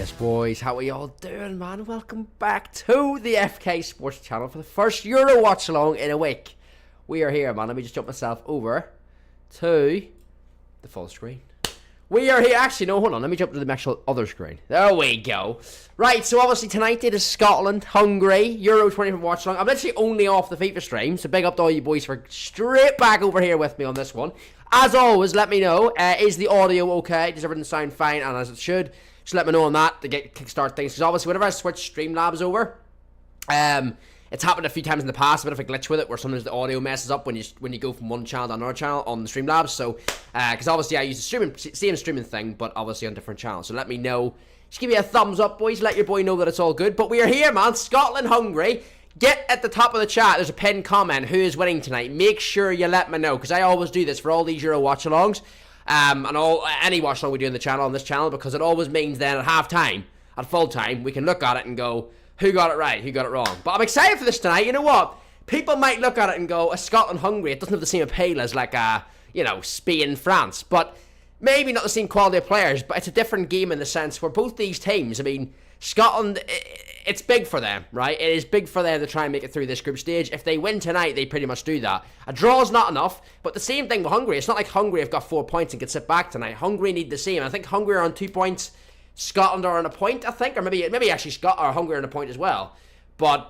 Yes, boys, how are y'all doing, man? Welcome back to the FK Sports channel for the first Euro watch-along in a week. We are here, man. Let me just jump myself over to the full screen. We are here. Actually, no, hold on. Let me jump to the actual other screen. There we go. Right, so obviously tonight it is Scotland, Hungary, Euro 20 watch-along. I'm literally only off the FIFA stream, so big up to all you boys for straight back over here with me on this one. As always, let me know, is the audio okay? Does everything sound fine and as it should? Just let me know on that to get kickstart things. Because obviously, whenever I switch Streamlabs over, it's happened a few times in the past. A bit of a glitch with it, where sometimes the audio messes up when you go from one channel to another channel on the Streamlabs. So, because obviously I use the same streaming thing, but obviously on different channels. So let me know. Just give me a thumbs up, boys. Let your boy know that it's all good. But we are here, man. Scotland, Hungary. Get at the top of the chat. There's a pinned comment. Who is winning tonight? Make sure you let me know, because I always do this for all these Euro watch-alongs. And any watch along we do on the channel, on this channel, because it always means then at half time, at full time, we can look at it and go, who got it right, who got it wrong. But I'm excited for this tonight. You know what? People might look at it and go, a Scotland Hungary, it doesn't have the same appeal as like Spain France, but maybe not the same quality of players, but it's a different game in the sense where both these teams, I mean, Scotland, it's big for them, right? It is big for them to try and make it through this group stage. If they win tonight, they pretty much do that. A draw is not enough, but the same thing with Hungary. It's not like Hungary have got 4 points and can sit back tonight. Hungary need the same. I think Hungary are on 2 points. Scotland are on a point, I think, or maybe actually Hungary are on a point as well. But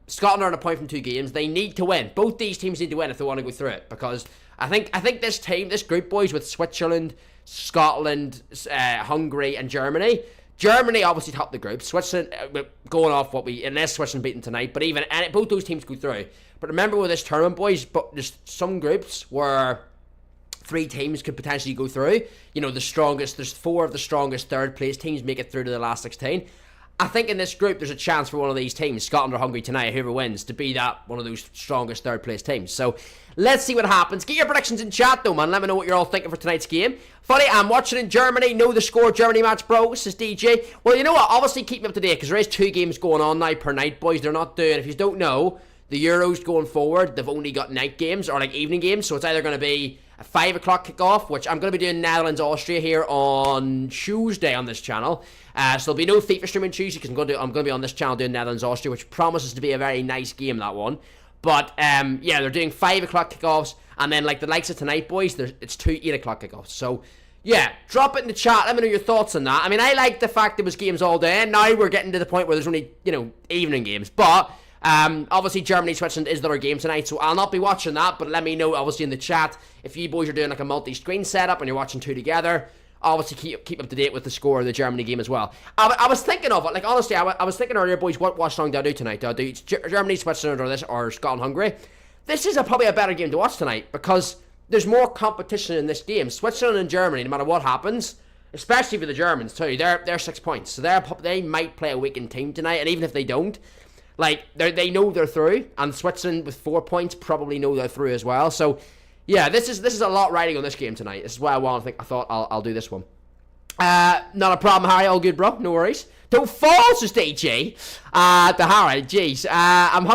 Scotland are on a point from 2 games. They need to win. Both these teams need to win if they want to go through it, because I think this group, boys, with Switzerland, Scotland, Hungary, and Germany. Germany obviously topped the group. Switzerland, going off unless Switzerland beaten tonight, but both those teams go through. But remember with this tournament, boys, but there's some groups where 3 teams could potentially go through. You know, there's 4 of the strongest third place teams make it through to the last 16. I think in this group, there's a chance for one of these teams, Scotland or Hungary tonight, whoever wins, to be that one of those strongest third place teams. So let's see what happens. Get your predictions in chat though, man. Let me know what you're all thinking for tonight's game. Funny, I'm watching in Germany. Know the score, Germany match, bro. This is DJ. Well, you know what? Obviously, keep me up to date, because there is 2 games going on now per night, boys. They're not doing, if you don't know, the Euros going forward, they've only got night games, or like evening games. So it's either going to be a 5 o'clock kickoff, which I'm going to be doing Netherlands, Austria here on Tuesday on this channel. So there'll be no FIFA streaming Tuesday, because I'm going to be on this channel doing Netherlands, Austria, which promises to be a very nice game, that one. But, yeah, they're doing 5 o'clock kickoffs, and then, like the likes of tonight, boys, it's 2 8 o'clock kickoffs. So, yeah, drop it in the chat. Let me know your thoughts on that. I mean, I like the fact there was games all day, and now we're getting to the point where there's only, evening games. But, obviously, Germany, Switzerland is the other game tonight, so I'll not be watching that, but let me know, obviously, in the chat, if you boys are doing, like, a multi-screen setup and you're watching 2 together. Obviously, keep up to date with the score of the Germany game as well. I was thinking of it, like, honestly, I was thinking earlier, boys, what watch-along do I do tonight? Do I do Germany, Switzerland, or Scotland, Hungary? This is probably a better game to watch tonight, because there's more competition in this game. Switzerland and Germany, no matter what happens, especially for the Germans too, they're 6 points, so they might play a weakened team tonight, and even if they don't, like, they know they're through, and Switzerland with 4 points probably know they're through as well. So yeah, this is a lot riding on this game tonight. This is why I thought I'll do this one. Not a problem, Harry. All good, bro. No worries. Don't fall, says DJ. To Harry, jeez. I'm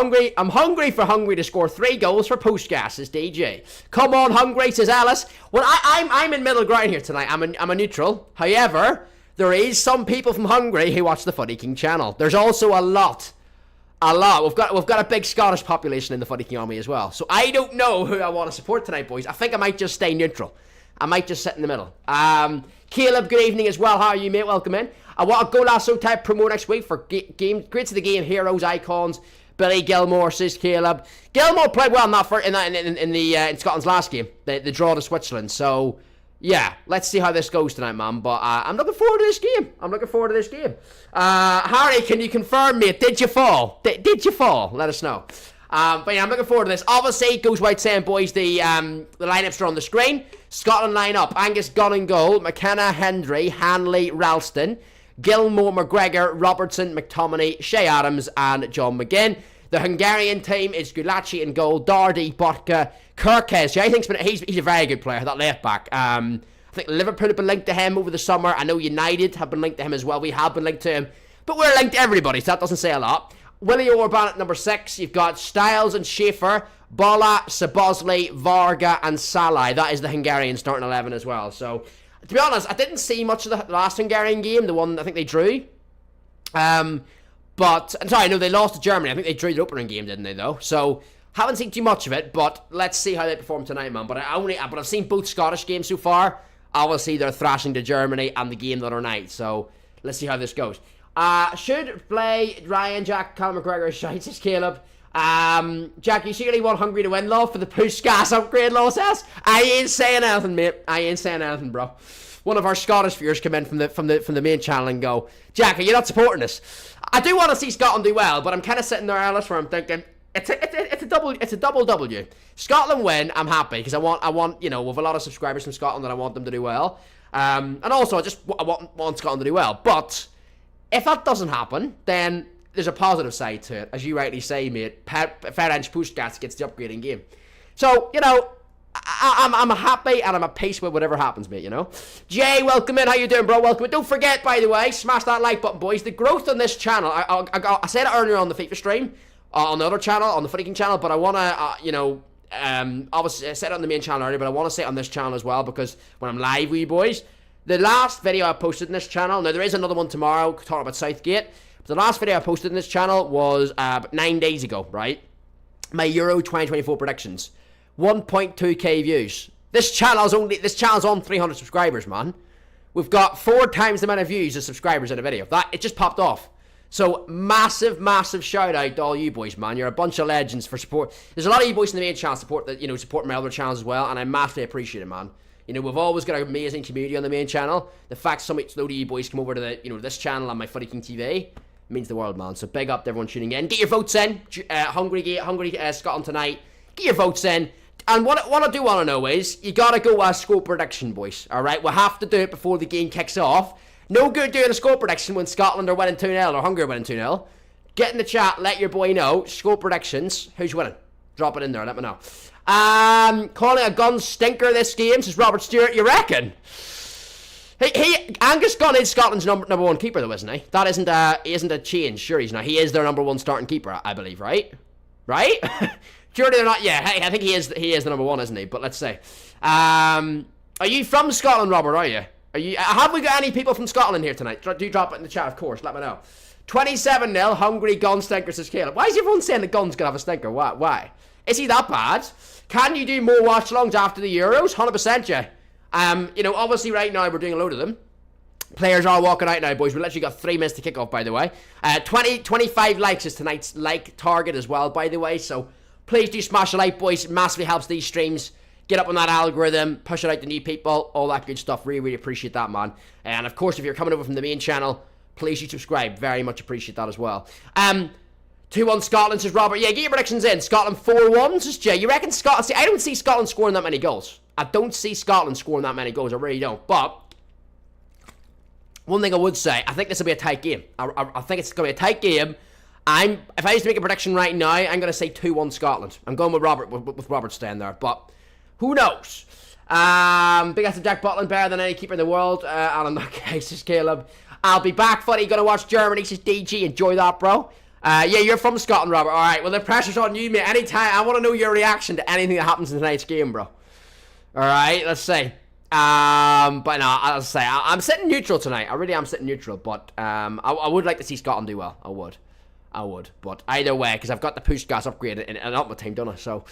hungry for Hungary to score 3 goals for Postgas, says DJ. Come on, Hungary, says Alice. Well, I'm in middle ground here tonight. I'm a neutral. However, there is some people from Hungary who watch the Footy King channel. There's also a lot. We've got a big Scottish population in the Footy King army as well. So I don't know who I want to support tonight, boys. I think I might just stay neutral. I might just sit in the middle. Caleb, good evening as well. How are you, mate? Welcome in. I want a Go Lasso type promo next week for greats of the game, heroes, icons. Billy Gilmore, says Caleb. Gilmore played well in Scotland's last game, the draw to Switzerland. So yeah, let's see how this goes tonight, man. But I'm looking forward to this game. Harry, can you confirm, mate? Did you fall? Did you fall? Let us know. But yeah, I'm looking forward to this. Obviously, it goes without saying, boys, the lineups are on the screen. Scotland line up. Angus Gunn and goal. McKenna, Hendry, Hanley, Ralston, Gilmore, McGregor, Robertson, McTominay, Shea Adams, and John McGinn. The Hungarian team is Gulaci in goal, Dardy, Botka, Kirkes. I think he's a very good player, that left back. I think Liverpool have been linked to him over the summer. I know United have been linked to him as well. We have been linked to him. But we're linked to everybody, so that doesn't say a lot. Willie Orban at number 6. You've got Styles and Schaefer, Bola, Sabozli, Varga, and Salai. That is the Hungarian starting 11 as well. So To be honest, I didn't see much of the last Hungarian game, the one I think they drew. But, I'm sorry, no, they lost to Germany. I think they drew the opening game, didn't they, though? So, haven't seen too much of it, but let's see how they perform tonight, man. But I've seen both Scottish games so far. Obviously, they're thrashing to Germany and the game the other night. So, let's see how this goes. Should play Ryan, Jack, Conor McGregor, Shites, Caleb. Jack, you secretly want Hungary to win, love, for the push gas upgrade, law says. I ain't saying anything, mate. I ain't saying anything, bro. One of our Scottish viewers come in from the main channel and go, Jack, are you not supporting us? I do want to see Scotland do well, but I'm kind of sitting there, Alice, where I'm thinking it's a double W. Scotland win, I'm happy because I want you know, with a lot of subscribers from Scotland, that I want them to do well, and also I want Scotland to do well. But if that doesn't happen, then there's a positive side to it, as you rightly say, mate. Ferenc Puskas gets the upgrading game, so you know. I'm happy and I'm at peace with whatever happens, mate, you know. Jay, welcome in. How you doing, bro? Welcome in. Don't forget, by the way, smash that like button, boys. The growth on this channel, I said it earlier on the FIFA stream, on the other channel, on the Footy King channel, but I want to, you know, obviously I said it on the main channel earlier, but I want to say it on this channel as well, because when I'm live with you boys, the last video I posted in this channel, now there is another one tomorrow talking about Southgate, but the last video I posted in this channel was 9 days ago, right? My Euro 2024 predictions. 1.2k views. This channel's on 300 subscribers, man. We've got 4 times the amount of views as subscribers in a video. It just popped off. So massive shout out to all you boys, man. You're a bunch of legends for support. There's a lot of you boys in the main channel support my other channels as well, and I massively appreciate it, man. You know, we've always got an amazing community on the main channel. The fact so many of you boys come over to this channel on my Footy King TV means the world, man. So big up to everyone tuning in. Get your votes in. Hungary, Scotland tonight. Get your votes in. And what I do want to know is, you got to go score prediction, boys. Alright, we'll have to do it before the game kicks off. No good doing a score prediction when Scotland are winning 2-0 or Hungary are winning 2-0. Get in the chat, let your boy know. Score predictions. Who's winning? Drop it in there, let me know. Calling a gun stinker this game, says Robert Stewart. You reckon? Angus Gunn is Scotland's number one keeper, though, isn't he? That isn't a change. Sure, he's not. He is their number one starting keeper, I believe, right? Right? Surely they're not. Yeah, hey, I think he is the number one, isn't he? But let's say, are you from Scotland, Robert? Are you? Have we got any people from Scotland here tonight? Do drop it in the chat, of course. Let me know. 27-0, Hungary, gun stinker, says Caleb. Why is everyone saying the gun's gonna have a stinker? Why? Is he that bad? Can you do more watch-alongs after the Euros? 100%, yeah. You know, obviously right now we're doing a load of them. Players are walking out now, boys. We literally got 3 minutes to kick off, by the way. 25 likes is tonight's like target as well, by the way. So please do smash a like, boys. It massively helps these streams get up on that algorithm, push it out to new people, all that good stuff. Really appreciate that, man. And of course, if you're coming over from the main channel, please do subscribe. Very much appreciate that as well. 2-1 Scotland, says Robert. Yeah, get your predictions in. Scotland 4-1, says Jay. You reckon Scotland? See, I don't see Scotland scoring that many goals. I don't see Scotland scoring that many goals. I really don't. But one thing I would say, I think this will be a tight game. I think it's going to be a tight game. If I was to make a prediction right now, I'm going to say 2-1 Scotland. I'm going with Robert, with Robert staying there. But who knows? Big up to Jack Butland, better than any keeper in the world. And in that case, says Caleb. I'll be back, buddy. Gonna watch Germany, says DG. Enjoy that, bro. Yeah, you're from Scotland, Robert. Alright, well, the pressure's on you, mate. Anytime. I want to know your reaction to anything that happens in tonight's game, bro. Alright, let's see. But no, I'll say, I'm sitting neutral tonight. I really am sitting neutral. But I would like to see Scotland do well. I would. But either way, because I've got the push gas upgrade and up my team, don't I? So,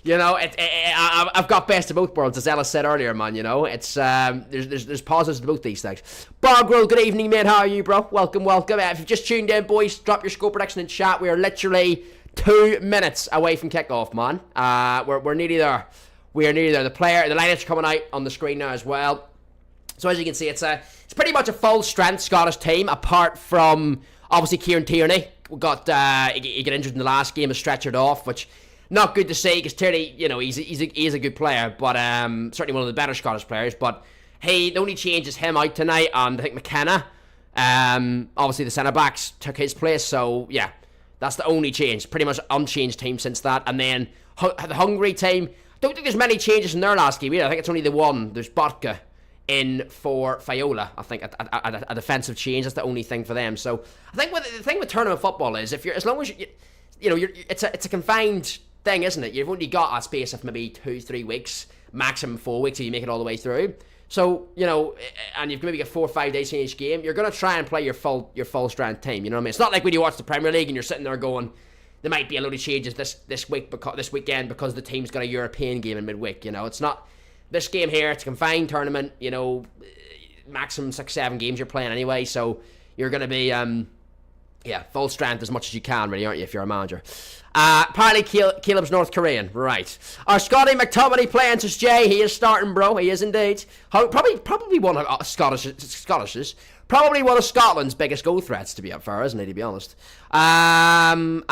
you know, I've got best of both worlds, as Ellis said earlier, man. You know, it's there's positives to both these things. Bogrel, good evening, mate. How are you, bro? Welcome. If you've just tuned in, boys, drop your score prediction in chat. We are literally 2 minutes away from kickoff, man. We're nearly there. We are nearly there. The lineups are coming out on the screen now as well. So as you can see, it's pretty much a full strength Scottish team, apart from obviously Kieran Tierney. We got he got injured in the last game, stretchered off, which not good to see because Tierney, you know, he's a good player, but certainly one of the better Scottish players. But hey, the only change is him out tonight, and I think McKenna. Obviously the centre backs took his place, so yeah, that's the only change. Pretty much unchanged team since that. And then the Hungary team, don't think there's many changes in their last game either. I think it's only the one. There's Botka in for Fiola, I think, a defensive change. That's the only thing for them. So I think the thing with tournament football is, if you're, as long as it's a confined thing, isn't it? You've only got a space of maybe 2-3 weeks, maximum 4 weeks if you make it all the way through. So, you know, and you've maybe got 4 or 5 days in each game, you're going to try and play your full strength team, you know what I mean? It's not like when you watch the Premier League and you're sitting there going, there might be a load of changes this weekend because the team's got a European game in midweek, you know? It's not, this game here, it's a confined tournament, you know, maximum 6-7 games you're playing anyway, so you're going to be, full strength as much as you can, really, aren't you, if you're a manager? Apparently Caleb's North Korean, right. Our Scotty McTominay playing says Jay, he is starting, bro, he is indeed. Probably one of Scotish's, probably one of Scotland's biggest goal threats, to be fair, isn't he, to be honest. Watching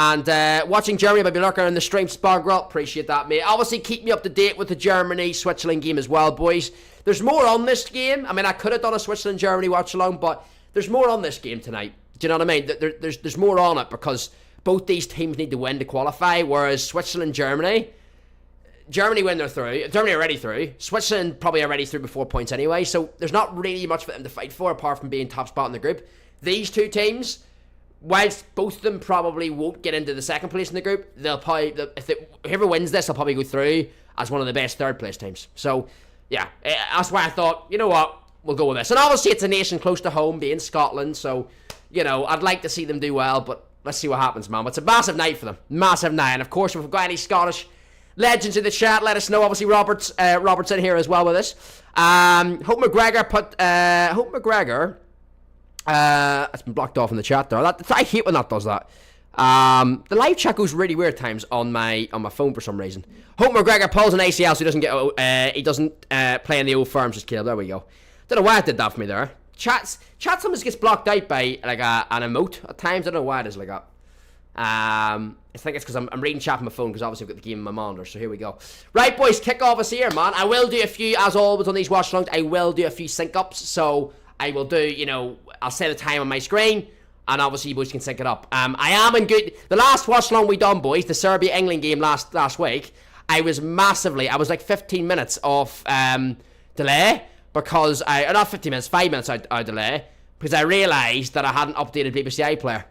Germany, maybe lurking in the stream, Spargrel, appreciate that, mate. Obviously, keep me up to date with the Germany-Switzerland game as well, boys. There's more on this game. I mean, I could have done a Switzerland-Germany watch-along, but there's more on this game tonight. Do you know what I mean? There's more on it because both these teams need to win to qualify, whereas Switzerland, Germany win, they're through. Germany already through. Switzerland probably already through with 4 points anyway, so there's not really much for them to fight for apart from being top spot in the group. These two teams, whilst both of them probably won't get into the second place in the group, they'll probably, whoever wins this will probably go through as one of the best third place teams. So, yeah, that's why I thought, you know what, we'll go with this. And obviously it's a nation close to home, being Scotland, so, you know, I'd like to see them do well, but let's see what happens, man. But it's a massive night for them. Massive night. And, of course, if we've got any Scottish legends in the chat, let us know. Obviously, Robert's in here as well with us. Hope McGregor it's been blocked off in the chat there. I hate when that does that. The live chat goes really weird times on my phone for some reason. Hope McGregor pulls an ACL so he doesn't play in the old firms. Just kill. There we go. Don't know why it did that for me there. Chat sometimes gets blocked out by like an emote at times. I don't know why it is like that. I think it's because I'm reading chat on my phone because obviously I've got the game on my monitor. So here we go. Right, boys, kick off us here, man. I will do a few, as always on these watch-alongs, I will do a few sync-ups. So I will do, you know, I'll say the time on my screen, and obviously you boys can sync it up. I am in good. The last watch-along we done, boys, the Serbia-England game last week, I was like 15 minutes off delay. Because not 15 minutes, 5 minutes out delay, because I realised that I hadn't updated BBC iPlayer.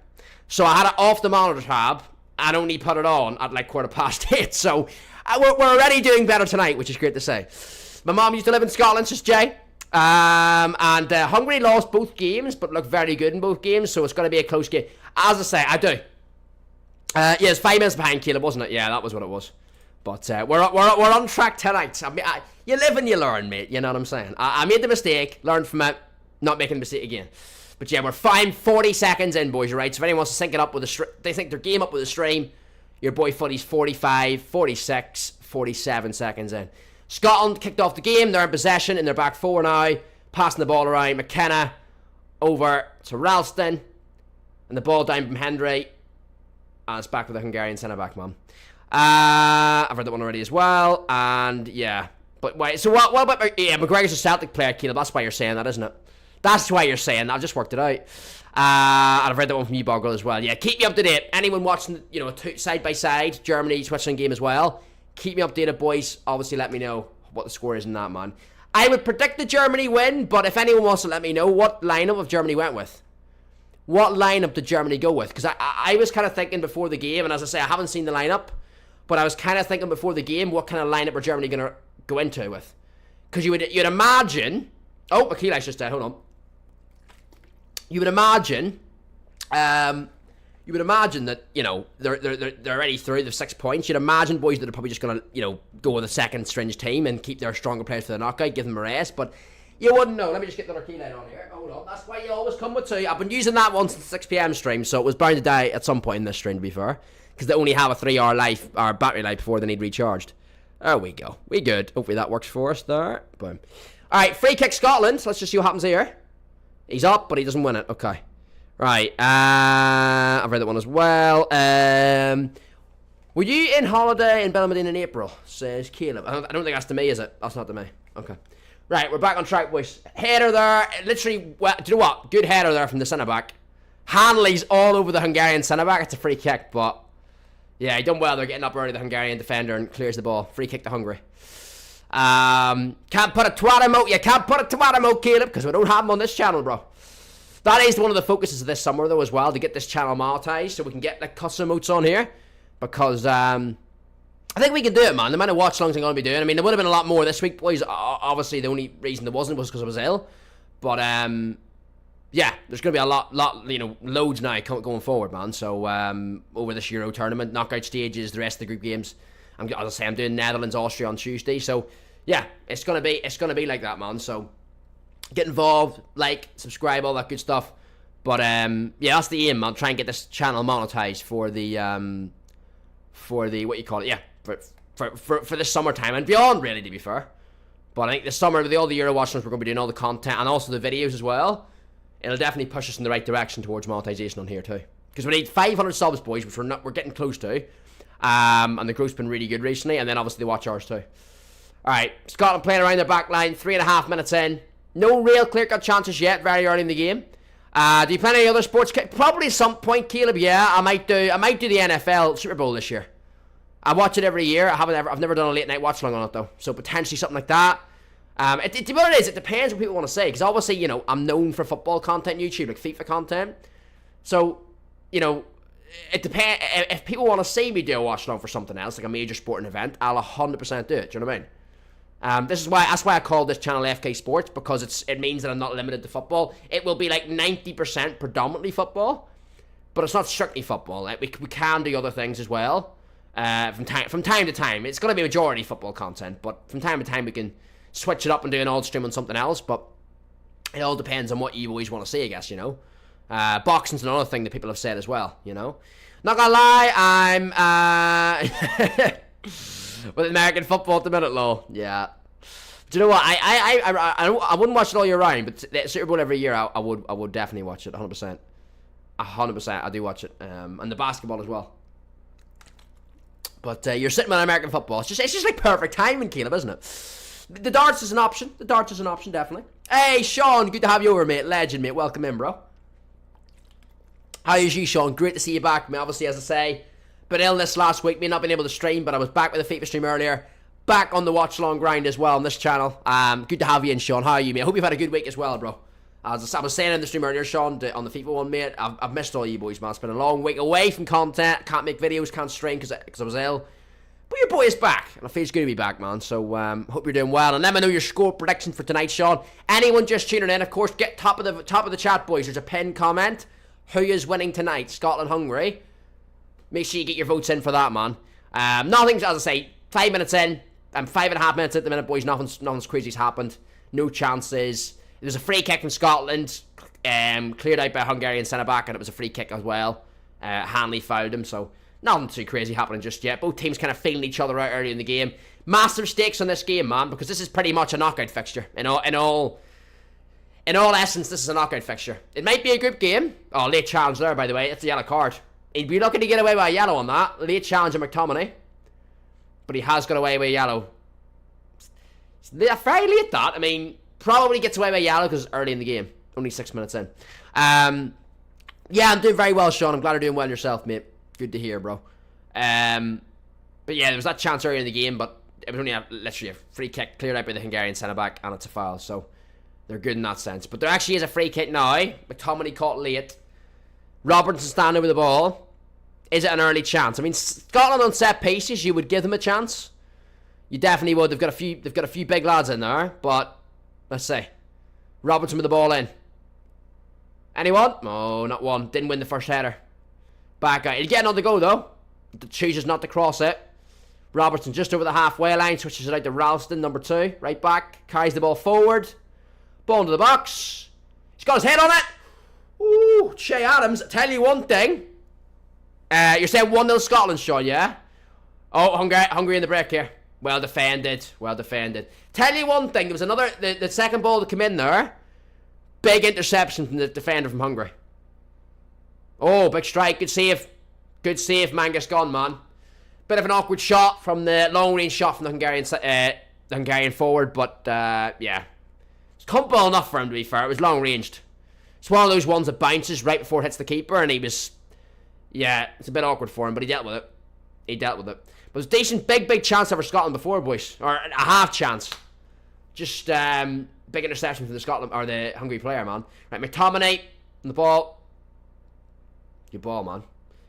So I had it off the monitor tab and only put it on at like 8:15. So we're already doing better tonight, which is great to say. My mum used to live in Scotland, says Jay. Hungary lost both games, but looked very good in both games, so it's going to be a close game. As I say, I do. It's 5 minutes behind Caleb, wasn't it? Yeah, that was what it was. But we're on track tonight. I mean, you live and you learn, mate. You know what I'm saying? I made the mistake, learned from it, not making the mistake again. But yeah, we're fine. 40 seconds in, boys. Right. So if anyone wants to sync it up with they think their game up with a stream. Your boy Footy's 45, 46, 47 seconds in. Scotland kicked off the game. They're in possession in their back four now, passing the ball around. McKenna over to Ralston, and the ball down from Hendry. And it's back with the Hungarian centre back, man. I've read that one already as well, and yeah. But wait, so what about McGregor's a Celtic player, Caleb? That's why you're saying that, isn't it? That's why you're saying that. I just worked it out. And I've read that one from you, Boggle, as well. Yeah, keep me up to date. Anyone watching, you know, side by side Germany Switzerland game as well, keep me updated, boys. Obviously, let me know what the score is in that, man. I would predict the Germany win, but if anyone wants to let me know what lineup of Germany went with. What lineup did Germany go with? Because I was kind of thinking before the game, and as I say, I haven't seen the lineup. But I was kind of thinking before the game, what kind of lineup are Germany going to go into with? Because you'd imagine... Oh, Akilai's just dead. Hold on. You would imagine that, you know, they're already through the 6 points. You'd imagine, boys, that are probably just going to, you know, go with a second string team and keep their stronger players for the knockout, give them a rest. But you wouldn't know. Let me just get the Akilai on here. Hold on. That's why you always come with two. I've been using that one since 6 p.m. stream, so it was bound to die at some point in this stream, to be fair. Because they only have a 3-hour battery life before they need recharged. There we go. We good. Hopefully that works for us there. Boom. Alright, free kick Scotland. Let's just see what happens here. He's up, but he doesn't win it. Okay. Right. I've read that one as well. Were you in holiday in Belmadine in April? Says Caleb. I don't think that's to me, is it? That's not to me. Okay. Right, we're back on track, boys. Header there. Literally, well, do you know what? Good header there from the centre-back. Hanley's all over the Hungarian centre-back. It's a free kick, but... yeah, he done well. They're getting up early, the Hungarian defender, and clears the ball. Free kick to Hungary. Can't put a twat emote. You can't put a twat emote, Caleb, because we don't have them on this channel, bro. That is one of the focuses of this summer, though, as well, to get this channel monetized so we can get like custom emotes on here. Because, I think we can do it, man. The amount of watch-alongs I'm going to be doing. I mean, there would have been a lot more this week, boys. Obviously, the only reason there wasn't was because I was ill. But, yeah, there's going to be a lot, loads now going forward, man. So, over this Euro tournament, knockout stages, the rest of the group games. As I say, I'm doing Netherlands, Austria on Tuesday. So, yeah, it's going to be like that, man. So, get involved, like, subscribe, all that good stuff. But, yeah, that's the aim, man. Try and get this channel monetized for the, what you call it, yeah. For the summertime and beyond, really, to be fair. But I think this summer, with all the Euro watch-alongs, we're going to be doing all the content and also the videos as well. It'll definitely push us in the right direction towards monetization on here too. Because we need 500 subs, boys, which we're getting close to. And the growth's been really good recently. And then obviously the watch hours too. Alright, Scotland playing around their back line, 3.5 minutes in. No real clear-cut chances yet, very early in the game. Do you play any other sports? Probably at some point, Caleb, yeah. I might do the NFL Super Bowl this year. I watch it every year. I've never done a late night watch along on it though. So potentially something like that. What it is, it depends what people want to say. Because obviously, you know, I'm known for football content on YouTube, like FIFA content. So, you know, it depends. If people want to see me do a watch along for something else, like a major sporting event, I'll 100% do it. Do you know what I mean? That's why I call this channel FK Sports, because it means that I'm not limited to football. It will be like 90% predominantly football, but it's not strictly football. Like, we can do other things as well. From time to time, it's going to be majority football content, but from time to time we can switch it up and do an old stream on something else. But it all depends on what you always want to see, I guess, you know. Boxing's another thing that people have said as well, you know. Not gonna lie, I'm with American football at the minute, lol. Yeah. Do you know what? I wouldn't watch it all year round, but the Super Bowl every year, I would definitely watch it, 100%. 100%, I do watch it, and the basketball as well. But you're sitting with American football. It's just like perfect timing, Caleb, isn't it? The darts is an option. The darts is an option, definitely. Hey, Sean, good to have you over, mate. Legend, mate. Welcome in, bro. How is you, Sean? Great to see you back. I mean, obviously, as I say, been ill this last week. Me not been able to stream, but I was back with the FIFA stream earlier. Back on the watch-along grind as well on this channel. Good to have you in, Sean. How are you, mate? I hope you've had a good week as well, bro. As I was saying in the stream earlier, Sean, on the FIFA one, mate, I've missed all you boys, man. It's been a long week away from content. Can't make videos, can't stream because I was ill. But your boy is back, and it feels good to be back, man. So, hope you're doing well. And let me know your score prediction for tonight, Sean. Anyone just tuning in, of course, get top of the chat, boys. There's a pinned comment. Who is winning tonight? Scotland, Hungary. Make sure you get your votes in for that, man. Nothing's, as I say, 5 minutes in. 5.5 minutes at the minute, boys. Nothing's crazy's happened. No chances. There was a free kick from Scotland, cleared out by a Hungarian centre-back, and it was a free kick as well. Hanley fouled him, so nothing too crazy happening just yet. Both teams kind of feeling each other out early in the game. Massive stakes on this game, man, because this is pretty much a knockout fixture. In all essence, this is a knockout fixture. It might be a group game. Oh, late challenge there, by the way. It's a yellow card. He'd be looking to get away with a yellow on that. Late challenge of McTominay. But he has got away with a yellow. It's very late, that. I mean, probably gets away with a yellow because it's early in the game. Only 6 minutes in. Yeah, I'm doing very well, Sean. I'm glad you're doing well yourself, mate. Good to hear, bro. But yeah, there was that chance earlier in the game, but it was only literally a free kick cleared out by the Hungarian centre-back, and it's a foul, so they're good in that sense. But there actually is a free kick now. McTominay caught late. Robertson standing with the ball. Is it an early chance? I mean, Scotland on set pieces, you would give them a chance. You definitely would. They've got a few big lads in there, but let's see. Robertson with the ball in. Anyone? Oh, not one. Didn't win the first header. Back out. He'll get another go, though. Chooses not to cross it. Robertson just over the halfway line. Switches it out to Ralston, number 2. Right back. Carries the ball forward. Ball into the box. He's got his head on it. Ooh, Che Adams. Tell you one thing. You're saying 1-0 Scotland, Sean, yeah? Oh, Hungary in the break here. Well defended. Well defended. Tell you one thing. There was another... The second ball to come in there. Big interception from the defender from Hungary. Oh, big strike. Good save. Good save, Mangus gone, man. Bit of an awkward shot from the long-range shot from the Hungarian forward, but, yeah. It's comfortable enough for him, to be fair. It was long-ranged. It's one of those ones that bounces right before it hits the keeper, and he was... Yeah, it's a bit awkward for him, but he dealt with it. He dealt with it. But it was a decent, big chance for Scotland before, boys. Or a half chance. Just, big interception from the Scotland, or the Hungary player, man. Right, McTominay on the ball. Good ball, man.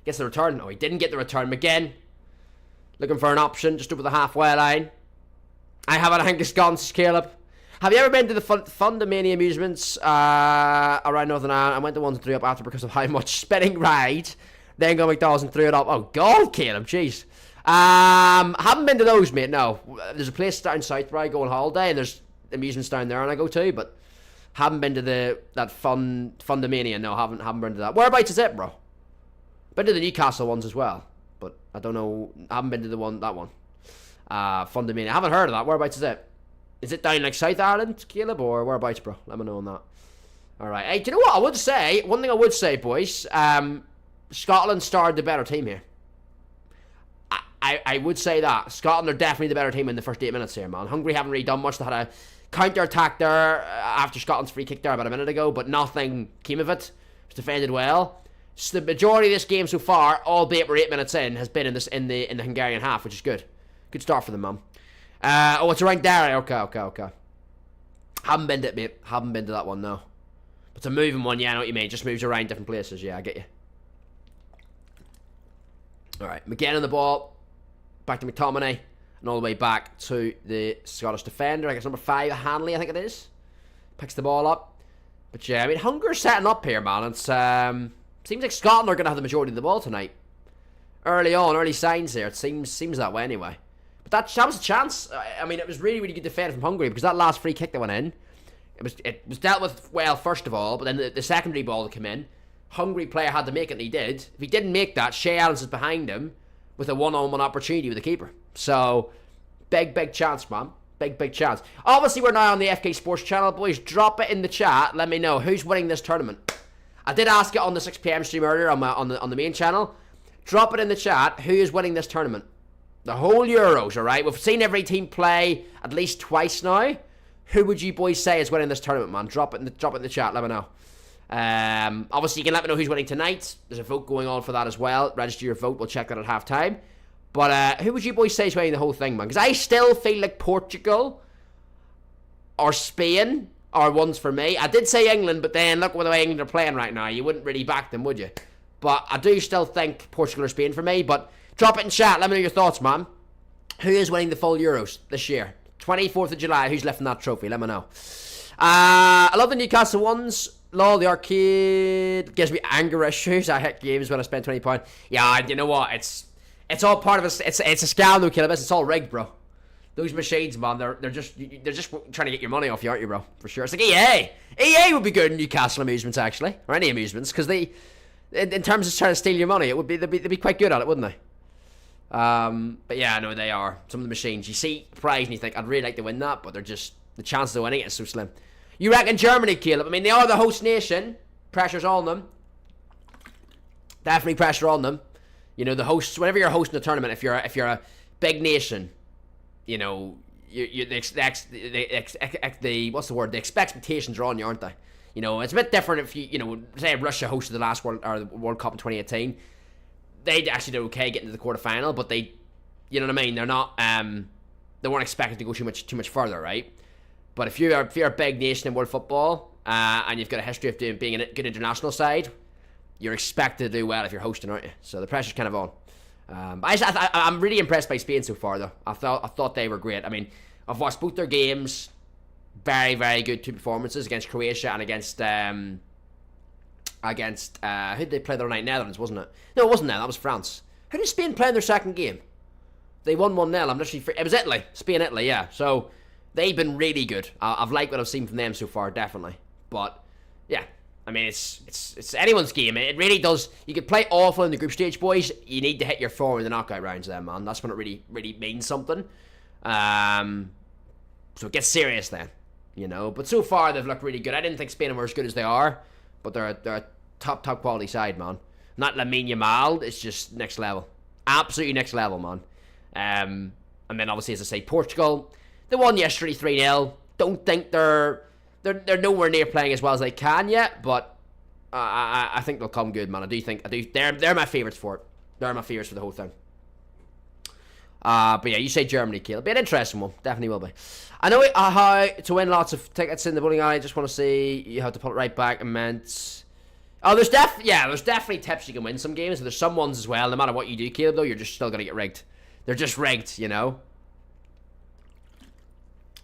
Gets the return. Oh, he didn't get the return. McGinn. Looking for an option just over the halfway line. I have it, I think, ensconced, Caleb. Have you ever been to the Fundamania amusements around Northern Ireland? I went to 1 and 3 up after because of how much spinning ride. Then go McDonald's and 3 it up. Oh, God, Caleb, jeez. Haven't been to those, mate, no. There's a place down south where I go on holiday, and there's amusements down there and I go to, but haven't been to that Fundamania. No, haven't been to that. Whereabouts is it, bro? Been to the Newcastle ones as well, but I don't know. I haven't been to that one. Fundamania. I haven't heard of that. Whereabouts is it? Is it down like South Ireland, Caleb, or whereabouts, bro? Let me know on that. All right. Hey, do you know what I would say? One thing I would say, boys. Scotland started the better team here. I would say that Scotland are definitely the better team in the first 8 minutes here, man. Hungary haven't really done much. They had a counter-attack there after Scotland's free kick there about a minute ago, but nothing came of it. It was defended well. So the majority of this game so far, albeit we're 8 minutes in, has been in the Hungarian half, which is good. Good start for them, man. Oh, it's around there. Okay. Haven't been to it, mate. Haven't been to that one, no. But it's a moving one, yeah, I know what you mean. It just moves around different places, yeah, I get you. Alright, McGinn on the ball. Back to McTominay. And all the way back to the Scottish defender. I guess number 5, Hanley, I think it is. Picks the ball up. But yeah, I mean, Hunger's setting up here, man. It's seems like Scotland are going to have the majority of the ball tonight. Early signs here. It seems that way anyway. But that was a chance. I mean, it was really, really good defending from Hungary because that last free kick that went in, it was dealt with well, first of all, but then the secondary ball that came in, Hungary player had to make it, and he did. If he didn't make that, Shea Adams is behind him with a one-on-one opportunity with the keeper. So, big chance, man. Big chance. Obviously, we're now on the FK Sports channel, boys. Drop it in the chat. Let me know who's winning this tournament. I did ask it on the 6 PM stream earlier on the main channel. Drop it in the chat. Who is winning this tournament? The whole Euros, alright? We've seen every team play at least twice now. Who would you boys say is winning this tournament, man? Drop it in the chat. Let me know. Obviously, you can let me know who's winning tonight. There's a vote going on for that as well. Register your vote. We'll check that at halftime. But who would you boys say is winning the whole thing, man? Because I still feel like Portugal or Spain are ones for me. I did say England, but then look what the way England are playing right now. You wouldn't really back them, would you? But I do still think Portugal or Spain for me. But drop it in chat. Let me know your thoughts, man. Who is winning the full Euros this year? 24th of July. Who's lifting that trophy? Let me know. I love the Newcastle ones. Lol, the arcade gives me anger issues. I hate games when I spend £20. Yeah, you know what? It's all part of a. It's a scam, though, Caleb. It's all rigged, bro. Those machines, man, they're just trying to get your money off you, aren't you, bro? For sure. It's like EA. EA would be good in Newcastle amusements, actually, or any amusements, because they, in terms of trying to steal your money, they'd be quite good at it, wouldn't they? But yeah, no, they are. Some of the machines, you see prize and you think I'd really like to win that, but they're just the chances of winning it is so slim. You reckon Germany, Caleb? I mean, they are the host nation. Pressure's on them. Definitely pressure on them. You know, the hosts. Whenever you're hosting a tournament, if you're a big nation, you know, the what's the word? The expectations are on you, aren't they? You know, it's a bit different if you know, say Russia hosted the last World Cup in 2018. They actually did okay getting to the quarterfinal, but they, you know what I mean? They're not. They weren't expected to go too much further, right? But if you're a big nation in world football, and you've got a history of being a good international side, you're expected to do well if you're hosting, aren't you? So the pressure's kind of on. I'm really impressed by Spain so far, though. I thought they were great. I mean, I've watched both their games. Very, very good 2 performances against Croatia and against who did they play the other night? Netherlands, wasn't it? No, it wasn't that. That was France. Who did Spain play in their second game? They won 1-0. I'm literally it was Italy. Spain, Italy, yeah. So they've been really good. I've liked what I've seen from them so far, definitely. But yeah, I mean, it's anyone's game. It really does. You could play awful in the group stage, boys. You need to hit your form in the knockout rounds, then, man. That's when it really means something. So it gets serious then, you know. But so far they've looked really good. I didn't think Spain were as good as they are, but they're a top quality side, man. Not Lamine Yamal. It's just next level, absolutely next level, man. And then obviously, as I say, Portugal. They won yesterday 3-0. Don't think they're nowhere near playing as well as they can yet, but I think they'll come good, man. I do. They're my favourites for it. They're my favourites for the whole thing. But yeah, you say Germany, Caleb. Be an interesting one. Definitely will be. I know how to win lots of tickets in the bowling alley. I just want to see you have to put it right back. Immense. Oh, there's definitely tips you can win some games. There's some ones as well. No matter what you do, Caleb, though, you're just still gonna get rigged. They're just rigged, you know.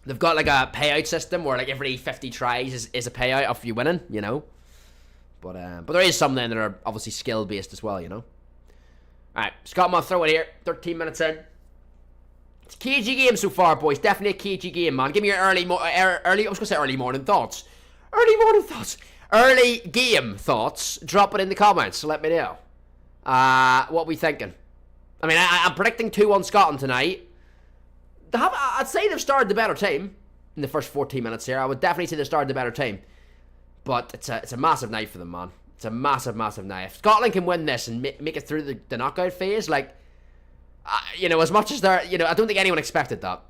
They've got like a payout system where like every 50 tries is a payout of you winning, you know. But there is some then that are obviously skill based as well, you know. Alright, Scott, I'll throw it here. 13 minutes in. It's a cagey game so far, boys. Definitely a cagey game, man. Give me your early morning thoughts. Early game thoughts. Drop it in the comments. Let me know. What we thinking? I mean, I'm predicting 2-1 Scotland tonight. I'd say they've started the better team in the first 14 minutes here. I would definitely say they started the better team. But it's a massive night for them, man. It's a massive, massive night. If Scotland can win this and make it through the knockout phase, like, you know, as much as they're, you know, I don't think anyone expected that,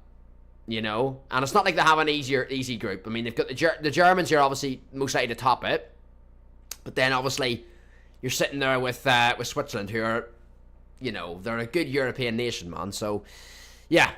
you know. And it's not like they have an easy group. I mean, they've got the Germans here, obviously most likely to top it. But then obviously you're sitting there with Switzerland, who are, you know, they're a good European nation, man. So yeah,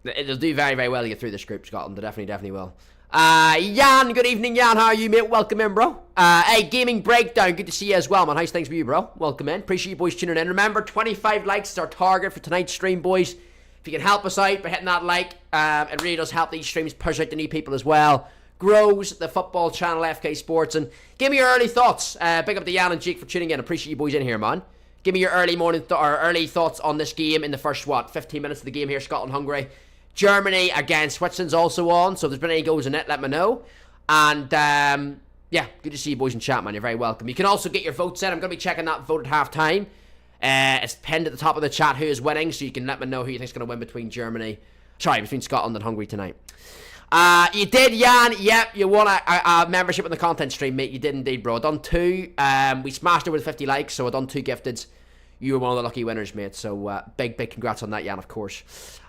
they'll do very, very well to get through this group. Scotland, they definitely will. Jan, good evening, Jan. How are you, mate? Welcome in, bro. Hey, Gaming Breakdown, good to see you as well, man. How's things with you, bro? Welcome in. Appreciate you boys tuning in. Remember, 25 likes is our target for tonight's stream, boys. If you can help us out by hitting that like, it really does help these streams push out to new people as well. Grows the football channel, FK Sports. And give me your early thoughts. Big up to Jan and Jake for tuning in. Appreciate you boys in here, man. Give me your early morning or early thoughts on this game in the first, 15 minutes of the game here, Scotland, Hungary. Germany against Switzerland's also on, so if there's been any goals in it, let me know. And, yeah, good to see you boys in chat, man. You're very welcome. You can also get your votes in. I'm going to be checking that vote at half-time. It's pinned at the top of the chat who is winning, so you can let me know who you think is going to win between Scotland and Hungary tonight. You did, Jan. Yep, you won a membership in the content stream, mate. You did indeed, bro. I done 2. We smashed it with 50 likes, so I done 2 gifteds. You were one of the lucky winners, mate. So, big congrats on that, Jan, of course.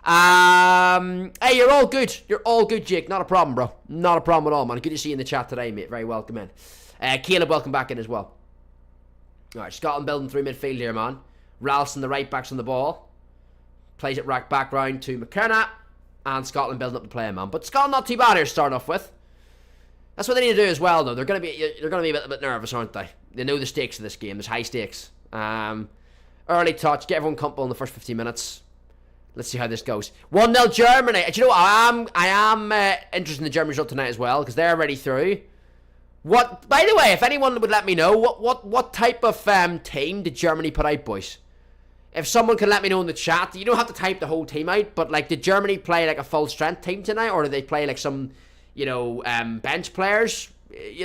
Hey, you're all good. You're all good, Jake. Not a problem, bro. Not a problem at all, man. Good to see you in the chat today, mate. Very welcome in. Caleb, welcome back in as well. Alright, Scotland building through midfield here, man. Ralston, the right back's on the ball. Plays it back round to McKenna. And Scotland building up the play, man. But Scotland not too bad here to start off with. That's what they need to do as well, though. They're going to be a bit nervous, aren't they? They know the stakes of this game. There's high stakes. Early touch, get everyone comfortable in the first 15 minutes. Let's see how this goes. 1-0 Germany. Do you know what? I am interested in the German result tonight as well, because they're already through. What? By the way, if anyone would let me know, what type of team did Germany put out, boys? If someone can let me know in the chat, you don't have to type the whole team out, but like, did Germany play like a full strength team tonight, or did they play like some, you know, bench players?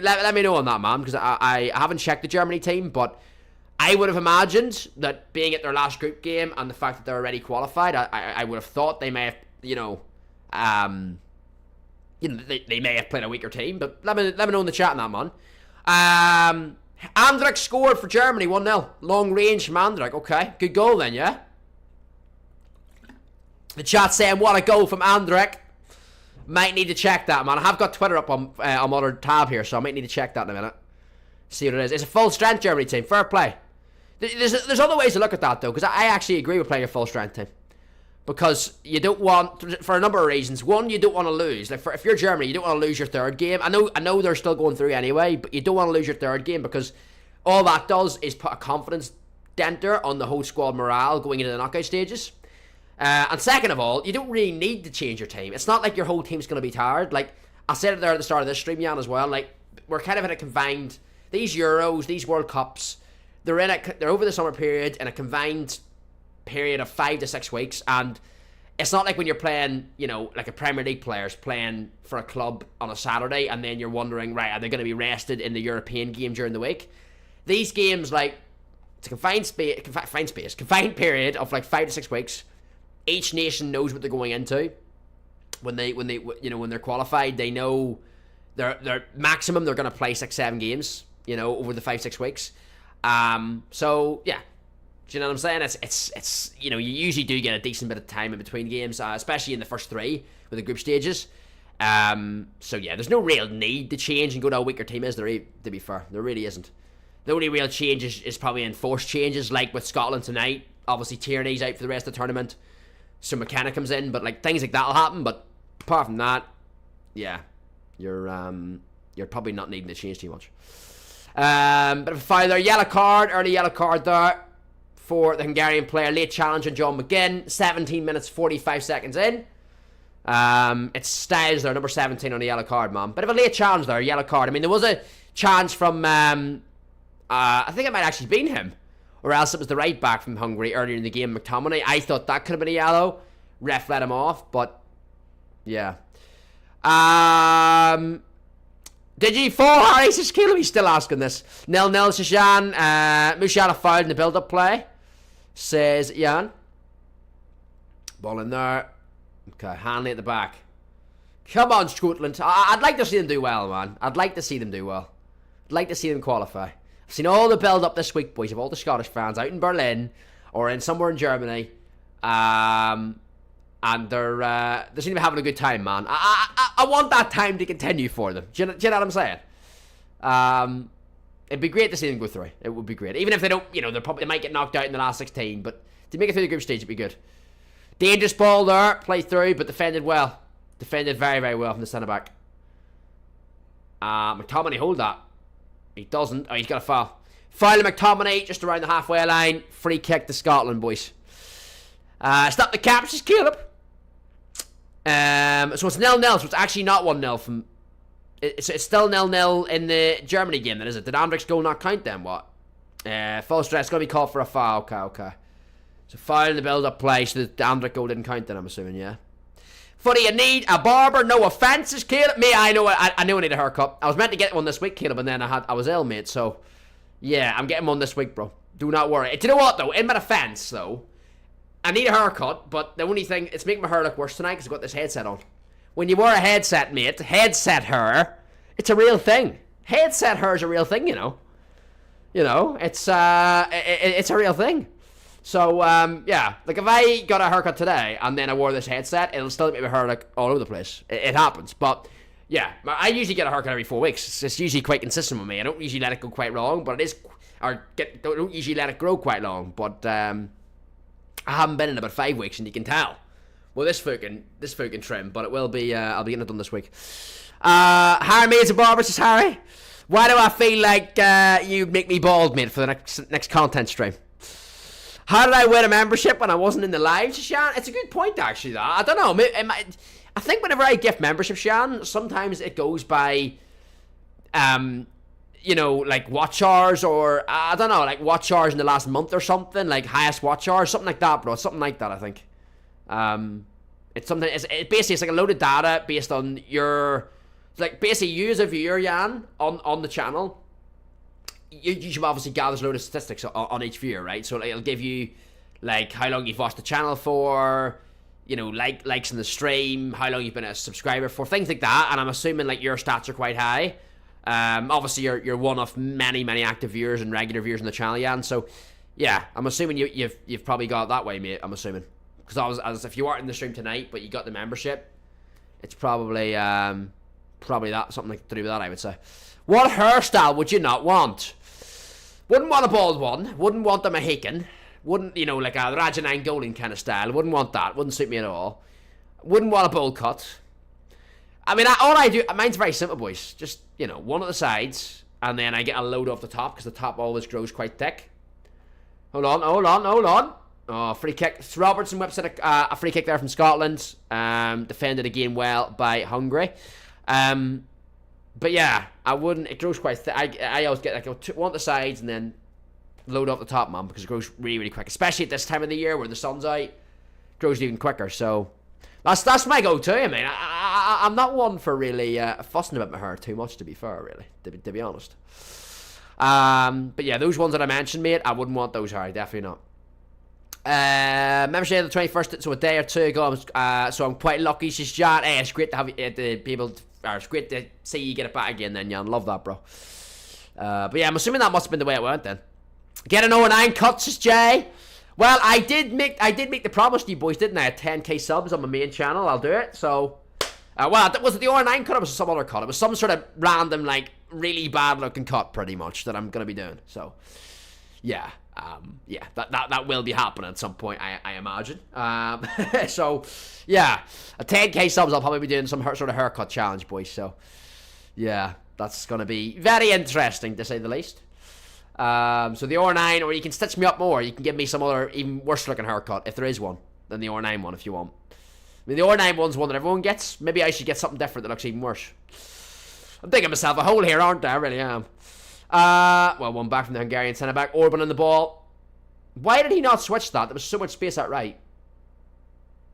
Let me know on that, man, because I haven't checked the Germany team, but I would have imagined that being at their last group game and the fact that they're already qualified, I would have thought they may have, they may have played a weaker team, but let me know in the chat on that, man. Andrek scored for Germany, 1-0. Long range from Andrek. Okay, good goal then, yeah? The chat saying, what a goal from Andrek. Might need to check that, man. I have got Twitter up on other tab here, so I might need to check that in a minute. See what it is. It's a full-strength Germany team. Fair play. There's other ways to look at that, though, because I actually agree with playing a full-strength team. Because you don't want, for a number of reasons. One, you don't want to lose. Like, if you're Germany, you don't want to lose your third game. I know they're still going through anyway, but you don't want to lose your third game, because all that does is put a confidence denter on the whole squad morale going into the knockout stages. And second of all, you don't really need to change your team. It's not like your whole team's going to be tired. Like, I said it there at the start of this stream, Jan, as well. Like, we're kind of in a confined, these Euros, these World Cups, they're over the summer period in a confined period of 5 to 6 weeks, and it's not like when you're playing, you know, like a Premier League player's playing for a club on a Saturday, and then you're wondering, right, are they going to be rested in the European game during the week? These games, like, it's a confined period of like 5 to 6 weeks. Each nation knows what they're going into. When they're qualified, they know their maximum they're going to play 6-7 games, you know, over the 5-6 weeks. So yeah, do you know what I'm saying? It's you know, you usually do get a decent bit of time in between games, especially in the first 3 with the group stages. So yeah, there's no real need to change and go to a weaker team, is there? To be fair, there really isn't. The only real change is probably enforced changes, like with Scotland tonight. Obviously, Tierney's out for the rest of the tournament, so McKenna comes in, but like things like that'll happen. But apart from that, yeah, you're probably not needing to change too much. But if I there, yellow card, early yellow card there for the Hungarian player. Late challenge on John McGinn. 17 minutes, 45 seconds in. It's Styles there, number 17 on the yellow card, man. Bit of a late challenge there, yellow card. I mean, there was a challenge from, I think it might actually been him. Or else it was the right back from Hungary earlier in the game, McTominay. I thought that could have been a yellow. Ref let him off, but yeah. Did you fall, Harry? Says Caleb. He's still asking this. 0-0, says Jan. Musiala fouled in the build-up play, says Jan. Ball in there. Okay, Hanley at the back. Come on, Scotland. I'd like to see them do well, man. I'd like to see them do well. I'd like to see them qualify. I've seen all the build-up this week, boys, of all the Scottish fans out in Berlin or in somewhere in Germany. And they seem to be having a good time, man. I want that time to continue for them. Do you know what I'm saying? It'd be great to see them go through. It would be great. Even if they don't, you know, they might get knocked out in the last 16, but to make it through the group stage, it'd be good. Dangerous ball there, played through, but defended well. Defended very, very well from the centre-back. McTominay, hold that. He doesn't. Oh, he's got a foul. Foul McTominay, just around the halfway line. Free kick to Scotland, boys. Stop the cap, says Caleb. So it's 0-0, so it's actually not 1-0 from... It's still 0-0 in the Germany game then, is it? Did Andrik's goal not count then, what? Full stress, going to be called for a foul. Okay. So foul in the build-up play, so the Andrik goal didn't count then, I'm assuming, yeah. Footy, you need a barber, no offences, Caleb. Me, I know I need a haircut. I was meant to get one this week, Caleb, and then I was ill, mate, so... Yeah, I'm getting one this week, bro. Do not worry. Do you know what, though? In my defence, though, I need a haircut, but the only thing, it's making my hair look worse tonight because I've got this headset on. When you wear a headset, mate, headset hair, it's a real thing. Headset hair is a real thing, you know. You know, it's a real thing. So, yeah, like if I got a haircut today and then I wore this headset, it'll still make my hair look all over the place. It happens, but yeah, I usually get a haircut every 4 weeks. It's usually quite consistent with me. I don't usually let it go quite long, but it is, don't usually let it grow quite long, but I haven't been in about 5 weeks, and you can tell. Well, this fucking trim, but it will be. I'll be getting it done this week. Harry Mays of Barber says, Harry, why do I feel like you'd make me bald, mate, for the next content stream? How did I win a membership when I wasn't in the live, Shan? It's a good point, actually. That I don't know. I think whenever I gift membership, Shan, sometimes it goes by, you know, like watch hours, or I don't know, like watch hours in the last month or something, like highest watch hours, something like that, bro. Something like that, I think. It's something. It's basically it's like a load of data based on your, like basically you as a viewer, Jan, on the channel. YouTube obviously gathers a load of statistics on each viewer, right? So like, it'll give you like how long you've watched the channel for, you know, likes in the stream, how long you've been a subscriber for, things like that. And I'm assuming like your stats are quite high. Obviously you're one of many active viewers and regular viewers on the channel, Jan. So yeah, I'm assuming you've probably got it that way, mate. I'm assuming because if you aren't in the stream tonight but you got the membership, it's probably that, something like to do with that, I would say. What hairstyle would you not want? Wouldn't want a bald one. Wouldn't want a Mohican. Wouldn't, you know, like a Raja Nainggolan kind of style. Wouldn't want that. Wouldn't suit me at all. Wouldn't want a bowl cut. I mean, all I do, mine's very simple, boys. Just, you know, one at the sides, and then I get a load off the top, because the top always grows quite thick. Hold on. Oh, free kick. Robertson whips it a free kick there from Scotland. Defended again well by Hungary. But yeah, I wouldn't. It grows quite thick. I always get like one at the sides and then load up the top, man, because it grows really quick. Especially at this time of the year where the sun's out, it grows even quicker. So that's my go-to. I mean, I'm not one for really fussing about my hair too much, to be fair, really, to be honest. But yeah, those ones that I mentioned, mate, I wouldn't want those, Harry. Definitely not. Membership on the 21st, so a day or two ago. So I'm quite lucky. She's Jan. Hey, it's great to have the people. It's great to see you get it back again, then, Jan. Love that, bro. But yeah, I'm assuming that must have been the way it went then. Get an 09 cut, says Jay. Well, I did make the promise to you boys, didn't I? At 10k subs on my main channel, I'll do it. So, well, was it the 09 cut or was it some other cut? It was some sort of random, like, really bad looking cut, pretty much, that I'm gonna be doing. So, yeah. Yeah, that will be happening at some point, I imagine. So, yeah, at 10k subs, I'll probably be doing some sort of haircut challenge, boys. So, yeah, that's going to be very interesting, to say the least. So the R9, or you can stitch me up more. You can give me some other even worse looking haircut, if there is one, than the R9 one if you want. I mean, the R9 one's one that everyone gets. Maybe I should get something different that looks even worse. I'm digging myself a hole here, aren't I? I really am. Well, one back from the Hungarian centre-back. Orban on the ball. Why did he not switch that? There was so much space out right.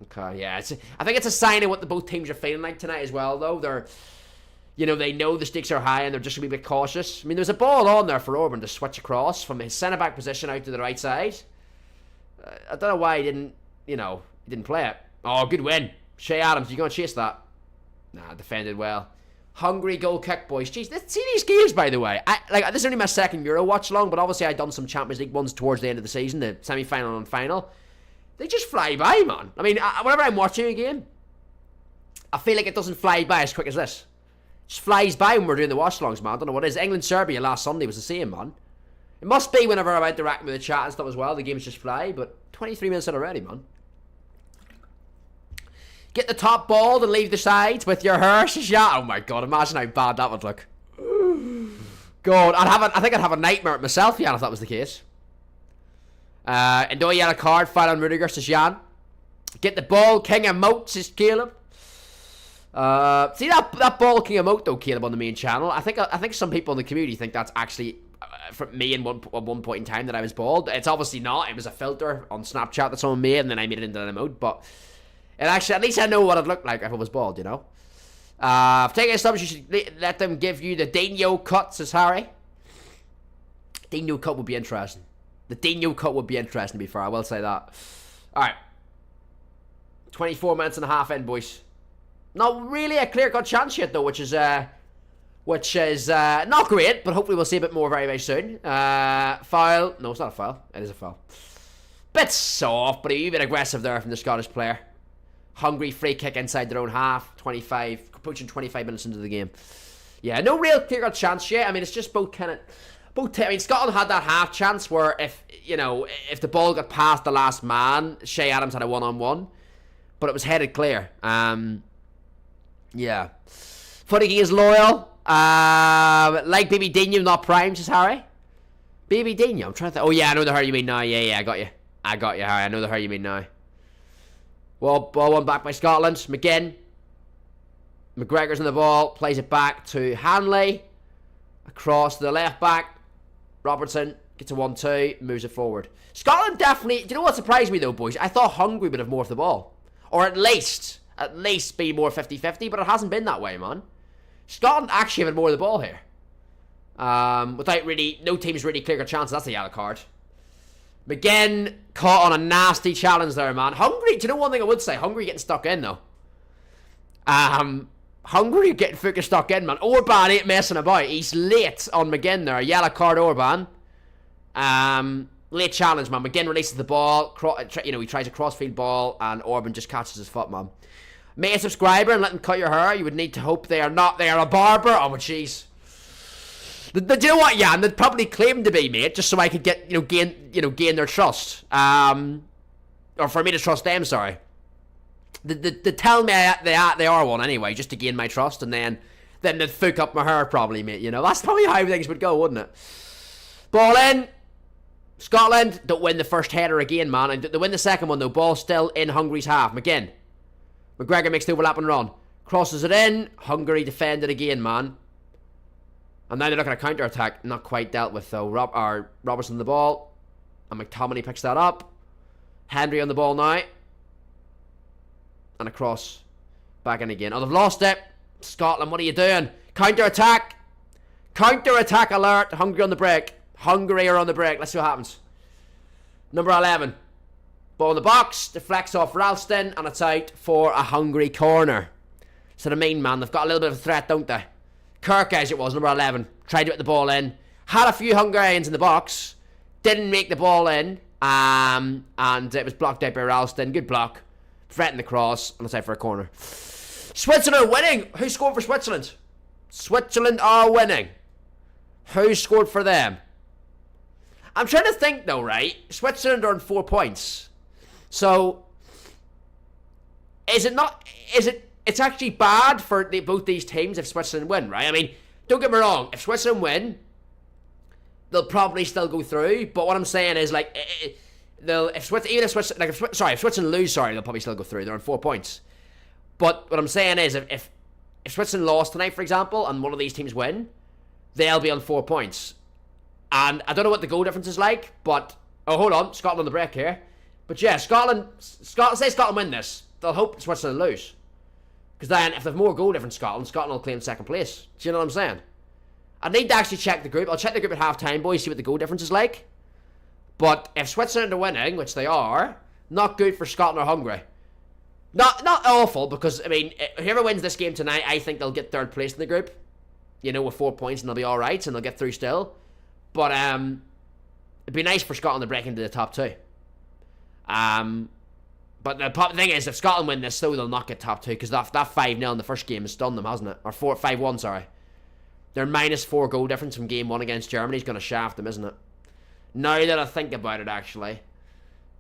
Okay, yeah. I think it's a sign of what the both teams are feeling like tonight as well, though. They're, you know, they know the stakes are high and they're just going to be a bit cautious. I mean, there's a ball on there for Orban to switch across from his centre-back position out to the right side. I don't know why he didn't, you know, he didn't play it. Oh, good win. Shea Adams, you going to chase that? Nah, defended well. Hungary goal kick, boys. Jeez, see these games, by the way. This is only my second Euro watch along, but obviously I've done some Champions League ones towards the end of the season, the semi-final and final. They just fly by, man. I mean, whenever I'm watching a game, I feel like it doesn't fly by as quick as this. It just flies by when we're doing the watch-alongs, man. I don't know what it is. England-Serbia last Sunday was the same, man. It must be whenever I'm interacting with the chat and stuff as well. The games just fly, but 23 minutes in already, man. Get the top ball and leave the sides with your hair. Yeah. Oh my god, imagine how bad that would look. God, I think I'd have a nightmare myself, Jan, if that was the case. Enjoy yellow card, foul on Rudiger, says Jan. Get the ball, King of Moat, says Caleb. See that ball, King of Moat, though, Caleb, on the main channel. I think some people in the community think that's actually from me at one point in time that I was bald. It's obviously not. It was a filter on Snapchat that someone made, and then I made it into an emote, but it actually, at least I know what it looked like if I was bald, you know. Taking a stop, you should let them give you the Dino cut, says Harry. Dino cut would be interesting. The Dino cut would be interesting, to be fair, I will say that. Alright. 24 minutes and a half in, boys. Not really a clear-cut chance yet, though, which is not great, but hopefully we'll see a bit more very, very soon. Foul. No, it's not a foul. It is a foul. Bit soft, but a wee bit aggressive there from the Scottish player. Hungary free kick inside their own half. Approaching 25 minutes into the game. Yeah, no real clear-cut chance yet. I mean, it's just I mean, Scotland had that half chance where if the ball got past the last man, Shea Adams had a one-on-one, but it was headed clear. Yeah. Footy is loyal. Like Baby Dino, not prime, says Harry. Baby Dino, I'm trying to think. Oh yeah, I know the hurry you mean now. Yeah, I got you, Harry. I know the hurry you mean now. Well, ball one back by Scotland. McGinn. McGregor's on the ball. Plays it back to Hanley. Across to the left back. Robertson gets a 1-2. Moves it forward. Scotland definitely... Do you know what surprised me though, boys? I thought Hungary would have more of the ball. Or at least be more 50-50. But it hasn't been that way, man. Scotland actually have more of the ball here. Without really... No team's really clear a chance. That's a yellow card. McGinn caught on a nasty challenge there, man. Hungary, do you know one thing I would say? Hungary getting stuck in, though. Hungary getting fucking stuck in, man. Orban ain't messing about. He's late on McGinn there. Yellow card, Orban. Late challenge, man. McGinn releases the ball. He tries a crossfield ball, and Orban just catches his foot, man. Make a subscriber and let them cut your hair. You would need to hope they are not. They are a barber. Oh, jeez. Do you know what, Jan? They'd probably claim to be, mate, just so I could get, gain their trust. Or for me to trust them, sorry. They tell me they are one anyway, just to gain my trust, and then they'd fuck up my hair, probably, mate. You know, that's probably how things would go, wouldn't it? Ball in. Scotland don't win the first header again, man. And they win the second one, though. Ball still in Hungary's half. McGinn. McGregor makes the overlap and run. Crosses it in. Hungary defended again, man. And now they're looking at a counter-attack. Not quite dealt with, though. Robertson on the ball. And McTominay picks that up. Henry on the ball now. And a cross. Back in again. Oh, they've lost it. Scotland, what are you doing? Counter-attack. Counter-attack alert. Hungary on the break. Hungary are on the break. Let's see what happens. Number 11. Ball in the box. Deflects off Ralston. And it's out for a Hungary corner. So the main man, they've got a little bit of a threat, don't they? Kirk, as it was, number 11. Tried to get the ball in. Had a few Hungarians in the box. Didn't make the ball in. And it was blocked out by Ralston. Good block. Threatened the cross. And it's out for a corner. Switzerland are winning. Who scored for Switzerland? Switzerland are winning. Who scored for them? I'm trying to think, though, right? Switzerland are on 4 points. So, it's actually bad for both these teams if Switzerland win, right? I mean, don't get me wrong. If Switzerland win, they'll probably still go through. But what I'm saying is, like, if Switzerland lose, they'll probably still go through. They're on 4 points. But what I'm saying is, if Switzerland lost tonight, for example, and one of these teams win, they'll be on 4 points. And I don't know what the goal difference is like, but oh, hold on, Scotland on the break here. But yeah, Scotland, say Scotland win this, they'll hope Switzerland lose. Because then, if they've more goal difference, Scotland will claim second place. Do you know what I'm saying? I need to actually check the group. I'll check the group at half-time, boys, see what the goal difference is like. But if Switzerland are winning, which they are, not good for Scotland or Hungary. Not awful, because, I mean, whoever wins this game tonight, I think they'll get third place in the group. You know, with 4 points, and they'll be alright, and they'll get through still. But, it'd be nice for Scotland to break into the top 2. But the thing is, if Scotland win this, though, they'll not get top 2, because that 5-0 in the first game has stunned them, hasn't it? Or 5-1, sorry. Their -4 goal difference from game 1 against Germany is going to shaft them, isn't it? Now that I think about it, actually,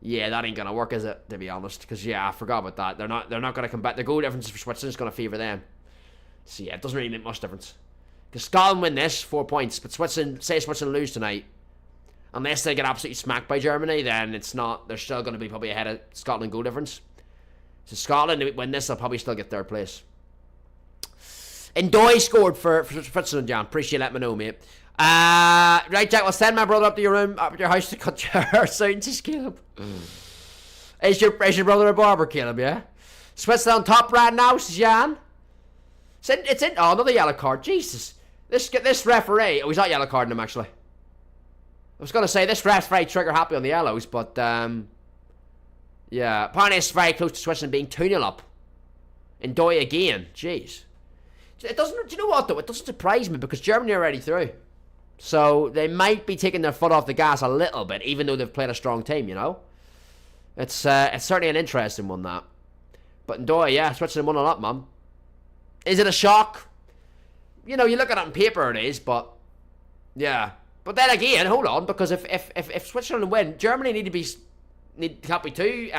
yeah, that ain't going to work, is it, to be honest? Because, yeah, I forgot about that. They're not going to come back. The goal difference for Switzerland is going to favour them. So, yeah, it doesn't really make much difference. Because Scotland win this, 4 points, but say Switzerland lose tonight, unless they get absolutely smacked by Germany, then it's not. They're still going to be probably ahead of Scotland goal difference. So Scotland win this, they'll probably still get third place. Ndoye scored for Switzerland, Jan. Appreciate you letting me know, mate. Right, Jack, I'll send my brother up to your room, up to your house to cut your hair soon. Just Caleb. Is your brother a barber, Caleb, yeah? Switzerland on top right now, says Jan. It's in. Oh, another yellow card. Jesus. This referee. Oh, he's not yellow carding him, actually. I was going to say, this ref's very trigger happy on the yellows, but, yeah. Apparently it's very close to Switzerland being 2-0 up. Ndoye again. Jeez. It doesn't, do you know what, though? It doesn't surprise me, because Germany are already through. So, they might be taking their foot off the gas a little bit, even though they've played a strong team, you know? It's certainly an interesting one, that. But Ndoye, yeah, Switzerland 1-0 up, man. Is it a shock? You know, you look at it on paper, it is, but, yeah. But then again, hold on, because if Switzerland win, Germany can't be too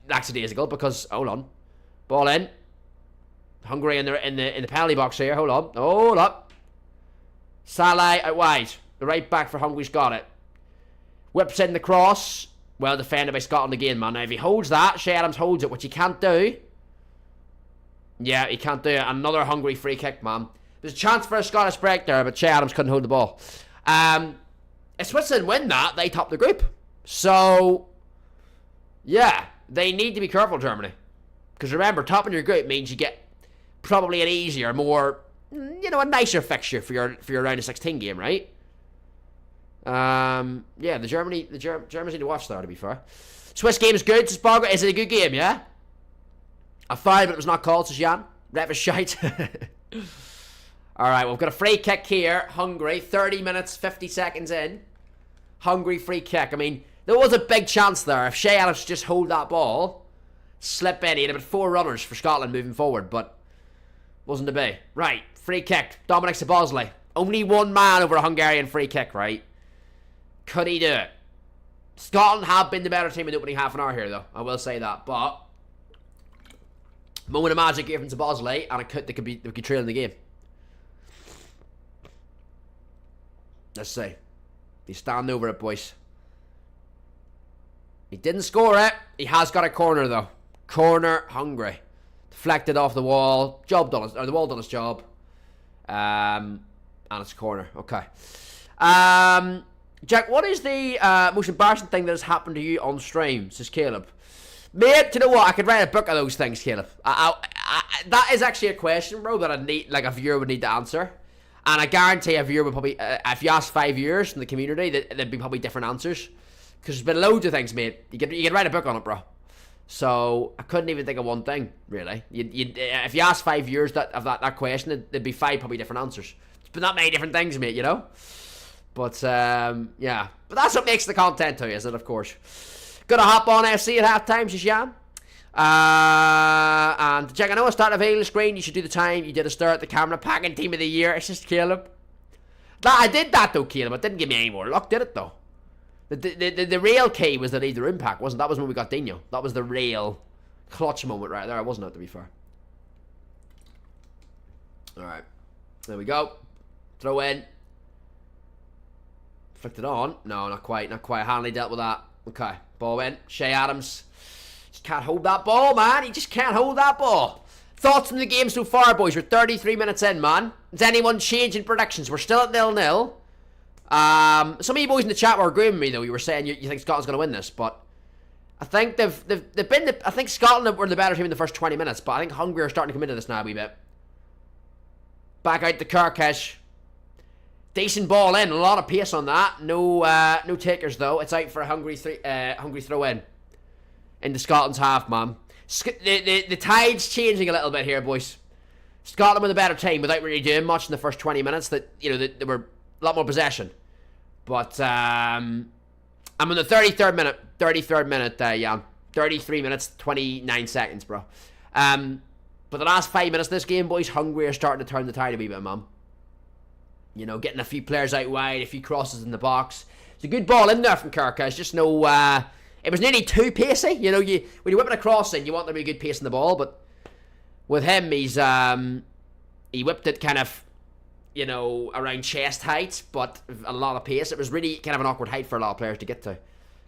lackadaisical, because, hold on. Ball in. Hungary in the penalty box here. Hold on. Hold up. Salah out wide. The right back for Hungary's got it. Whips in the cross. Well defended by Scotland again, man. Now, if he holds that, Shea Adams holds it, which he can't do. Yeah, he can't do it. Another Hungary free kick, man. There's a chance for a Scottish break there, but Shea Adams couldn't hold the ball. If Switzerland win that, they top the group. So, yeah, they need to be careful, Germany. Because remember, topping your group means you get probably an easier, more, you know, a nicer fixture for your round of 16 game, right? Yeah, the Germans need to watch there, to be fair. Swiss game is good, says Bogger. Is it a good game, yeah? I fouled, but it was not called, says Jan. Ref is shite. Alright, well, we've got a free kick here. Hungary, 30 minutes, 50 seconds in. Hungary free kick. I mean, there was a big chance there. If Shea Adams just hold that ball, slip in, he had about 4 runners for Scotland moving forward, but wasn't to be. Right, free kick. Dominic Szoboszlai. Only one man over a Hungarian free kick, right? Could he do it? Scotland have been the better team in the opening half an hour here, though. I will say that, but moment of magic here from Szoboszlai, and they could trail in the game. Let's see. He's standing over it, boys. He didn't score it. He has got a corner, though. Corner, Hungary. Deflected off the wall. The wall done its job. And it's a corner. Okay. Jack, what is the most embarrassing thing that has happened to you on stream? Says Caleb. Mate, you know what? I could write a book of those things, Caleb. That is actually a question, bro, that a viewer would need to answer. And I guarantee a viewer would probably, if you ask 5 years from the community, there'd be probably different answers. Because there's been loads of things, mate. You could write a book on it, bro. So, I couldn't even think of one thing, really. If you ask 5 years of that question, there'd be 5 probably different answers. There's been that many different things, mate, you know? But, yeah. But that's what makes the content to you, isn't it, of course? Gonna hop on FC at half time, says Jan. And check, I know I started a video screen. You should do the time. You did a start at the camera packing team of the year. It's just Caleb. I did that though, Caleb. It didn't give me any more luck, did it though? The real key was the leader impact, wasn't that? Was when we got Dino. That was the real clutch moment right there, wasn't it, to be fair? Alright. There we go. Throw in. Flicked it on. No, not quite. Not quite. Hanley dealt with that. Okay. Ball in. Shea Adams. Just can't hold that ball, man. He just can't hold that ball. Thoughts on the game so far, boys? We're 33 minutes in, man. Is anyone changing predictions? We're still at 0-0. Some of you boys in the chat were agreeing with me, though. You were saying you think Scotland's going to win this, but I think they've been... I think Scotland were the better team in the first 20 minutes, but I think Hungary are starting to come into this now a wee bit. Back out to Kirkesh. Decent ball in, a lot of pace on that. No takers though. It's out for a Hungary throw in into Scotland's half, man. The tide's changing a little bit here, boys. Scotland were the better team without really doing much in the first 20 minutes. That they were a lot more possession. But I'm in the 33rd minute. 33rd minute, yeah. 33 minutes, 29 seconds, bro. But the last 5 minutes of this game, boys, Hungary are starting to turn the tide a wee bit, man. You know, getting a few players out wide, a few crosses in the box. It's a good ball in there from Kirka. It's just no... it was nearly too pacey. You know, when you whip it across in, you want there to be a good pace in the ball. But with him, he whipped it kind of, you know, around chest height, but a lot of pace. It was really kind of an awkward height for a lot of players to get to.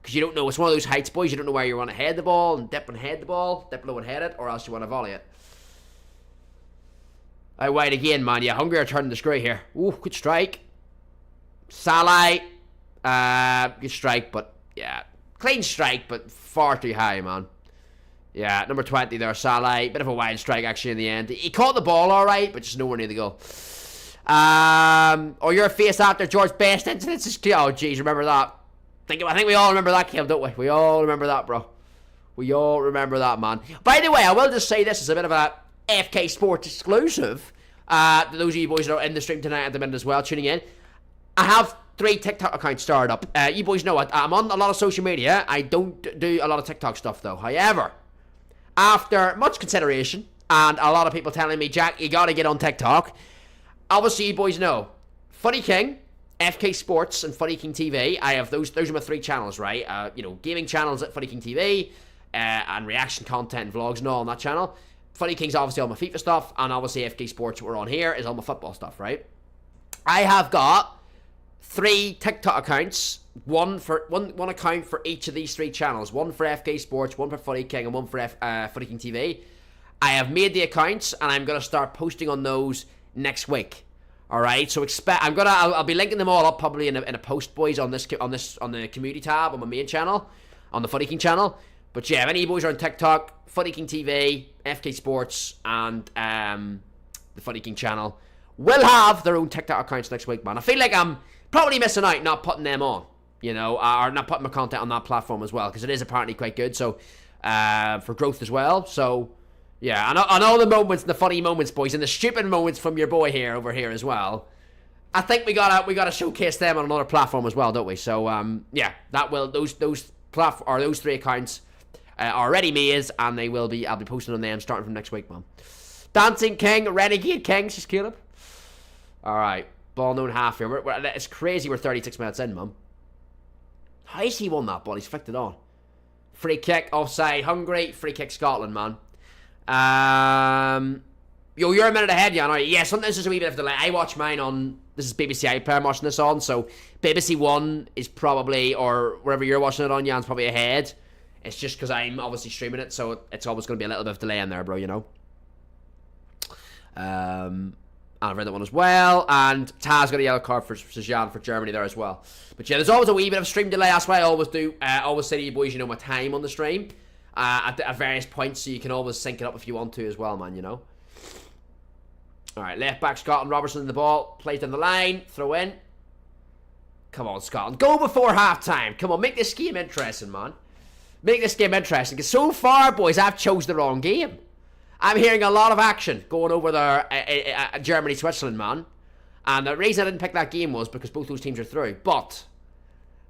Because you don't know. It's one of those heights, boys. You don't know where you want to head the ball and dip and head the ball, dip low and head it, or else you want to volley it. Out wide again, man. Yeah, Hungary are turning the screw here. Ooh, good strike. Salai. Good strike, but yeah. Clean strike, but far too high, man. Yeah, number 20 there, Salai. Bit of a wide strike, actually, in the end. He caught the ball all right, but just nowhere near the goal. Or your face after George Best incidents. Oh, jeez, remember that. I think we all remember that, Kim, don't we? We all remember that, bro. We all remember that, man. By the way, I will just say this is a bit of a FK Sports exclusive. To those of you boys that are in the stream tonight at the minute as well, tuning in. I have 3 TikTok accounts started up. You boys know I'm on a lot of social media. I don't do a lot of TikTok stuff, though. However, after much consideration and a lot of people telling me, Jack, you gotta get on TikTok. Obviously, you boys know Funny King, FK Sports, and Funny King TV. I have those are my 3 channels, right? You know, gaming channels at Funny King TV, and reaction content and vlogs and all on that channel. Funny King's obviously all my FIFA stuff, and obviously FK Sports, what we're on here, is all my football stuff, right? I have got 3 TikTok accounts, one account for each of these 3 channels. One for FK Sports, one for Funny King, and one for Funny King TV. I have made the accounts, and I'm gonna start posting on those next week. All right, so I'll be linking them all up probably in a post, boys, on the community tab on my main channel, on the Funny King channel. But yeah, if any of you boys are on TikTok, Funny King TV, FK Sports, and the Funny King channel will have their own TikTok accounts next week, man. I feel like I'm probably missing out not putting them on, you know, or not putting my content on that platform as well, because it is apparently quite good, so for growth as well. So yeah, and all the moments, the funny moments, boys, and the stupid moments from your boy here over here as well. I think we gotta showcase them on another platform as well, don't we? So yeah, that will those 3 accounts are already made, and I'll be posting on them starting from next week, man. Dancing King, Renegade King, says Caleb. All right, ball known half here. It's crazy. We're 36 minutes in, man. How has he won that ball? He's flicked it on. Free kick, offside, Hungary. Free kick, Scotland, man. Yo, you're a minute ahead, Jan. Alright, yeah, sometimes there's a wee bit of delay. I watch mine on, this is BBC iPlayer I'm watching this on, so BBC One is probably, or wherever you're watching it on, Jan's probably ahead. It's just because I'm obviously streaming it, so it's always going to be a little bit of delay in there, bro, you know. I've read that one as well, and Taz got a yellow card for Jan for Germany there as well. But yeah, there's always a wee bit of stream delay. That's why I always do, always say to you boys, you know, my time on the stream at various points, so you can always sync it up if you want to as well, man, you know. Alright, left back Scotland, Robertson in the ball, plays down the line, throw in. Come on, Scotland, go before half-time. Come on, make this game interesting, man. Make this game interesting, because so far, boys, I've chose the wrong game. I'm hearing a lot of action going over there, Germany, Switzerland, man. And the reason I didn't pick that game was because both those teams are through. But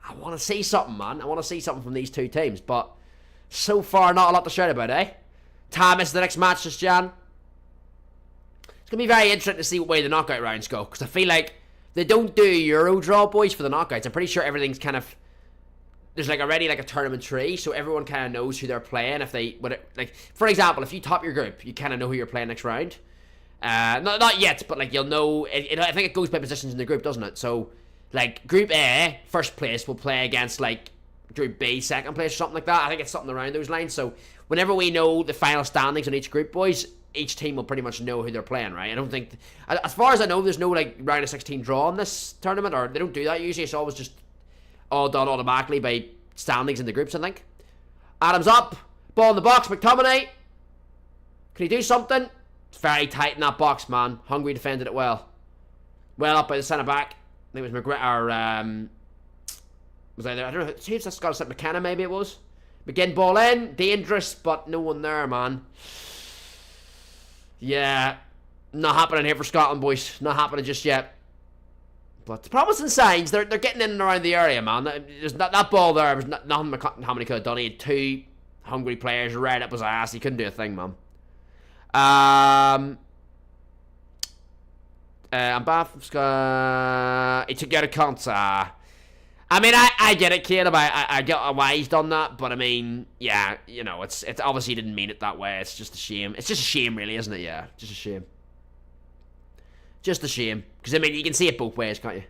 I want to see something, man. I want to see something from these 2 teams. But so far, not a lot to shout about, eh? Thomas, the next match this Jan. It's going to be very interesting to see what way the knockout rounds go. Because I feel like they don't do Euro draw, boys, for the knockouts. I'm pretty sure everything's kind of... There's already a tournament tree, so everyone kind of knows who they're playing. If they... for example, if you top your group, you kind of know who you're playing next round. Not yet, but you'll know... I think it goes by positions in the group, doesn't it? So, Like, Group A, first place, will play against, like, Group B, second place, or something like that. I think it's something around those lines. So, whenever we know the final standings on each group, boys, each team will pretty much know who they're playing, right? I don't think... As far as I know, there's no, like, round of 16 draw in this tournament, or they don't do that usually. It's always just all done automatically by standings in the groups, I think. Adams up. Ball in the box. McTominay. Can he do something? It's very tight in that box, man. Hungary defended it well. Well up by the centre-back. I think it was McGregor, was either, I don't know, Chiefs, that's got to McKenna, maybe it was. McGinn ball in, dangerous, but no one there, man. Yeah, not happening here for Scotland, boys. Not happening just yet. But the promising signs, they're getting in and around the area, man. There's that ball there, was nothing McTominay could have done. He had two Hungry players right up his ass. He couldn't do a thing, man. I'm bad from Scott. He took out a contact. I mean, I get it, Caleb. I get why he's done that, but I mean, yeah, you know, it's obviously didn't mean it that way. It's just a shame. It's just a shame, really, isn't it? Yeah, just a shame. Just a shame. Because, I mean, you can see it both ways, can't you?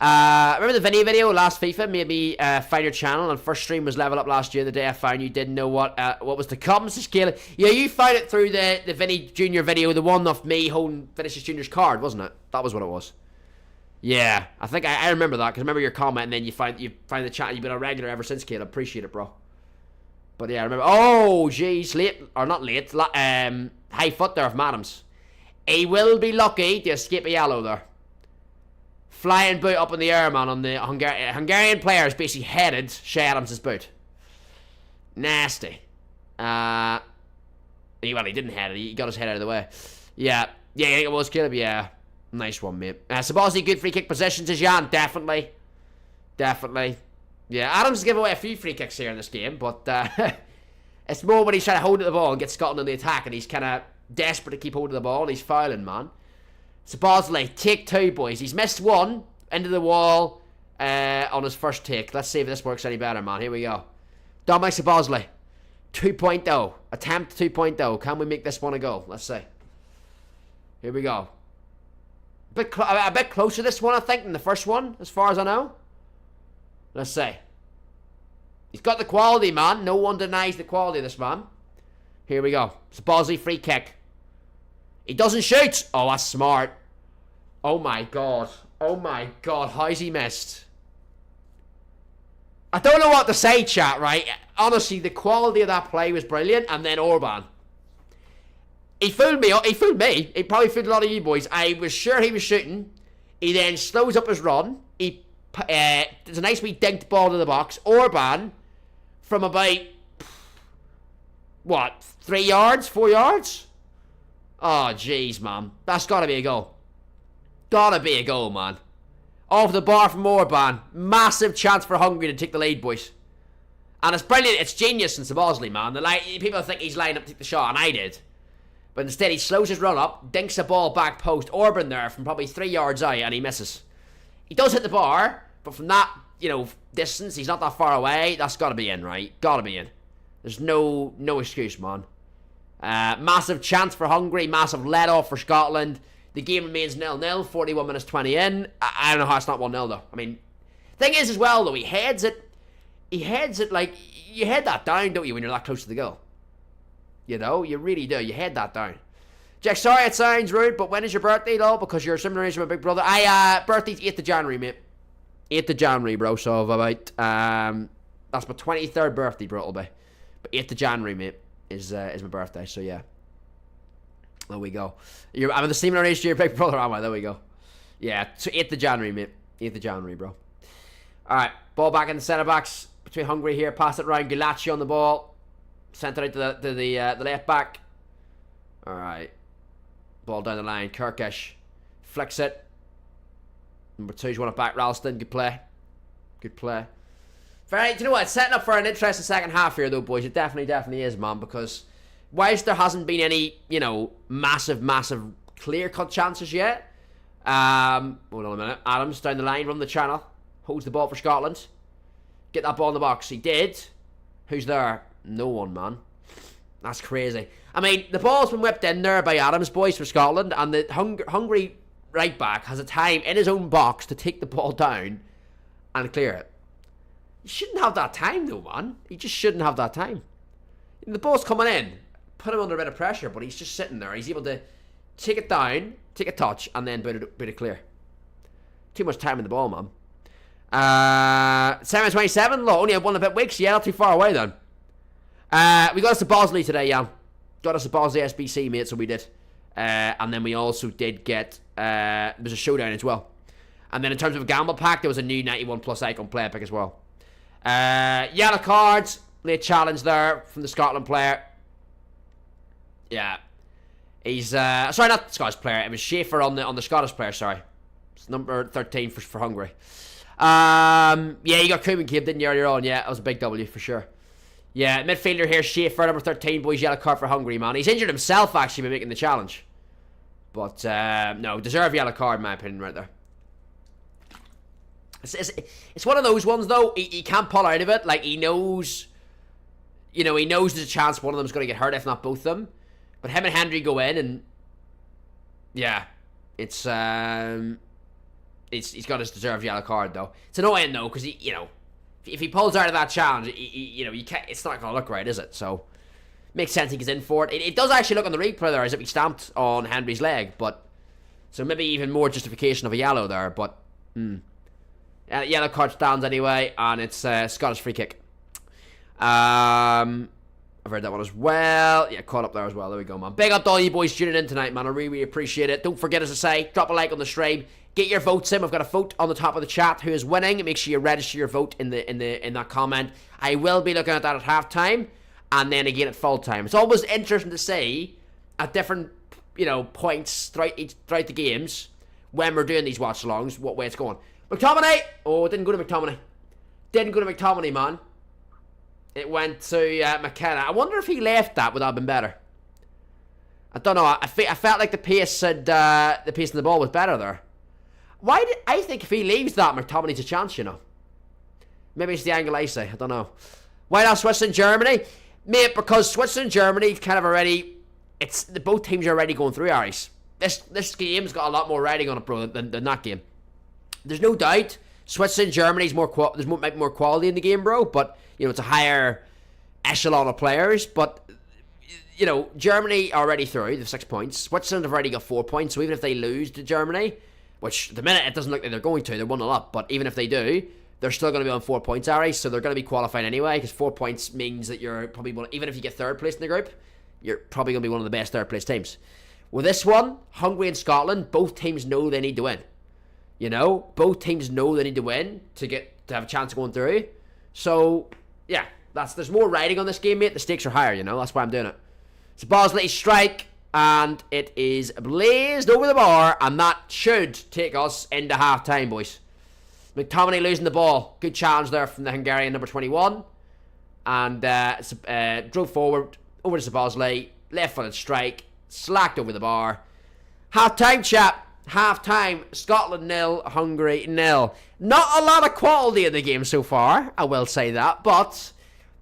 Remember the Vinny video last FIFA? Maybe find your channel, and first stream was level up last year. The day I found you didn't know what was to come. So Caleb, yeah, you found it through the Vinny Junior video, the one of me holding Vinicius Junior's card, wasn't it? That was what it was. Yeah, I think I remember that because I remember your comment, and then you find the chat. You've been a regular ever since, Caleb. Appreciate it, bro. But yeah, I remember. Oh, jeez, late or not late? High foot there of Adams. He will be lucky to escape a yellow there. Flying boot up in the air, man, on the Hungarian players basically headed Shea Adams' boot. Nasty. Well, he didn't head it. He got his head out of the way. Yeah, I think it was Caleb. Yeah, nice one, mate. Sabozzi, good free kick positions as Jan. Definitely. Yeah, Adams has given away a few free kicks here in this game, but it's more when he's trying to hold the ball and get Scotland in the attack, and he's kind of desperate to keep hold of the ball, and he's fouling, man. Sabozzi, take two, boys. He's missed one into the wall on his first take. Let's see if this works any better, man. Here we go. Dominic Sabozzi, 2.0. Attempt 2.0. Can we make this one a goal? Let's see. Here we go. A bit closer this one, I think, than the first one, as far as I know. Let's see. He's got the quality, man. No one denies the quality of this man. Here we go. Sabozzi, free kick. He doesn't shoot. Oh, that's smart. Oh, my God. How's he missed? I don't know what to say, chat, right? Honestly, the quality of that play was brilliant. And then Orban. He fooled me. He fooled me. He probably fooled a lot of you boys. I was sure he was shooting. He then slows up his run. There's a nice wee dinked ball to the box. Orban, from about, what, 3 yards? 4 yards? Oh, jeez, man. That's got to be a goal. Gotta be a goal, man. Off the bar from Orban. Massive chance for Hungary to take the lead, boys. And it's brilliant. It's genius in Sabozzi, man. People think he's lined up to take the shot, and I did. But instead, he slows his run up, dinks the ball back post. Orban there from probably 3 yards out, and he misses. He does hit the bar, but from that, distance, he's not that far away. That's got to be in, right? Got to be in. There's no excuse, man. Massive chance for Hungary, massive let-off for Scotland. The game remains 0-0, 41 minutes 20 in. I don't know how it's not 1-0, though. I mean, thing is as well, though, he heads it like, you head that down, don't you, when you're that close to the goal? You really do. You head that down. Jack, sorry it sounds rude, but when is your birthday, though? Because you're a similar age to my big brother. Birthday's 8th of January, mate. 8th of January, bro, so about, that's my 23rd birthday, bro, it'll be. But 8th of January, mate. Is my birthday, so yeah. There we go. I'm the similar age to your big brother, am I? There we go. Yeah, so 8th of January, mate. 8th of January, bro. Alright, ball back in the centre backs between Hungary here. Pass it around. Gulacsi on the ball. Sent it out to the left back. Alright. Ball down the line. Kirkish flicks it. Number 2's won it back. Ralston, good play. Do you know what? It's setting up for an interesting second half here, though, boys. It definitely is, man, because whilst there hasn't been any, massive clear-cut chances yet, hold on a minute. Adams down the line, run the channel, holds the ball for Scotland. Get that ball in the box. He did. Who's there? No one, man. That's crazy. I mean, the ball's been whipped in there by Adams, boys, for Scotland, and the Hungary right back has a time in his own box to take the ball down and clear it. You shouldn't have that time though, man. You just shouldn't have that time. The ball's coming in, put him under a bit of pressure, but he's just sitting there. He's able to take it down, take a touch, and then bit it clear. Too much time in the ball, man. 7-27, look, only had one a bit weeks. Yeah, not too far away then. We got us to Bosley today, yeah. Got us to Bosley SBC, mate, so we did. And then we also did get, there was a showdown as well. And then in terms of a gamble pack, there was a new 91 plus icon player pick as well. Yellow cards, late challenge there from the Scotland player. Yeah. He's, sorry, not Scottish player, it was Schaefer on the Scottish player, sorry. It's number 13 for Hungary. Yeah, you got Koeman Cube, didn't you, earlier on? Yeah, that was a big W for sure. Yeah, midfielder here, Schaefer, number 13, boys, yellow card for Hungary, man. He's injured himself, actually, by making the challenge. But, no, deserved yellow card, in my opinion, right there. It's one of those ones, though, he can't pull out of it. Like, he knows, you know, he knows there's a chance one of them's going to get hurt, if not both of them. But him and Henry go in, and, yeah, it's he's got his deserved yellow card, though. It's annoying, though, because, he, you know, if he pulls out of that challenge, you know, you can't, it's not going to look right, is it? So, makes sense he gets in for it. It does actually look on the replay there as if he stamped on Henry's leg, but, so maybe even more justification of a yellow there, but, yellow card stands anyway, and it's Scottish free kick. I've heard that one as well. Yeah, caught up there as well. There we go, man. Big up to all you boys tuning in tonight, man. I really, really appreciate it. Don't forget, as I say, drop a like on the stream. Get your votes in. We've got a vote on the top of the chat. Who is winning? Make sure you register your vote in that comment. I will be looking at that at halftime, and then again at full time. It's always interesting to see at different, you know, points throughout the games when we're doing these watch-alongs what way it's going. McTominay. Oh, it didn't go to McTominay. Didn't go to McTominay, man. It went to McKenna. I wonder if he left that would have been better. I don't know. I felt like the pace in the ball was better there. I think if he leaves that, McTominay's a chance, you know. Maybe it's the angle I say. I don't know. Why not Switzerland, Germany? Mate, because Switzerland, Germany kind of already... both teams are already going through, Aries. This game's got a lot more riding on it, bro, than that game. There's no doubt Switzerland, Germany's there's more quality in the game, bro, but... You know, it's a higher echelon of players, but, you know, Germany are already through. They have 6 points. Switzerland have already got 4 points, so even if they lose to Germany, which at the minute it doesn't look like they're going to, they're 1-0 up, but even if they do, they're still going to be on 4 points, Ari, so they're going to be qualified anyway, because 4 points means that you're probably, even if you get third place in the group, you're probably going to be one of the best third place teams. With this one, Hungary and Scotland, both teams know they need to win. You know, both teams know they need to win to have a chance of going through. So... yeah, there's more riding on this game, mate. The stakes are higher, you know. That's why I'm doing it. It's a Bosley strike, and it is blazed over the bar, and that should take us into half-time, boys. McTominay losing the ball. Good challenge there from the Hungarian number 21. And drove forward, over to Bosley. Left-footed strike. Slacked over the bar. Half-time, chap. Half-time. Scotland 0, Hungary 0. Not a lot of quality in the game so far, I will say that, but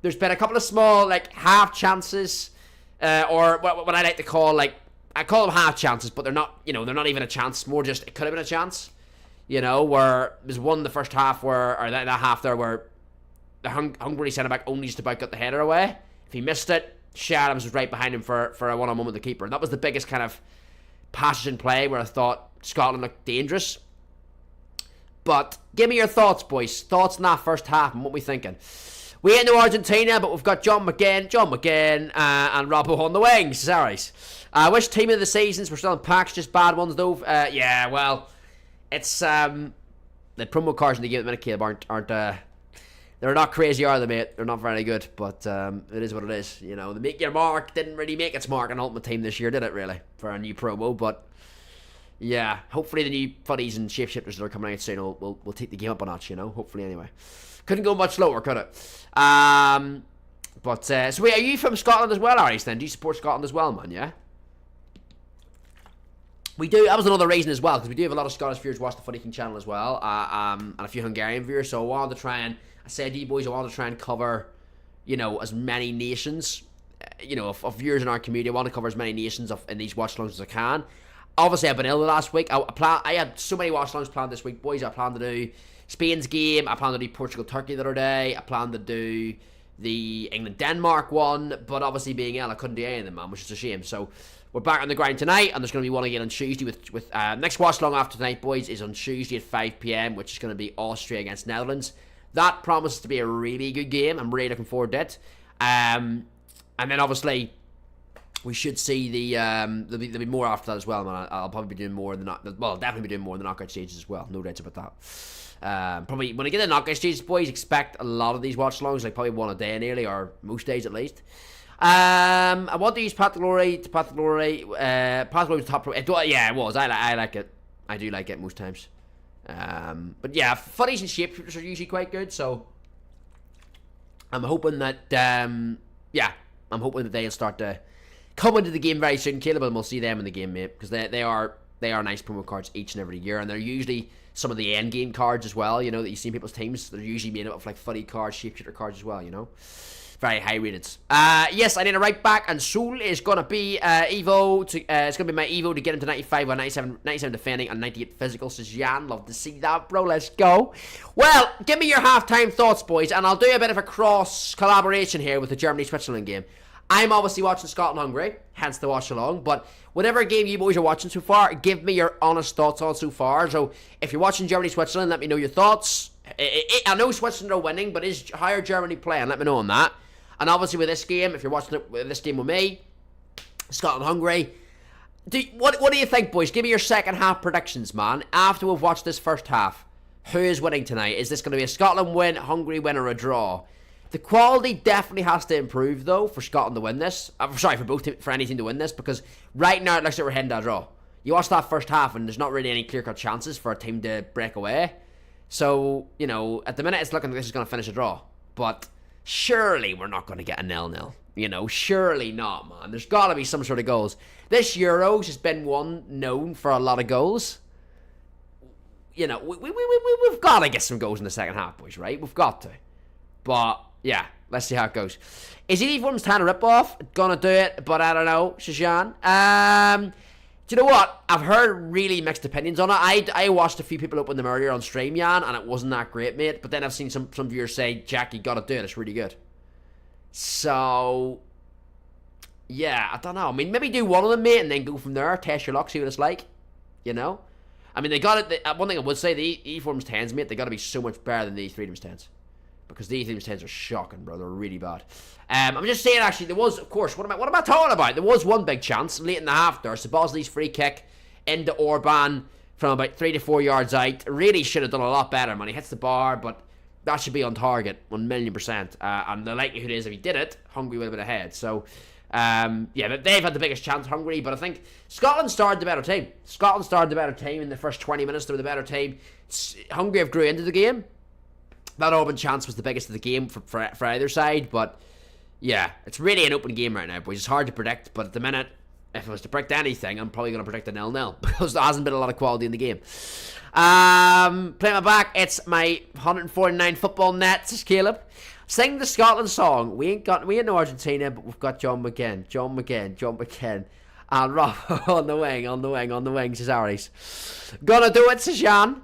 there's been a couple of small, like, half chances, or what I like to call, like, I call them half chances, but they're not, you know, they're not even a chance, more just, it could have been a chance, you know, where there's one in the first half where, or that half there where the Hungary centre-back only just about got the header away. If he missed it, Adams was right behind him for a one-on-one with the keeper, and that was the biggest kind of passage in play where I thought Scotland looked dangerous. But give me your thoughts, boys. Thoughts in that first half and what we thinking. We ain't no Argentina, but we've got John McGinn, and Robbo on the wings. Sorry. Which team of the seasons? We're still in packs, just bad ones though. Yeah, well, it's the promo cards in the game at the minute, Caleb, aren't they're not crazy, are they, mate? They're not very good, but it is what it is. You know, the Make Your Mark didn't really make its mark on Ultimate Team this year, did it, really? For a new promo, but yeah, hopefully the new fuddies and shapeshifters that are coming out soon will take the game up a notch, you know? Hopefully, anyway. Couldn't go much lower, could it? So wait, are you from Scotland as well, Aries, then? Do you support Scotland as well, man, yeah? We do. That was another reason as well, because we do have a lot of Scottish viewers watch the Footy King channel as well, and a few Hungarian viewers, so I wanted to try and, I said to you boys, I wanted to try and cover, you know, as many nations, you know, of viewers in our community. I want to cover as many nations in these watch-alongs as I can. Obviously, I've been ill the last week. I had so many watch-alongs planned this week, boys. I planned to do Spain's game. I planned to do Portugal-Turkey the other day. I planned to do the England-Denmark one. But obviously, being ill, I couldn't do any of them, man, which is a shame. So, we're back on the grind tonight, and there's going to be one again on Tuesday with next watch-along after tonight, boys, is on Tuesday at 5 p.m, which is going to be Austria against Netherlands. That promises to be a really good game. I'm really looking forward to it. And then, obviously, we should see there'll be more after that as well, man. I'll probably be doing more than definitely be doing more in the knockout stages as well. No doubts about that. Probably when I get to the knockout stages, boys, expect a lot of these watch-alongs, like probably one a day nearly, or most days at least. I want to use Path to Glory to Path to Glory. Path to Glory was top. Yeah, it was. I like it. I do like it most times. But yeah, funnies and shapeshifters are usually quite good. So I'm hoping that I'm hoping that they'll start to come into the game very soon, Caleb, and we'll see them in the game, mate, because they are nice promo cards each and every year, and they're usually some of the end game cards as well. You know that you see in people's teams. They're usually made up of like funny cards, shapeshifter cards as well. You know. Very high rated. Yes, I need a right back, and Soul is going to be Evo. It's going to be my Evo to get him to 95 on 97 defending and 98 physical, says Jan. Love to see that, bro. Let's go. Well, give me your halftime thoughts, boys, and I'll do a bit of a cross collaboration here with the Germany-Switzerland game. I'm obviously watching Scotland and Hungary, hence the watch along, but whatever game you boys are watching so far, give me your honest thoughts on so far. So, if you're watching Germany-Switzerland, let me know your thoughts. I know Switzerland are winning, but is higher Germany playing? Let me know on that. And obviously with this game, if you're watching this game with me, Scotland, Hungary, what do you think, boys? Give me your second half predictions, man. After we've watched this first half, who is winning tonight? Is this going to be a Scotland win, Hungary win, or a draw? The quality definitely has to improve, though, for Scotland to win this. For any team to win this, because right now it looks like we're heading to a draw. You watch that first half, and there's not really any clear-cut chances for a team to break away. So, you know, at the minute, it's looking like this is going to finish a draw. But surely we're not going to get a 0-0. You know, surely not, man. There's got to be some sort of goals. This Euros has been one known for a lot of goals. You know, we've got to get some goals in the second half, boys, right? We've got to. But, yeah, let's see how it goes. Is it Even's time to rip off? Gonna do it, but I don't know, Shajan. Do you know what? I've heard really mixed opinions on it. I watched a few people open them earlier on stream, Jan, and it wasn't that great, mate. But then I've seen some viewers say, Jack, you gotta do it. It's really good. So, yeah, I don't know. I mean, maybe do one of them, mate, and then go from there. Test your luck, see what it's like. You know? I mean, they got it. One thing I would say, the E-Forms 10s, mate, they gotta be so much better than the E-Freedoms 10s. Because the E-Freedoms 10s are shocking, bro. They're really bad. I'm just saying, actually, there was, of course, what am I talking about? There was one big chance late in the half there. Sabozli's free kick into Orban from about 3 to 4 yards out. Really should have done a lot better, man. He hits the bar, but that should be on target, 1,000,000%. And the likelihood is, if he did it, Hungary would have been ahead. So, yeah, they've had the biggest chance, Hungary. But I think Scotland started the better team. Scotland started the better team in the first 20 minutes. They were the better team. Hungary have grew into the game. That Orban chance was the biggest of the game for either side, but yeah, it's really an open game right now, boys. It's hard to predict, but at the minute, if I was to predict anything, I'm probably going to predict a 0-0 because there hasn't been a lot of quality in the game. Playing my back, it's my 149 football net, says Caleb. Sing the Scotland song. We ain't no Argentina, but we've got John McKenn. And Rob on the wing, says Aries. Gonna do it, says Jan.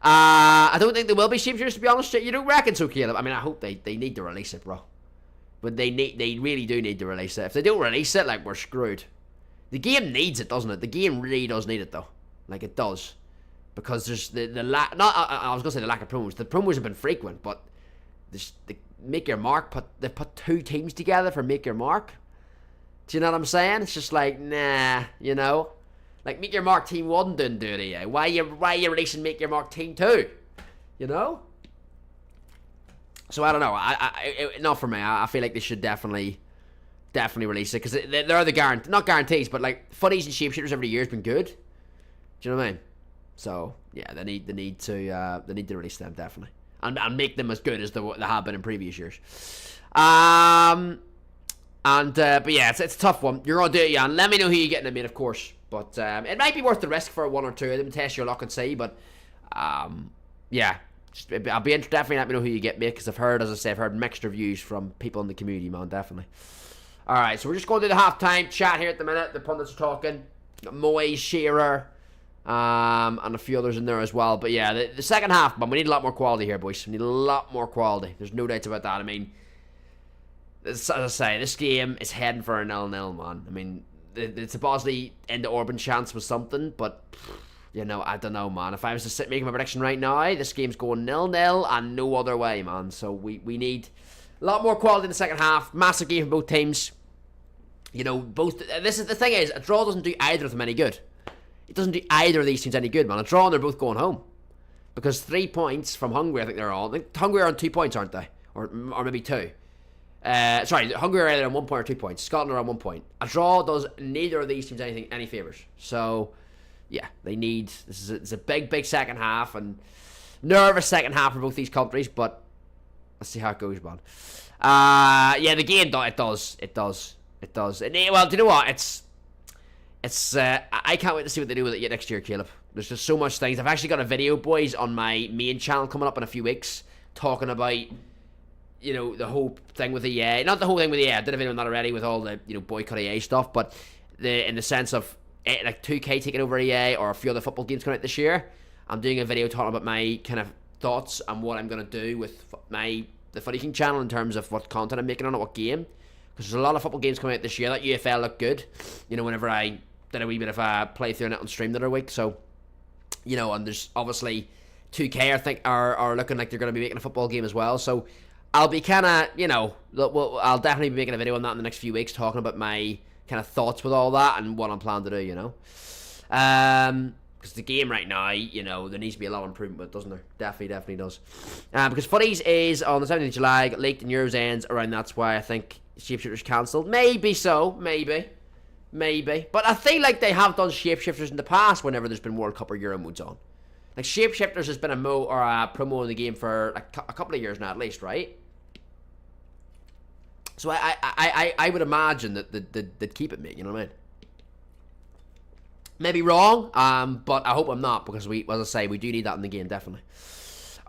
I don't think there will be shapeshifters, to be honest. You don't reckon so, Caleb? I mean, I hope they need to release it, bro. But they really do need to release it. If they don't release it, like, we're screwed. The game needs it, doesn't it? The game really does need it, though. Like, it does. Because there's the lack... I was going to say the lack of promos. The promos have been frequent, but the Make Your Mark, they've put two teams together for Make Your Mark. Do you know what I'm saying? It's just like, nah, you know? Like, Make Your Mark Team 1 didn't do it, yeah. Why are you releasing Make Your Mark Team 2? You know? So, I don't know. Not for me. I feel like they should definitely release it. Because they're the not guarantees, but, like, funnies and shapeshifters every year has been good. Do you know what I mean? So, yeah, they need to release them, definitely. And make them as good as they have been in previous years. But yeah, it's a tough one. You're going to do it, Jan. Let me know who you're getting them in, of course. But it might be worth the risk for one or two of them. Test your luck and see. But yeah, I'll be interested. Definitely let me know who you get, mate. Because I've heard mixed reviews from people in the community, man. Definitely. All right, so we're just going to do the halftime chat here at the minute. The pundits are talking. Got Moyes, Shearer, and a few others in there as well. But yeah, the second half, man, we need a lot more quality here, boys. We need a lot more quality. There's no doubts about that. I mean, as I say, this game is heading for a 0-0, man. I mean, it's supposedly end of Orban chance was something, but you know, I don't know, man. If I was to sit making my prediction right now, this game's going 0-0 and no other way, man. So we need a lot more quality in the second half. Massive game from both teams. You know, both. This is the thing is, a draw doesn't do either of them any good. It doesn't do either of these teams any good, man. A draw and they're both going home, because 3 points from Hungary, I think they're on. I think Hungary are on 2 points, aren't they? Or maybe 2. Sorry, Hungary are either on 1 point or 2 points. Scotland are on 1 point. A draw does neither of these teams any favours. So, yeah, they need. It's a big second half, and nervous second half for both these countries. But let's see how it goes, man. Yeah, the game it does. And, well, do you know what? I can't wait to see what they do with it yet next year, Caleb. There's just so much things. I've actually got a video, boys, on my main channel coming up in a few weeks, talking about, you know, the whole thing with EA. Not the whole thing with EA. I did a video on that already with all the, you know, boycott EA stuff, but in the sense of like 2K taking over EA or a few other football games coming out this year. I'm doing a video talking about my kind of thoughts and what I'm going to do with the Footy King channel in terms of what content I'm making on it, what game. Because there's a lot of football games coming out this year. That UFL looked good, you know, whenever I did a wee bit of a playthrough on it on stream the other week. So, you know, and there's obviously 2K, I think, are looking like they're going to be making a football game as well. So I'll be kind of, you know, I'll definitely be making a video on that in the next few weeks, talking about my kind of thoughts with all that and what I'm planning to do, you know. Because the game right now, you know, there needs to be a lot of improvement with it, doesn't there? Definitely does. Because Footies is on the 17th of July, got leaked in Euros ends around. That's why I think Shapeshifters cancelled. Maybe so, maybe. But I feel like they have done Shapeshifters in the past whenever there's been World Cup or Euro modes on. Like, Shapeshifters has been a promo in the game for like a couple of years now, at least, right? So I would imagine that they'd keep it, mate. You know what I mean? Maybe wrong, but I hope I'm not, because as I say, we do need that in the game, definitely.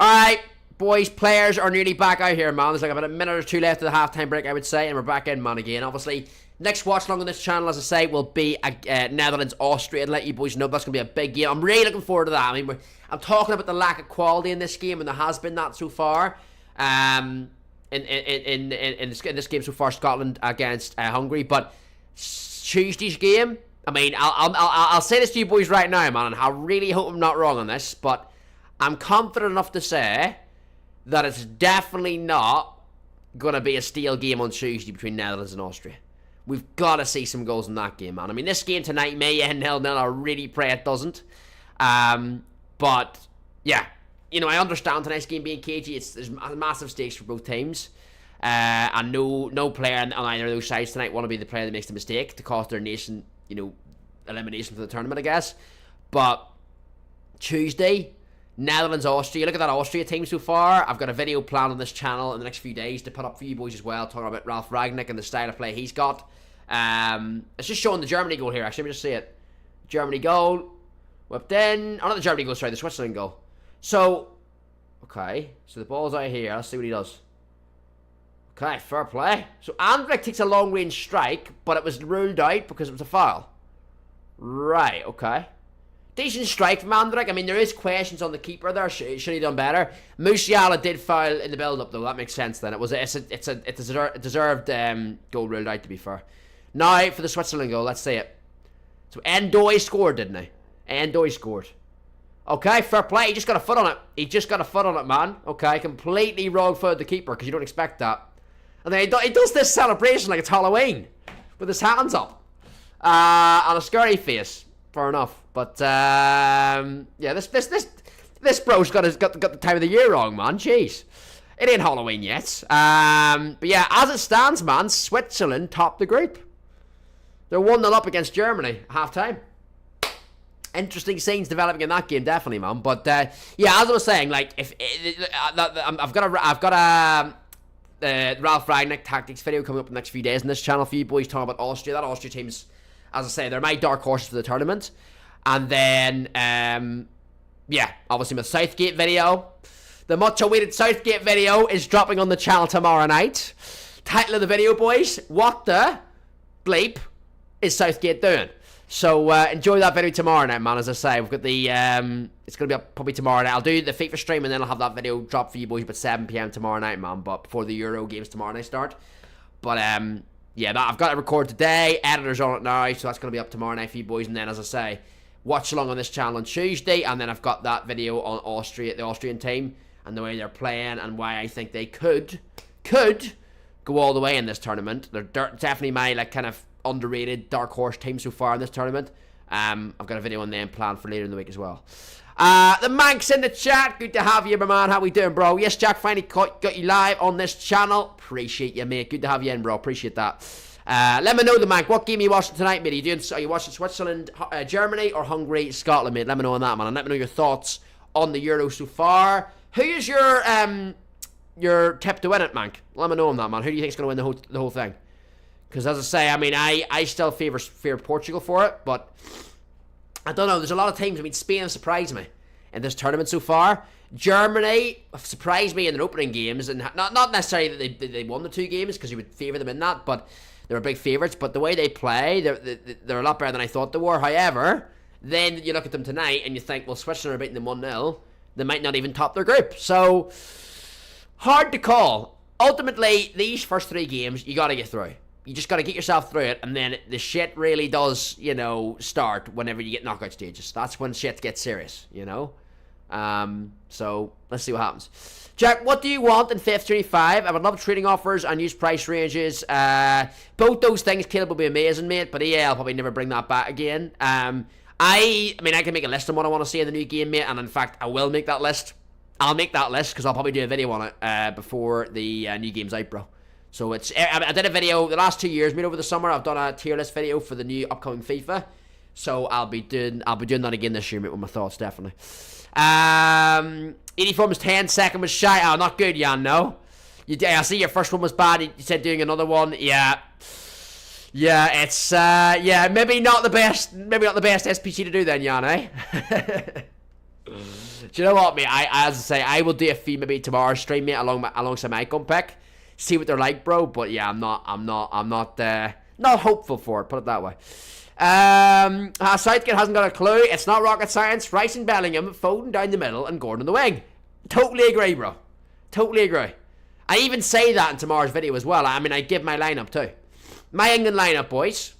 Alright, boys, players are nearly back out here, man. There's like about a minute or two left of the halftime break, I would say, and we're back in, man, again. Obviously, next watch along on this channel, as I say, will be Netherlands-Austria, and let you boys know that's going to be a big game. I'm really looking forward to that. I mean, I'm talking about the lack of quality in this game, and there has been that so far. In this game so far, Scotland against Hungary, but Tuesday's game, I mean, I'll say this to you boys right now, man, and I really hope I'm not wrong on this, but I'm confident enough to say that it's definitely not going to be a steal game on Tuesday between Netherlands and Austria. We've got to see some goals in that game, man. I mean, this game tonight may end 0-0. I really pray it doesn't. But, yeah, you know, I understand tonight's game being cagey. There's massive stakes for both teams. And no player on either of those sides tonight want to be the player that makes the mistake to cost their nation, you know, elimination from the tournament, I guess. But Tuesday, Netherlands, Austria. Look at that Austria team so far. I've got a video planned on this channel in the next few days to put up for you boys as well, talking about Ralf Rangnick and the style of play he's got. It's just showing the Germany goal here, actually. Let me just see it. Germany goal. Whipped in. Oh, not the Germany goal, sorry, the Switzerland goal. So, okay. So the ball's out here. Let's see what he does. Okay, fair play. So Andrik takes a long-range strike, but it was ruled out because it was a foul. Right, okay. Decent strike from Andrik. I mean, there is questions on the keeper there. Should he done better? Musiala did foul in the build-up, though. That makes sense then. It's a deserved goal ruled out, to be fair. Now, for the Switzerland goal, let's see it. So Endoy scored, didn't he? Endoy scored. Okay, fair play. He just got a foot on it. Man. Okay, completely wrong-footed the keeper, because you don't expect that. And then he does this celebration like it's Halloween, with his hands up. On a scary face. Fair enough. But, yeah, this bro's got the time of the year wrong, man. Jeez. It ain't Halloween yet. But yeah, as it stands, man, Switzerland topped the group. They're 1-0 up against Germany at half-time. Interesting scenes developing in that game, definitely, man. But, yeah, as I was saying, like, I've got a Ralf Rangnick tactics video coming up in the next few days on this channel for you boys, talking about Austria. That Austria team's, as I say, they're my dark horses for the tournament. And then, yeah, obviously my Southgate video. The much-awaited Southgate video is dropping on the channel tomorrow night. Title of the video, boys, what the bleep is Southgate doing? So enjoy that video tomorrow night, man. As I say, we've got the it's gonna be up probably tomorrow night. I'll do the FIFA stream and then I'll have that video drop for you boys about 7 p.m. tomorrow night, man. But before the Euro games tomorrow night start. But yeah, I've got it recorded today. Editor's on it now, so that's gonna be up tomorrow night for you boys. And then, as I say, watch along on this channel on Tuesday, and then I've got that video on Austria, the Austrian team, and the way they're playing, and why I think they could go all the way in this tournament. They're definitely my kind of underrated dark horse team so far in this tournament. I've got a video on them planned for later in the week as well. The Manx in the chat, good to have you, my man. How we doing, bro? Yes, Jack, finally got you live on this channel. Appreciate you, mate. Good to have you in, bro. Appreciate that. Let me know, the Mank. What game are you watching tonight, mate? Are you watching Switzerland, Germany, or Hungary, Scotland, mate? Let me know on that, man. And let me know your thoughts on the Euro so far. Who is your tip to win it, Mank? Let me know on that, man. Who do you think is going to win the whole thing? Because as I say, I mean, I still fear Portugal for it, but I don't know. There's a lot of teams. I mean, Spain have surprised me in this tournament so far. Germany have surprised me in their opening games, and not necessarily that they won the 2 games, because you would favour them in that, but they were big favourites. But the way they play, they're a lot better than I thought they were. However, then you look at them tonight and you think, well, Switzerland are beating them 1-0. They might not even top their group. So, hard to call. Ultimately, these first 3 games, you got to get through. You just got to get yourself through it, and then the shit really does, start whenever you get knockout stages. That's when shit gets serious, So, let's see what happens. Jack, what do you want in FIF 25? I would love trading offers and use price ranges. Both those things, Caleb, will be amazing, mate, but yeah, I'll probably never bring that back again. I mean, I can make a list on what I want to see in the new game, mate, and in fact, I will make that list. I'll make that list, because I'll probably do a video on it before the new game's out, bro. So I did a video the last 2 years, mate, over the summer. I've done a tier list video for the new upcoming FIFA. So I'll be doing that again this year, mate, with my thoughts, definitely. 84 was 10, second was shy. Oh, not good, Jan, no. I see your first one was bad. You said doing another one. Yeah, it's maybe not the best SPC to do then, Jan, eh? Do you know what, mate? As I say, I will do a feed maybe tomorrow stream, mate, alongside my icon pick. See what they're like, bro. But yeah, I'm not hopeful for it. Put it that way. Southgate hasn't got a clue. It's not rocket science. Rice and Bellingham, Foden down the middle, and Gordon on the wing. Totally agree, bro. Totally agree. I even say that in tomorrow's video as well. I mean, I give my lineup too. My England lineup, boys.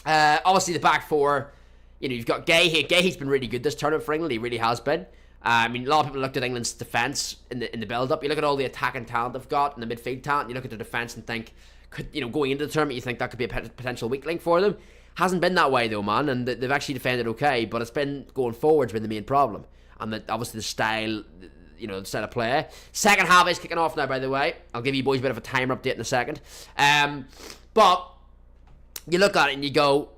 Obviously the back 4. You've got Gay here. Gay's been really good this tournament for England. He really has been. I mean, a lot of people looked at England's defence in the build-up. You look at all the attacking talent they've got and the midfield talent. You look at their defence and think, going into the tournament, you think that could be a potential weak link for them. Hasn't been that way though, man. And they've actually defended okay, but it's been going forward's been the main problem. And obviously the style, the style of play. Second half is kicking off now, by the way. I'll give you boys a bit of a timer update in a second. But you look at it and you go,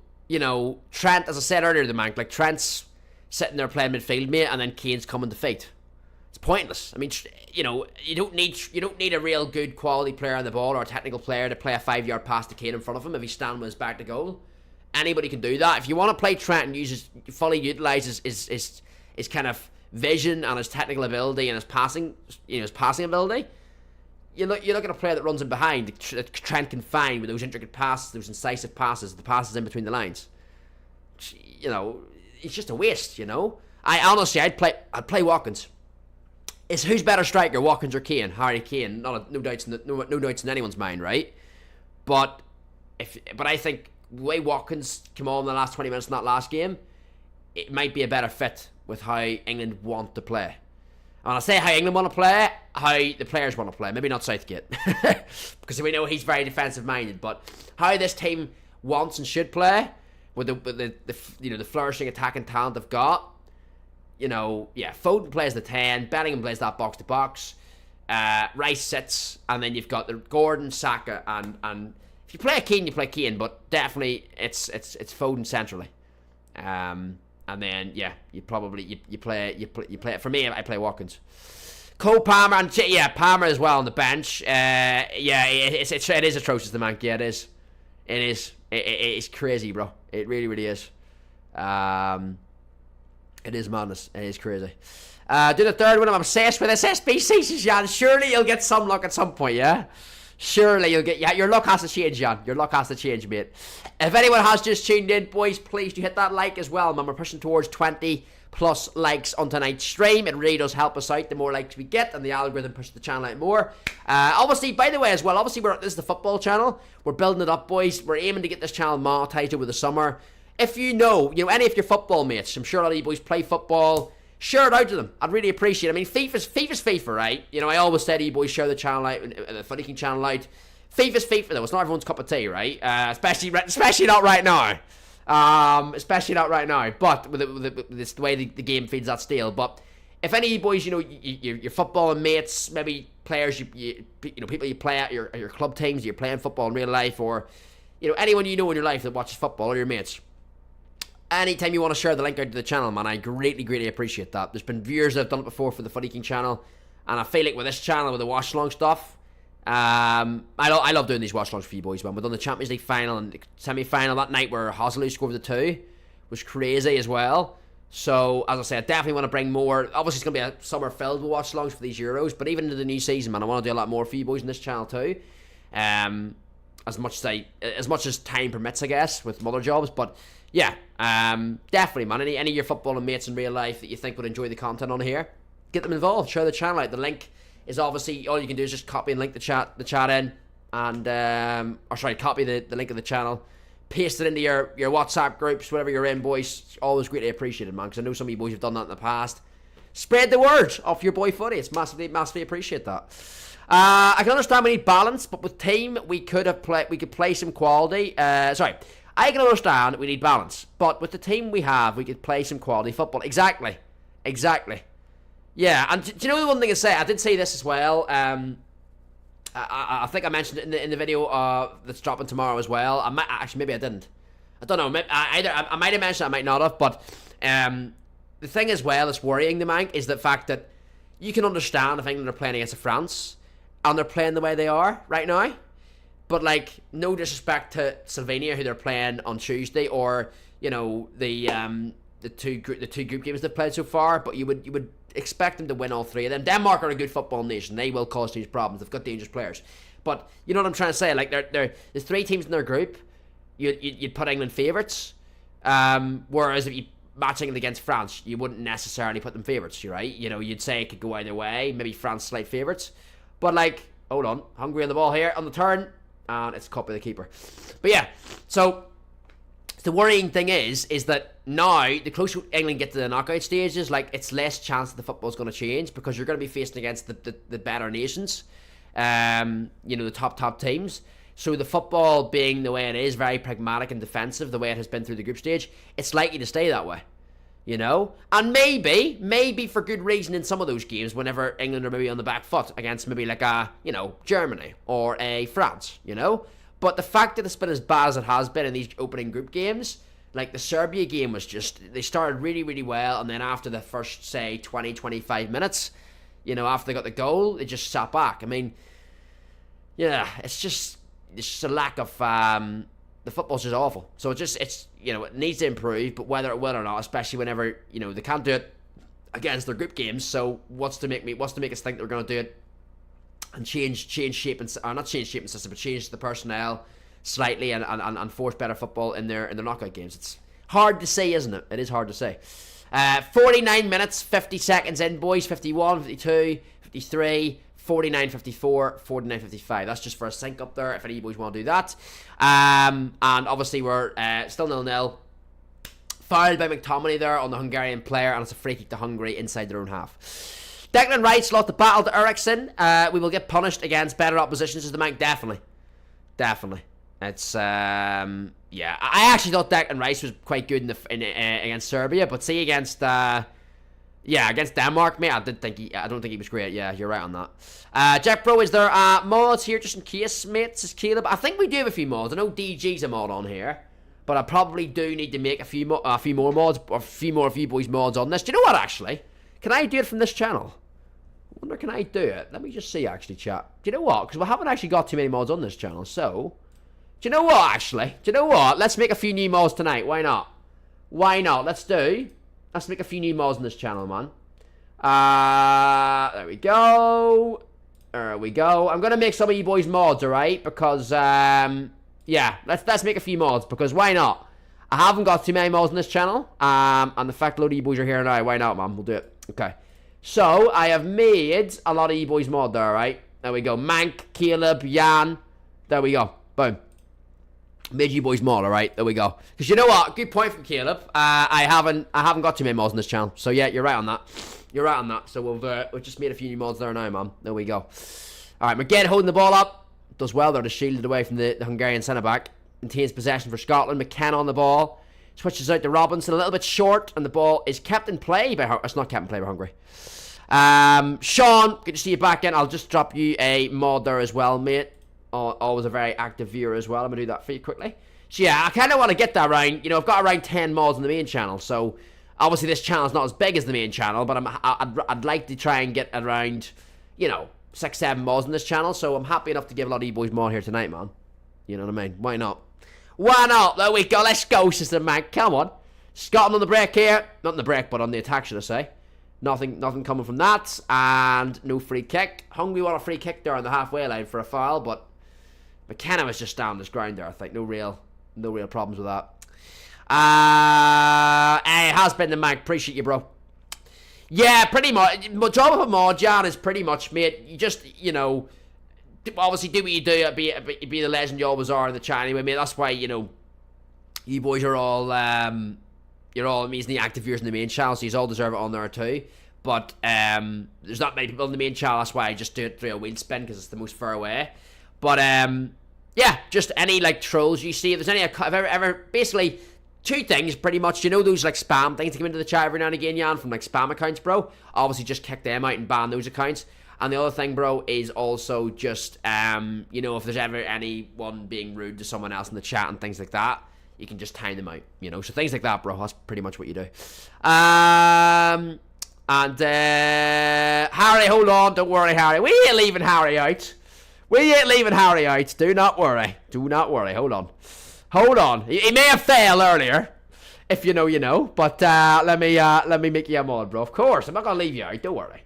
Trent, as I said earlier, like Trent's sitting there playing midfield, mate, and then Kane's coming to feet. It's pointless. I mean, you don't need a real good quality player on the ball or a technical player to play a 5-yard pass to Kane in front of him if he's standing with his back to goal. Anybody can do that. If you want to play Trent and fully utilize his kind of vision and his technical ability and his passing ability, you look at a player that runs in behind that Trent can find with those intricate passes, those incisive passes, the passes in between the lines. It's just a waste, I'd play Watkins. Who's better striker, Watkins or Kane? Harry Kane, no doubts in anyone's mind, right? But I think the way Watkins came on in the last 20 minutes in that last game, it might be a better fit with how England want to play. And I say how England want to play, how the players want to play. Maybe not Southgate, because we know he's very defensive minded. But how this team wants and should play, with the flourishing attacking talent they've got. Foden plays the 10, Bellingham plays that box to box, Rice sits, and then you've got the Gordon, Saka, and if you play a Kane, you play Kane, but definitely it's Foden centrally. And then you play it. For me, I play Watkins. Cole Palmer and Palmer as well on the bench. It is atrocious, the man. Yeah, it is. It's crazy, bro. It really, really is. It is madness. It is crazy. Do the third one. I'm obsessed with SSBC, Jan. Surely you'll get some luck at some point, yeah? Surely you'll get... Yeah, your luck has to change, Jan. Your luck has to change, mate. If anyone has just tuned in, boys, please do hit that like as well, man. We're pushing towards 20 plus likes on tonight's stream. It really does help us out. The more likes we get, and the algorithm pushes the channel out more. Obviously, by the way, as well, obviously, this is the football channel. We're building it up, boys. We're aiming to get this channel monetized over the summer. If you know any of your football mates, I'm sure a lot of you boys play football, share it out to them. I'd really appreciate it. I mean, FIFA's FIFA, right? I always say to you boys, share the channel out, the Funny King channel out. FIFA's FIFA, though. It's not everyone's cup of tea, right? Especially not right now. Especially not right now. But with this, the way the game feeds that steel. But if any of you boys, your football mates, maybe players, people you play at your club teams, you're playing football in real life, or anyone in your life that watches football, or your mates. Anytime you want to share the link out to the channel, man, I greatly appreciate that. There's been viewers that have done it before for the Funny King channel, and I feel like with this channel, with the Watchalong stuff, I love doing these Watchalongs for you boys, man. We've done the Champions League final and the semi-final that night where Hosley scored the 2, was crazy as well. So, as I say, I definitely want to bring more. Obviously, it's going to be a summer filled with Watchalongs for these Euros, but even into the new season, man, I want to do a lot more for you boys in this channel too. As much as time permits, I guess, with mother jobs, but yeah, definitely, man. Any of your footballing mates in real life that you think would enjoy the content on here, get them involved. Share the channel out. The link is obviously, all you can do is just copy and link the chat in, and copy the link of the channel, paste it into your WhatsApp groups, whatever you're in, boys. Always greatly appreciated, man, because I know some of you boys have done that in the past. Spread the word of your boy Footy. It's massively appreciate that. I can understand we need balance, but with team we could play some quality. I can understand we need balance, but with the team we have, we could play some quality football. Exactly. Yeah, and do you know the one thing I say? I did say this as well. I think I mentioned it in the video that's dropping tomorrow as well. Maybe I didn't. I don't know. I might have mentioned it, I might not have. But the thing as well that's worrying the man is the fact that you can understand if England are playing against France and they're playing the way they are right now. But like, no disrespect to Slovenia, who they're playing on Tuesday, or the two group games they've played so far. But you would expect them to win all 3 of them. Denmark are a good football nation. They will cause these problems. They've got dangerous players. But you know what I'm trying to say? Like, there's 3 teams in their group. You'd put England favourites. Whereas if you match England against France, you wouldn't necessarily put them favourites, right? You'd say it could go either way. Maybe France slight favourites. But like, hold on. Hungary on the ball here on the turn. And it's copy the keeper. But yeah, so the worrying thing is that now, the closer England get to the knockout stages, like, it's less chance that the football's going to change, because you're going to be facing against the better nations, the top teams. So the football being the way it is, very pragmatic and defensive, the way it has been through the group stage, it's likely to stay that way. And maybe for good reason in some of those games, whenever England are maybe on the back foot against maybe like a, Germany or a France, But the fact that it's been as bad as it has been in these opening group games, like the Serbia game was just, they started really, really well, and then after the first, say, 20, 25 minutes, after they got the goal, they just sat back. I mean, yeah, it's just a lack of, the football's just awful. So it needs to improve, but whether it will or not, especially whenever, they can't do it against their group games, so what's to make us think that we're going to do it and change shape and, or not change shape and system, but change the personnel slightly and force better football in their knockout games. It's hard to say, isn't it? It is hard to say. 49 minutes, 50 seconds in, boys. 51, 52, 53, 49, 54, 49, 55. That's just for a sync up there, if any of you boys want to do that. And obviously we're still 0-0. Fouled by McTominay there on the Hungarian player, and it's a free kick to Hungary inside their own half. Declan Rice lost the battle to Eriksson. We will get punished against better oppositions as the man. Definitely. It's yeah. I actually thought Declan Rice was quite good against Serbia, but see, against against Denmark, mate, I don't think he was great. Yeah, you're right on that. Jack Pro, is there mods here just in case, mate? Says Caleb. I think we do have a few mods. I know DG's a mod on here, but I probably do need to make a few more mods, or a few more of you boys mods on this. Do you know what, actually? Can I do it from this channel? I wonder, can I do it? Let me just see, actually, chat. Do you know what? Because we haven't actually got too many mods on this channel, so... Do you know what, actually? Do you know what? Let's make a few new mods tonight. Why not? Why not? Let's make a few new mods on this channel, man. There we go. There we go. I'm going to make some of you boys mods, alright? Because, yeah, let's make a few mods, because why not? I haven't got too many mods on this channel, and the fact a load of you boys are here now, why not, man? We'll do it. Okay. So, I have made a lot of you boys mod there, alright? There we go. Mank, Caleb, Jan. There we go. Boom. Made you boys mod, alright? There we go. Because you know what? Good point from Caleb. I haven't got too many mods on this channel. So, yeah, you're right on that. You're right on that. So, we've just made a few new mods there now, man. There we go. Alright, McGinn holding the ball up. Does well there to shield it away from the Hungarian centre-back. Maintains possession for Scotland. McKenna on the ball. Switches out to Robinson. A little bit short. And the ball is kept in play by... It's not kept in play by Hungary. Sean, good to see you back in. I'll just drop you a mod there as well, mate. Always a very active viewer as well. I'm going to do that for you quickly. So, yeah, I kind of want to get that around. You know, I've got around 10 mods on the main channel. So, obviously, this channel's not as big as the main channel. But I'd like to try and get around, you know, 6-7 mods on this channel, so I'm happy enough to give a lot of you boys mod here tonight, man. You know what I mean? Why not? Why not? There we go. Let's go, sister man. Come on. Scotland on the break here. Not on the break, but on the attack, should I say. Nothing coming from that, and no free kick. Hungary want a free kick there on the halfway line for a foul, but McKenna was just down this ground there. I think no real problems with that. Hey, it has been the mag. Appreciate you, bro. Yeah, pretty much. My job of a mod, Jan, is pretty much, mate, you just, you know, obviously do what you do, be the legend you always are in the chat anyway, mate. That's why, you know, you boys are all, you're all amazingly active viewers in the main channel, so you all deserve it on there too. But, there's not many people in the main channel, that's why I just do it through a wheel spin, because it's the most fair way. But, yeah, just any, like, trolls you see, if there's any, I've ever, basically... Two things, pretty much. You know those, like, spam things that come into the chat every now and again, Jan, from, like, spam accounts, bro? Obviously, just kick them out and ban those accounts. And the other thing, bro, is also just, you know, if there's ever anyone being rude to someone else in the chat and things like that, you can just time them out, you know? So things like that, bro, that's pretty much what you do. Harry, hold on. Don't worry, Harry. We ain't leaving Harry out. We ain't leaving Harry out. Do not worry. Do not worry. Hold on. Hold on. He may have failed earlier. If you know, you know. But let me make you a mod, bro. Of course. I'm not gonna leave you out. Don't worry.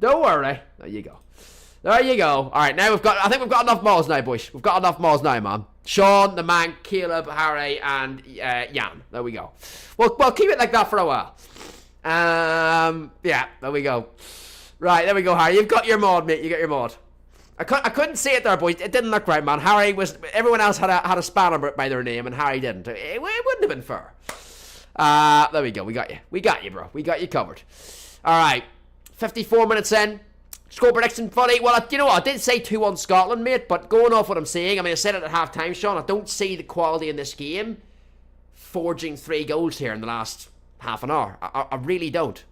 Don't worry. There you go. There you go. Alright, now I think we've got enough mods now, boys. We've got enough mods now, man. Sean, the man, Caleb, Harry, and Jan. There we go. Well, keep it like that for a while. Yeah, there we go. Right, there we go, Harry. You've got your mod, mate. You got your mod. I couldn't see it there, boys. It didn't look right, man. Harry was... Everyone else had a spanner by their name, and Harry didn't. It wouldn't have been fair. There we go. We got you. We got you, bro. We got you covered. All right. 54 minutes in. Score prediction, funny. Well, you know what? I did say 2-1 Scotland, mate, but going off what I'm saying, I mean, I said it at half-time, Sean. I don't see the quality in this game forging 3 goals here in the last half an hour. I really don't.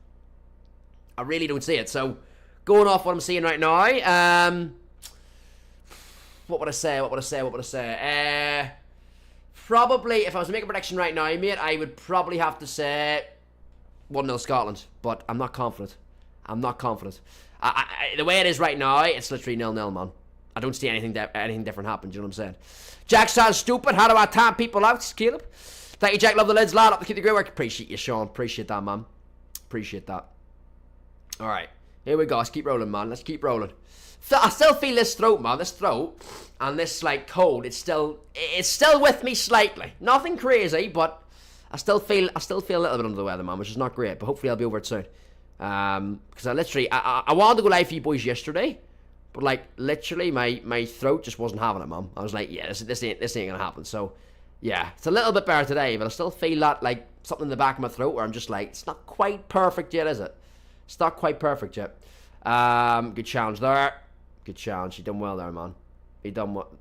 I really don't see it. So, going off what I'm seeing right now, what would I say? Probably, if I was to make a prediction right now, mate, I would probably have to say 1-0 Scotland. But I'm not confident. I'm not confident. The way it is right now, it's literally 0-0, man. I don't see anything different happen, do you know what I'm saying? Jack sounds stupid. How do I time people out, Caleb? Thank you, Jack. Love the lids, lad. Up to keep the great work. Appreciate you, Sean. Appreciate that, man. Appreciate that. Alright. Here we go. Let's keep rolling, man. Let's keep rolling. I still feel this throat, man. This throat and this, like, cold. It's still with me slightly. Nothing crazy, but I still feel a little bit under the weather, man, which is not great. But hopefully I'll be over it soon. Because I wanted to go live for you boys yesterday, but like literally my throat just wasn't having it, man. I was like, yeah, this ain't gonna happen. So yeah, it's a little bit better today, but I still feel that like something in the back of my throat where I'm just like, it's not quite perfect yet, is it? It's not quite perfect yet. Good challenge there. Good challenge. You done well there, man. You done what?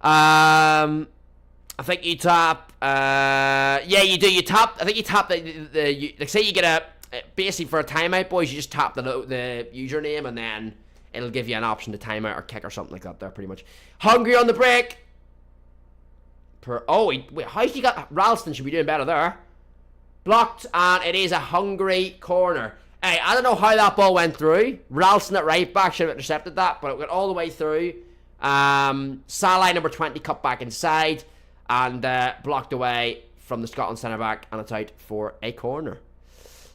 I think you tap. Yeah, you do. You tap. I think you tap like say you get a basically for a timeout, boys. You just tap the username and then it'll give you an option to timeout or kick or something like that. There, pretty much. Hungry on the break. Wait. How's he got? Ralston should be doing better there. Blocked, and it is a Hungary corner. Hey, I don't know how that ball went through. Ralston at right back should have intercepted that, but it went all the way through. Salah number 20 cut back inside and blocked away from the Scotland centre back, and it's out for a corner.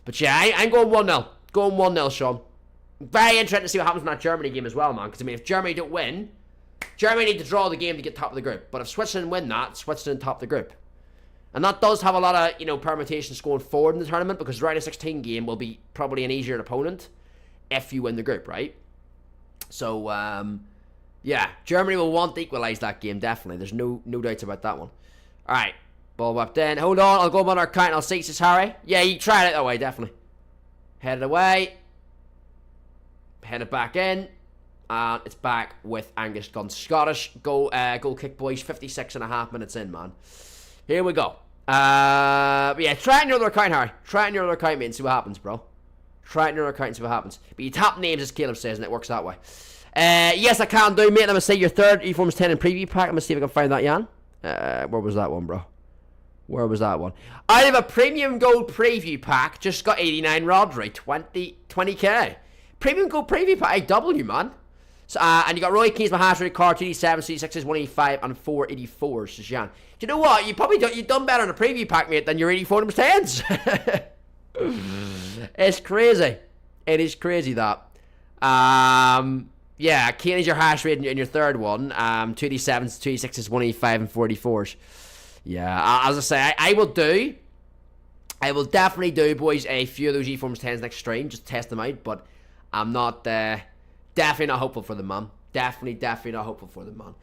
But yeah, I'm going 1-0. Going 1-0, Sean. Very interesting to see what happens in that Germany game as well, man. Because, I mean, if Germany don't win, Germany need to draw the game to get top of the group. But if Switzerland win that, Switzerland top of the group. And that does have a lot of, you know, permutations going forward in the tournament, because the round of 16 game will be probably an easier opponent if you win the group, right? So, yeah, Germany will want to equalise that game, definitely. There's no doubts about that one. All right, ball whipped in. Hold on, I'll go about our count. I'll see, says Harry. Yeah, you tried it that way, definitely. Head it away. Head it back in. And it's back with Angus Gunn. Scottish goal kick, boys. 56.5 minutes in, man. Here we go. Yeah, try it in your other account, Harry. Try it in your other account, mate, and see what happens, bro. Try it in your other account and see what happens. But you tap names, as Caleb says, and it works that way. Yes, I can do, mate. I'm going to say your third eForms 10 in preview pack. I'm going to see if I can find that, Jan. Where was that one, bro? Where was that one? I have a premium gold preview pack. Just got 89 Rodri. 20k. Premium gold preview pack. AW, man. So, and you got Roy Keys, Mahash, Card, 287, 286s, 185, and 484s. So, Jan. Do you know what? You've done better in a preview pack, mate, than your 84 10s. It's crazy. It is crazy, that. Yeah, Kane is your hash rate in your third one. 287s, 286s, 185, and 44s. Yeah, as I say, I will definitely do, boys, a few of those eForms 10s next stream, just test them out, but I'm not, definitely not hopeful for them, man. Definitely not hopeful for them, man.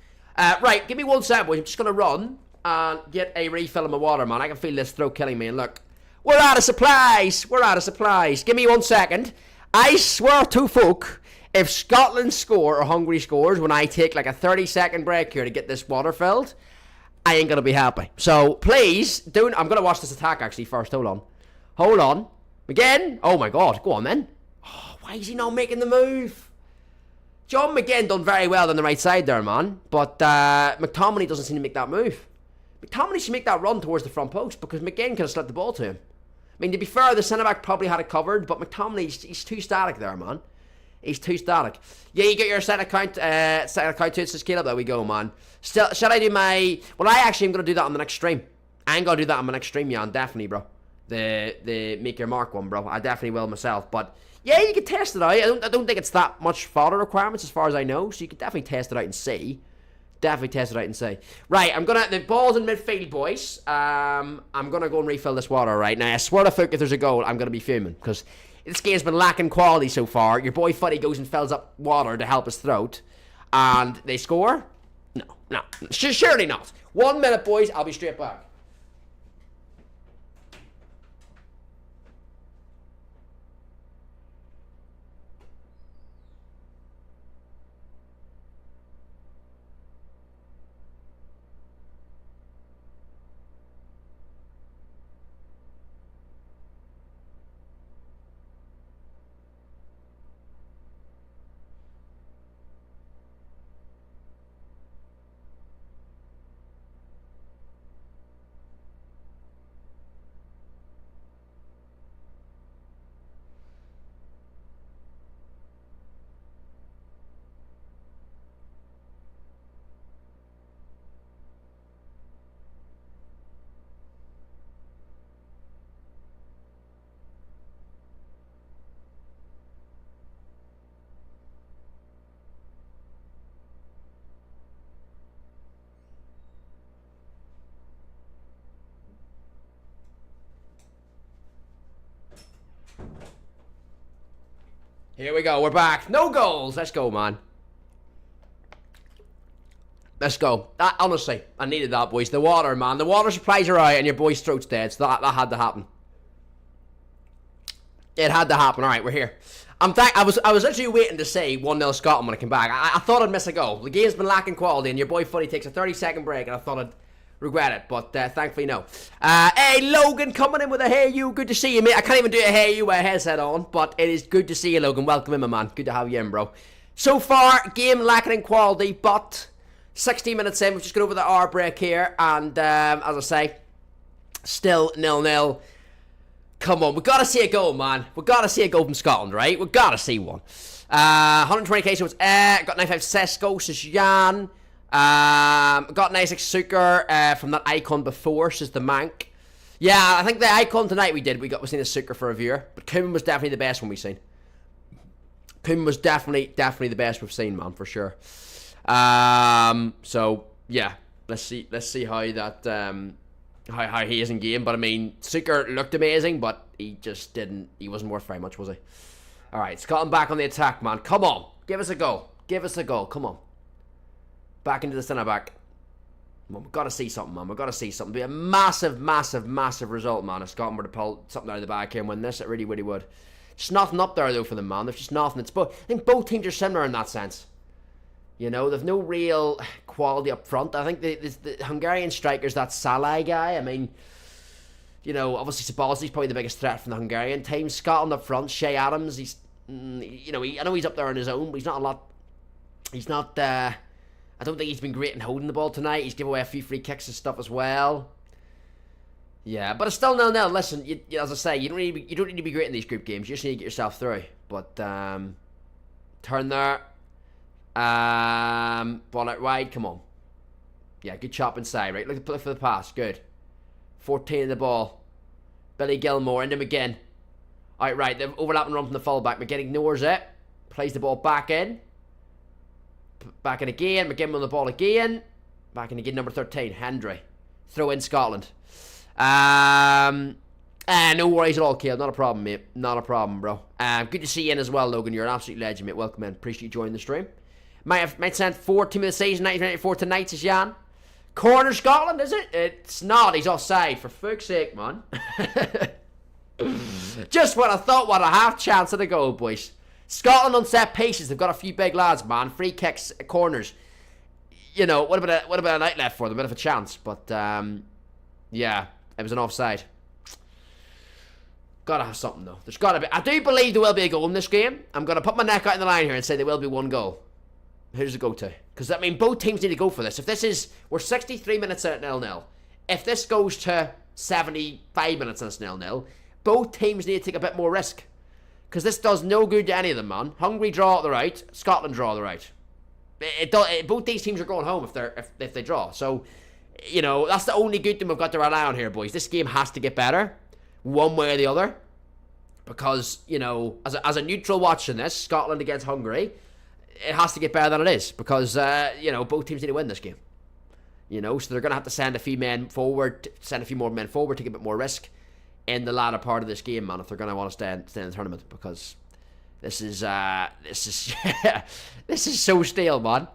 Right, give me 1 second, boys. I'm just going to run and get a refill of my water, man. I can feel this throat killing me, and look, we're out of supplies. We're out of supplies. Give me 1 second. I swear to folk, if Scotland score or Hungary scores when I take like a 30-second break here to get this water filled, I ain't going to be happy. So, please, I'm going to watch this attack, actually, first. Hold on. Again? Oh, my God. Go on, then. Oh, why is he not making the move? John McGinn done very well on the right side there, man. But McTominay doesn't seem to make that move. McTominay should make that run towards the front post, because McGinn could have slipped the ball to him. I mean, to be fair, the centre-back probably had it covered, but McTominay, he's too static there, man. He's too static. Yeah, you get your set account to it, says Caleb. There we go, man. Still, should I do my... Well, I actually am going to do that on the next stream. I'm going to do that on my next stream, Jan. Definitely, bro. The Make Your Mark one, bro. I definitely will myself. But, yeah, you can test it out. I don't think it's that much fodder requirements as far as I know. So you can definitely test it out and see. Definitely test it out and see. Right, the ball's in midfield, boys. I'm going to go and refill this water right now. I swear to fuck, if there's a goal, I'm going to be fuming. Because this game's been lacking quality so far. Your boy Fuddy goes and fills up water to help his throat. And they score? No. Surely not. 1 minute, boys. I'll be straight back. Here we go, we're back. No goals. Let's go, man. Let's go. Honestly, I needed that, boys. The water, man. The water supplies are out and your boy's throat's dead, so that had to happen. It had to happen. Alright, we're here. I was literally waiting to say 1-0 Scotland when I came back. I thought I'd miss a goal. The game's been lacking quality and your boy Fuddy takes a 30-second break and I thought I'd regret it, but thankfully no. Hey, Logan coming in with a hey you. Good to see you, mate. I can't even do a hey you with a headset on, but it is good to see you, Logan. Welcome in, my man. Good to have you in, bro. So far, game lacking in quality, but 16 minutes in, we've just got over the hour break here, and as I say, still 0-0. Come on, we gotta see a goal, man. We gotta see a goal from Scotland, right? We gotta see one. 120k, so it's got 95 Sesko, says Jan. Got nice Suker from that icon before, says the Mank. Yeah, I think the icon tonight we seen a Suker for a viewer, but Koeman was definitely the best one we seen. Kuhn was definitely the best we've seen, man, for sure. So yeah, let's see how that how he is in game. But I mean, Suker looked amazing, but he just didn't. He wasn't worth very much, was he? All right, Scotland back on the attack, man. Come on, give us a goal. Give us a goal. Come on. Back into the centre back. We've got to see something, man. We've got to see something. It'd be a massive, massive, massive result, man, if Scotland were to pull something out of the bag here and win this. It really, really would. Just nothing up there, though, for them, man. There's just nothing. I think both teams are similar in that sense. You know, they've no real quality up front. I think the Hungarian striker's that Salai guy. I mean, you know, obviously Sabalski's probably the biggest threat from the Hungarian team. Scotland up front, Shea Adams, he's, you know, I know he's up there on his own, but he's not a lot. He's not, I don't think he's been great in holding the ball tonight. He's given away a few free kicks and stuff as well. Yeah, but it's still 0-0. Listen, as I say, you don't need to be great in these group games. You just need to get yourself through. But turn there. Ball out wide. Come on. Yeah, good chop inside. Right, look for the pass. Good. 14 in the ball. Billy Gilmore into McGinn. Alright, right. The overlapping run from the fullback. McGinn ignores it. Plays the ball back in. Back in again. McGinn on the ball again. Back in again. Number 13. Hendry. Throw in Scotland. No worries at all, Kale. Not a problem, mate. Not a problem, bro. Good to see you in as well, Logan. You're an absolute legend, mate. Welcome in. Appreciate you joining the stream. Might send 4 team of the season 1994 tonight, says Jan. Corner Scotland, is it? It's not. He's offside. For fuck's sake, man. Just when I thought what a half chance of the goal, boys. Scotland on set pieces. They've got a few big lads, man. Free kicks, corners. You know, what about a night left for them? A bit of a chance, but yeah, it was an offside. Gotta have something though. There's gotta be. I do believe there will be a goal in this game. I'm gonna put my neck out in the line here and say there will be one goal. Who does it go to? Because I mean, both teams need to go for this. If this is, we're 63 minutes at 0-0. If this goes to 75 minutes and it's 0-0, both teams need to take a bit more risk. Because this does no good to any of them, man. Hungary draw at the right, Scotland draw at the right. Both these teams are going home if they draw. So, you know, that's the only good thing we've got to rely on here, boys. This game has to get better, one way or the other. Because, you know, as a neutral watching this, Scotland against Hungary, it has to get better than it is. Because, you know, both teams need to win this game. You know, so they're going to have to send a few more men forward, take a bit more risk in the latter part of this game, man, if they're going to want to stay in the tournament. Because this is this is so stale, man.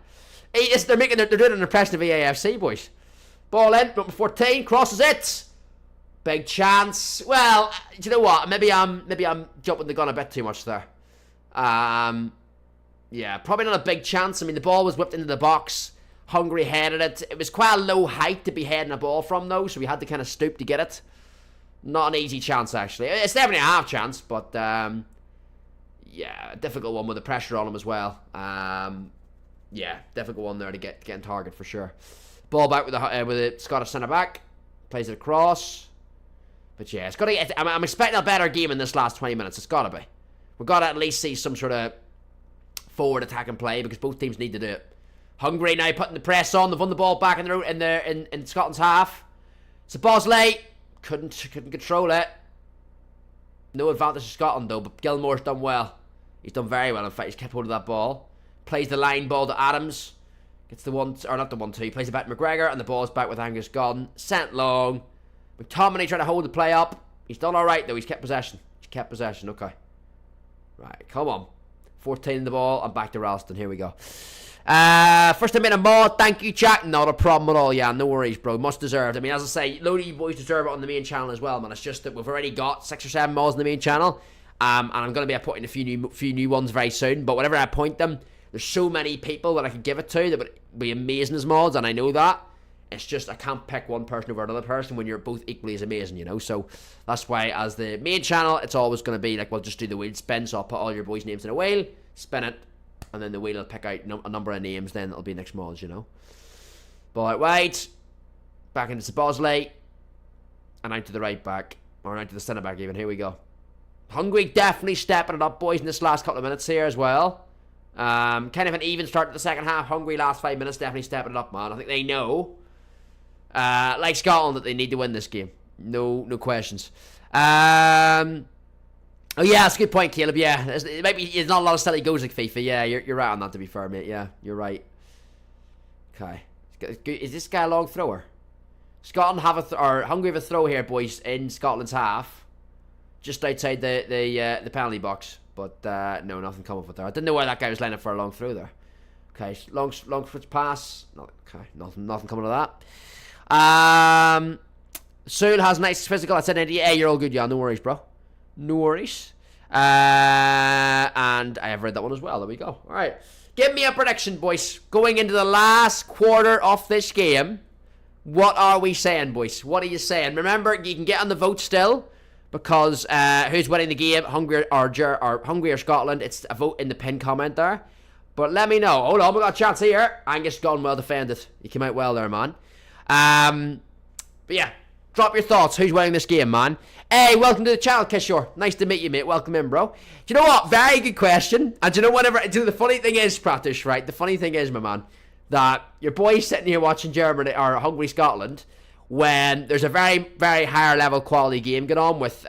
They're doing an impression of AFC, boys. Ball in, number 14, crosses it. Big chance. Well, do you know what? Maybe I'm jumping the gun a bit too much there. Yeah, probably not a big chance. I mean, the ball was whipped into the box. Hungary headed it. It was quite a low height to be heading a ball from, though, so we had to kind of stoop to get it. Not an easy chance, actually. It's definitely a half chance, but yeah, a difficult one with the pressure on him as well. Yeah, difficult one there to get in target for sure. Ball back with the Scottish centre back, plays it across. But yeah, it's got to. I'm expecting a better game in this last 20 minutes. It's got to be. We've got to at least see some sort of forward attack and play because both teams need to do it. Hungary now putting the press on. They've won the ball back in Scotland's half. So Bosley couldn't control it. No advantage to Scotland though, but Gilmore's done well. He's done very well. In fact, he's kept hold of that ball. Plays the line ball to Adams. Gets the one, or not the 1-2. Plays it back to McGregor, and the ball's back with Angus Godden. Sent long. McTominay trying to hold the play up. He's done alright though. He's kept possession. Okay. Right, come on. 14 in the ball. I'm back to Ralston. Here we go. First I made a mod. Thank you, chat. Not a problem at all. Yeah, no worries, bro. Much deserved. I mean, as I say, a load of you boys deserve it on the main channel as well, man. It's just that we've already got 6 or 7 mods on the main channel. And I'm going to be putting a few new ones very soon. But whenever I point them, there's so many people that I could give it to that would be amazing as mods, and I know that. It's just I can't pick one person over another person when you're both equally as amazing, you know. So that's why as the main channel, it's always going to be like, we'll just do the wheel spin. So I'll put all your boys' names in a wheel, spin it, and then the wheel will pick out a number of names. Then it'll be next mods, you know. Ball out wide, back into Bosley, and out to the right back, or out to the centre back even. Here we go. Hungary definitely stepping it up, boys, in this last couple of minutes here as well. Kind of an even start to the second half. Hungary last 5 minutes definitely stepping it up, man. I think they know, like Scotland, that they need to win this game. No questions. Oh yeah, that's a good point, Caleb. Yeah, there's not a lot of steady goes like FIFA. Yeah, you're right on that. To be fair, mate. Yeah, you're right. Okay, is this guy a long thrower? Scotland have or Hungary have a throw here, boys, in Scotland's half, just outside the penalty box. But no, nothing coming with there. I didn't know why that guy was lining up for a long throw there. Okay, long switch pass. No, okay, nothing coming of that. Soul has nice physical. I said 98. You're all good, yeah. No worries, bro. No worries. And I have read that one as well. There we go. All right. Give me a prediction, boys. Going into the last quarter of this game, what are we saying, boys? What are you saying? Remember, you can get on the vote still, because who's winning the game, Hungary or Scotland? It's a vote in the pin comment there. But let me know. Hold on, we got a chance here. Angus gone well defended. He came out well there, man. But yeah, drop your thoughts. Who's winning this game, man? Hey, welcome to the channel, Kishore. Nice to meet you, mate. Welcome in, bro. Do you know what? Very good question. And do you know the funny thing is, Pratish, right? The funny thing is, my man, that your boy's sitting here watching Germany or Hungary, Scotland, when there's a very, very higher level quality game going on with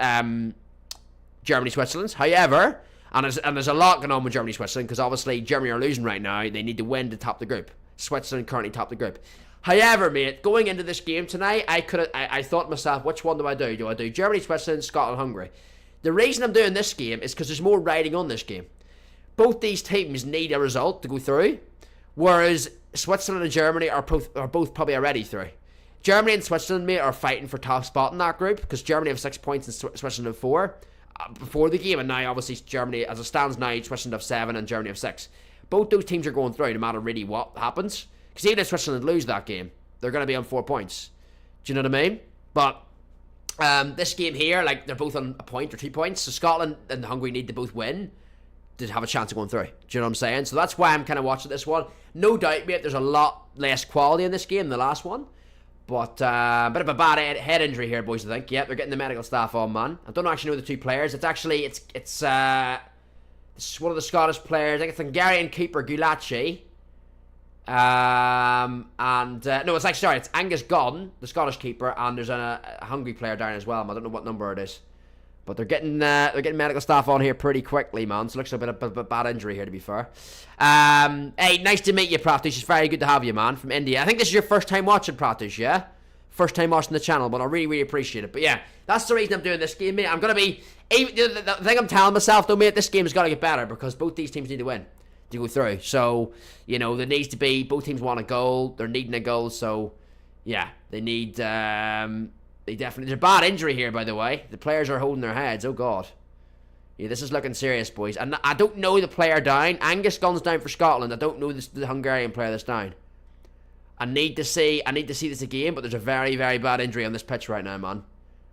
Germany, Switzerland. However, and there's a lot going on with Germany, Switzerland, because obviously Germany are losing right now. They need to win to top the group. Switzerland currently top the group. However, mate, going into this game tonight, I thought to myself, which one do I do? Do I do Germany, Switzerland, Scotland, Hungary? The reason I'm doing this game is because there's more riding on this game. Both these teams need a result to go through, whereas Switzerland and Germany are both probably already through. Germany and Switzerland, mate, are fighting for top spot in that group, because Germany have 6 points and Switzerland have 4 before the game, and now obviously Germany, as it stands now, Switzerland have 7 and Germany have 6. Both those teams are going through no matter really what happens. Because even if Switzerland lose that game, they're going to be on 4 points. Do you know what I mean? But this game here, like, they're both on a point or 2 points. So Scotland and Hungary need to both win to have a chance of going through. Do you know what I'm saying? So that's why I'm kind of watching this one. No doubt, mate, there's a lot less quality in this game than the last one. But a bit of a bad head injury here, boys, I think. Yep, they're getting the medical staff on, man. I don't actually know the two players. It's actually, it's one of the Scottish players. I think it's Hungarian keeper, Gulaci. No, it's like, sorry, it's Angus Gunn, the Scottish keeper, and there's a Hungary player down as well. I don't know what number it is, but they're getting medical staff on here pretty quickly, man. So it looks like a bit of a bad injury here, to be fair. Hey, nice to meet you, Pratish. It's very good to have you, man, from India. I think this is your first time watching, Pratish, yeah? First time watching the channel, but I really, really appreciate it. But yeah, that's the reason I'm doing this game, mate. I'm gonna be the thing I'm telling myself, though, mate. This game has got to get better because both these teams need to win to go through. So, you know, there needs to be, both teams want a goal, they're needing a goal, so yeah, they need they definitely, there's a bad injury here, by the way. The players are holding their heads. Oh god, yeah, this is looking serious, boys. And I don't know the player down. Angus Gunn's down for Scotland. I don't know the Hungarian player that's down. I need to see this again, but there's a very, very bad injury on this pitch right now, man.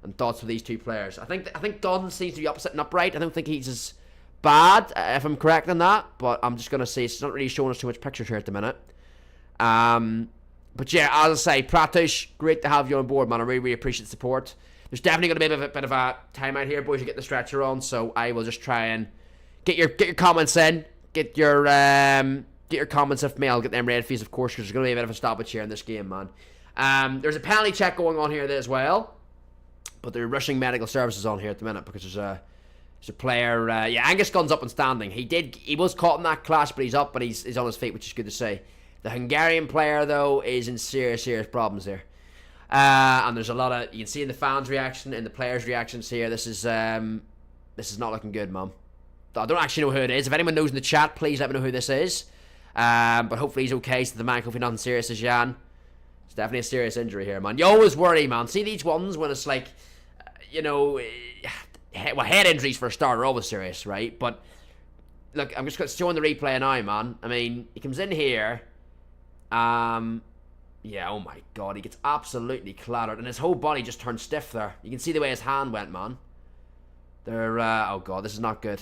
And thoughts for these two players. I think Gunn seems to be sitting upright. I don't think he's as bad, if I'm correct on that, but I'm just gonna say it's not really showing us too much pictures here at the minute. But yeah, as I say, Pratish, great to have you on board, man. I really, really appreciate the support. There's definitely gonna be a bit of a timeout here, boys, to get the stretcher on, so I will just try and get your comments in, get your comments if me. I'll get them ready for you, of course, because there's gonna be a bit of a stoppage here in this game, man. There's a penalty check going on here as well, but they're rushing medical services on here at the minute because there's a player, yeah, Angus Gunn's up and standing. He was caught in that clash, but he's up and he's on his feet, which is good to see. The Hungarian player, though, is in serious problems here. And there's a lot of, you can see in the fans' reaction and the players' reactions here, this is not looking good, man. I don't actually know who it is. If anyone knows in the chat, please let me know who this is. But hopefully he's okay, so the man, hopefully nothing serious as Jan. It's definitely a serious injury here, man. You always worry, man. See these ones when it's like, you know, well, head injuries for a start are always serious, right? But look, I'm just showing the replay now, man. I mean, he comes in here. Yeah, oh my god, he gets absolutely clattered, and his whole body just turned stiff there. You can see the way his hand went, man. They're, oh god, this is not good.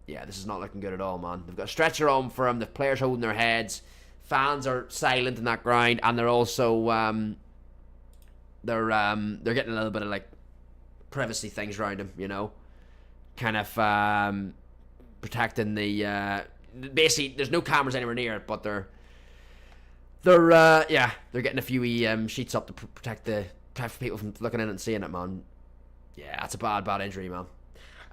Yeah, this is not looking good at all, man. They've got a stretcher on for him. The players holding their heads. Fans are silent in that ground, and they're also, they're getting a little bit of like privacy things around him, you know, kind of protecting the. Basically, there's no cameras anywhere near it, but they're getting a few sheets up to protect people from looking in and seeing it, man. Yeah, that's a bad injury, man.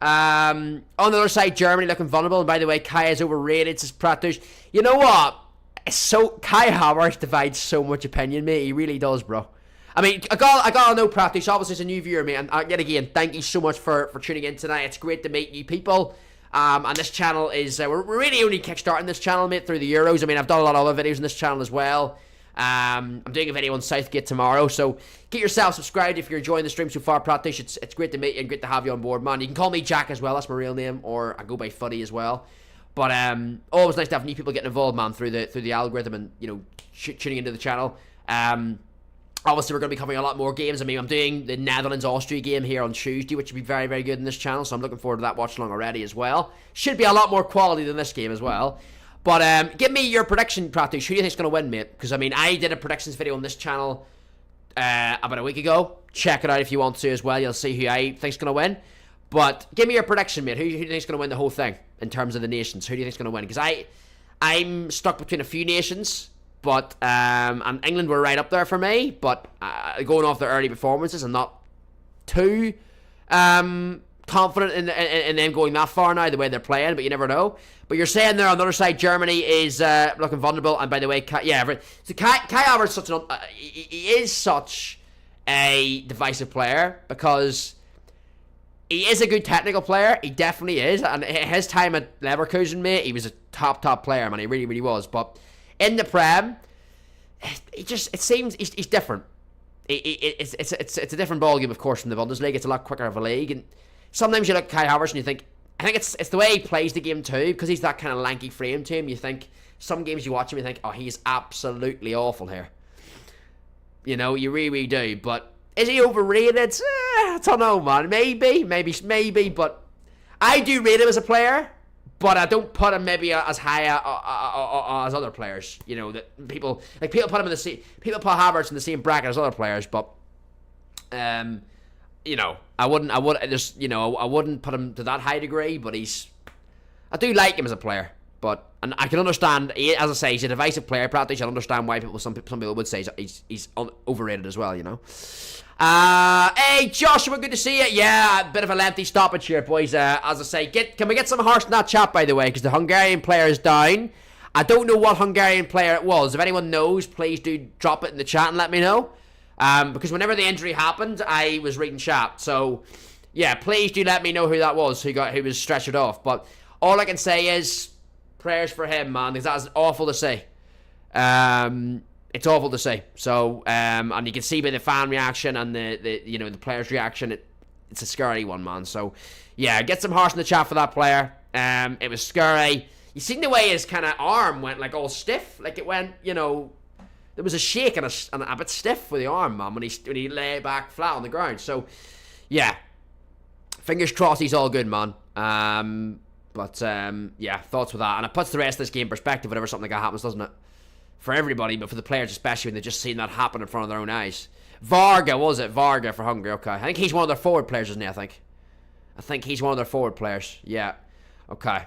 On the other side, Germany looking vulnerable. And by the way, Kai is overrated, says Pratush. You know what? Kai Havertz divides so much opinion, mate. He really does, bro. I mean, I gotta know, Pratush. Obviously, it's a new viewer, mate. And yet again, thank you so much for tuning in tonight. It's great to meet new people. And this channel is, we're really only kickstarting this channel, mate, through the Euros. I mean, I've done a lot of other videos on this channel as well. I'm doing a video on Southgate tomorrow, so get yourself subscribed if you're enjoying the stream so far, Pratish. It's great to meet you and great to have you on board, man. You can call me Jack as well, that's my real name, or I go by Fuddy as well. But always nice to have new people getting involved, man, through the algorithm and, you know, tuning into the channel. Obviously, we're going to be covering a lot more games. I mean, I'm doing the Netherlands-Austria game here on Tuesday, which will be very, very good in this channel, so I'm looking forward to that watch-along already as well. Should be a lot more quality than this game as well. But give me your prediction, Pratish. Who do you think's going to win, mate? Because, I mean, I did a predictions video on this channel about a week ago. Check it out if you want to as well. You'll see who I think's going to win. But give me your prediction, mate. Who do you think's going to win the whole thing in terms of the nations? Who do you think's going to win? Because I'm stuck between a few nations. But and England were right up there for me, but going off their early performances, I'm not too confident in them going that far now, the way they're playing, but you never know. But you're saying there on the other side, Germany is looking vulnerable, and by the way, Kai Havertz he is such a divisive player, because he is a good technical player, he definitely is, and his time at Leverkusen, mate, he was a top player, man, he really, really was, but in the Prem, it seems he's different. It's a different ballgame, of course, from the Bundesliga. It's a lot quicker of a league, and sometimes you look at Kai Havertz and you think, I think it's the way he plays the game too, because he's that kind of lanky frame to him. You think some games you watch him, you think, oh, he's absolutely awful here. You know, you really, really do. But is he overrated? I don't know, man. Maybe, but I do rate him as a player. But I don't put him maybe as high as other players. You know, that people put him in the same. People put Havertz in the same bracket as other players. But you know, I wouldn't put him to that high degree. But I do like him as a player. But and I can understand. As I say, he's a divisive player. Practically, I understand why some people would say he's overrated as well. You know. Hey Joshua, good to see you. Yeah, a bit of a lengthy stoppage here, boys. As I say, can we get some hearts in that chat, by the way, because the Hungarian player is down. I don't know what Hungarian player it was. If anyone knows, please do drop it in the chat and let me know. Because whenever the injury happened, I was reading chat. So yeah, please do let me know who that was, who was stretchered off. But all I can say is prayers for him, man, because that's awful to say. It's awful to say. So, and you can see by the fan reaction and the players' reaction, it's a scary one, man. So, yeah, get some hearts in the chat for that player. It was scary. You seen the way his kind of arm went like all stiff, like it went, you know, there was a shake and a bit stiff with the arm, man, when he lay back flat on the ground. So, yeah, fingers crossed he's all good, man. Yeah, thoughts with that, and it puts the rest of this game in perspective whenever something like that happens, doesn't it? For everybody, but for the players especially, when they've just seen that happen in front of their own eyes. Varga for Hungary, okay. I think he's one of their forward players, isn't he, I think he's one of their forward players. Yeah. Okay.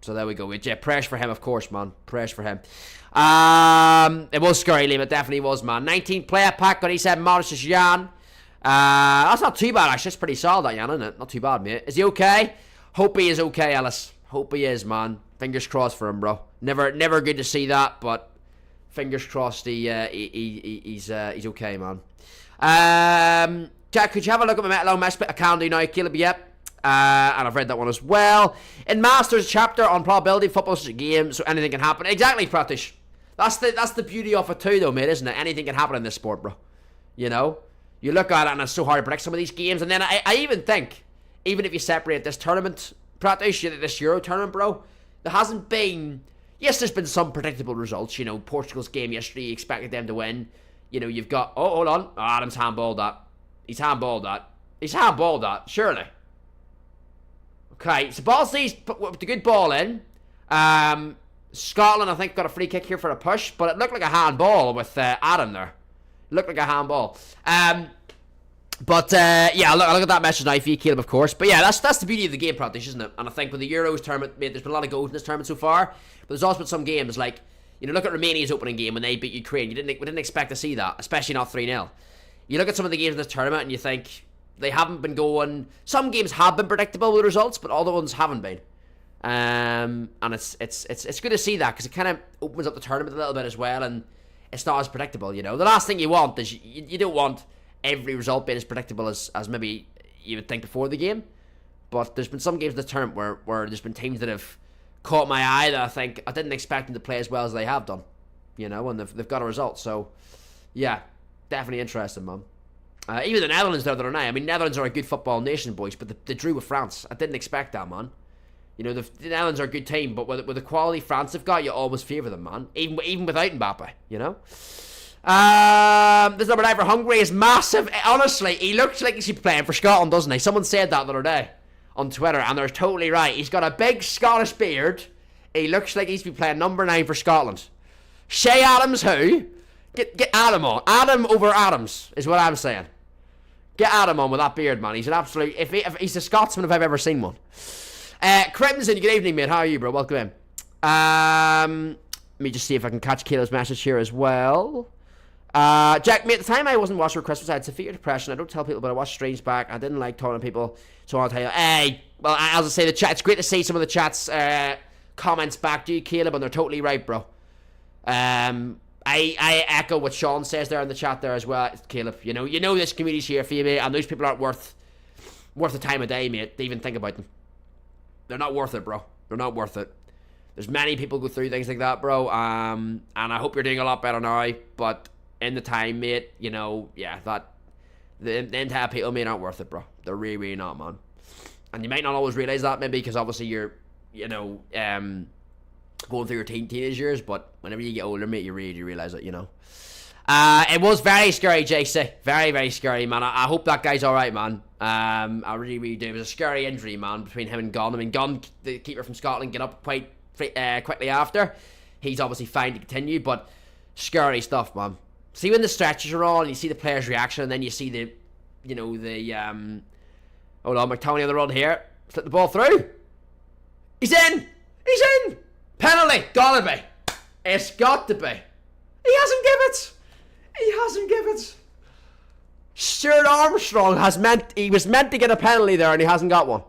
So there we go. Yeah, prayers for him, of course, man. Prayers for him. It was scary, Liam. It definitely was, man. 19 player pack, but he said Maurice Jan. That's not too bad, actually. It's pretty solid, that Jan, isn't it? Not too bad, mate. Is he okay? Hope he is okay, Ellis. Hope he is, man. Fingers crossed for him, bro. Never good to see that, but fingers crossed he's okay, man. Jack, could you have a look at my Metalong mess? I can do now, Caleb, yep. And I've read that one as well. In Masters chapter on probability, football's a game, so anything can happen. Exactly, Pratish. That's the beauty of it too, though, mate, isn't it? Anything can happen in this sport, bro. You know? You look at it and it's so hard to predict some of these games. And then I even think, even if you separate this tournament, Pratish, this Euro tournament, bro, there hasn't been... Yes, there's been some predictable results. You know, Portugal's game yesterday, you expected them to win. You know, you've got... Oh, hold on. Oh, Adam's handballed that. He's handballed that, surely. Okay, so ball sees the good ball in. Scotland, I think, got a free kick here for a push, but it looked like a handball with Adam there. It looked like a handball. Yeah, look at that message now for you, Caleb, of course. But yeah, that's the beauty of the game, Pratish, isn't it? And I think with the Euros tournament, mate, there's been a lot of goals in this tournament so far. But there's also been some games like, you know, look at Romania's opening game when they beat Ukraine. We didn't expect to see that, especially not 3-0. You look at some of the games in this tournament and you think, they haven't been going. Some games have been predictable with results, but all the ones haven't been. And it's good to see that because it kind of opens up the tournament a little bit as well, and it's not as predictable. The last thing you want is you don't want every result being as predictable as maybe you would think before the game. But there's been some games in the tournament where there's been teams that have caught my eye that I think I didn't expect them to play as well as they have done. And they've got a result. So yeah, definitely interesting, man. Even the Netherlands the other night. I mean, Netherlands are a good football nation, boys, but they drew with France. I didn't expect that, man. The Netherlands are a good team, but with the quality France have got, you always favour them, man. Even without Mbappe, This number 9 for Hungary is massive. Honestly, he looks like he's playing for Scotland, doesn't he? Someone said that the other day on Twitter, and they're totally right. He's got a big Scottish beard. He looks like he's been playing number 9 for Scotland. Shay Adams, who? Get Adam on. Adam over Adams is what I'm saying. Get Adam on with that beard, man. He's an absolute... If he's a Scotsman if I've ever seen one. Crimson, good evening, mate. How are you, bro? Welcome in. Let me just see if I can catch Kayla's message here as well. Jack, mate, at the time I wasn't watching for Christmas, I had severe depression. I don't tell people, but I watched streams back. I didn't like talking to people, so I'll tell you. Hey, well, as I say, the chat, it's great to see some of the chat's comments back to you, Caleb, and they're totally right, bro. I echo what Sean says there in the chat there as well, Caleb. You know this community's here for you, mate, and those people aren't worth the time of day, mate, to even think about them. They're not worth it, bro. They're not worth it. There's many people go through things like that, bro, and I hope you're doing a lot better now, but in the time, mate, yeah, that the entire people, mate, aren't worth it, bro. They're really, really not, man. And you might not always realise that, maybe, because obviously you're, going through your teenage years, but whenever you get older, mate, you really realise it, It was very scary, JC. Very, very scary, man. I hope that guy's alright, man. I really, really do. It was a scary injury, man, between him and Gunn. I mean, Gunn, the keeper from Scotland, get up quite quickly after. He's obviously fine to continue, but scary stuff, man. See when the stretches are on, you see the player's reaction, and then you see the hold on, McTominay on the run here. Slip the ball through. He's in! He's in! Penalty! Gotta be. It's got to be. He hasn't give it. He hasn't give it. Stuart Armstrong he was meant to get a penalty there and he hasn't got one.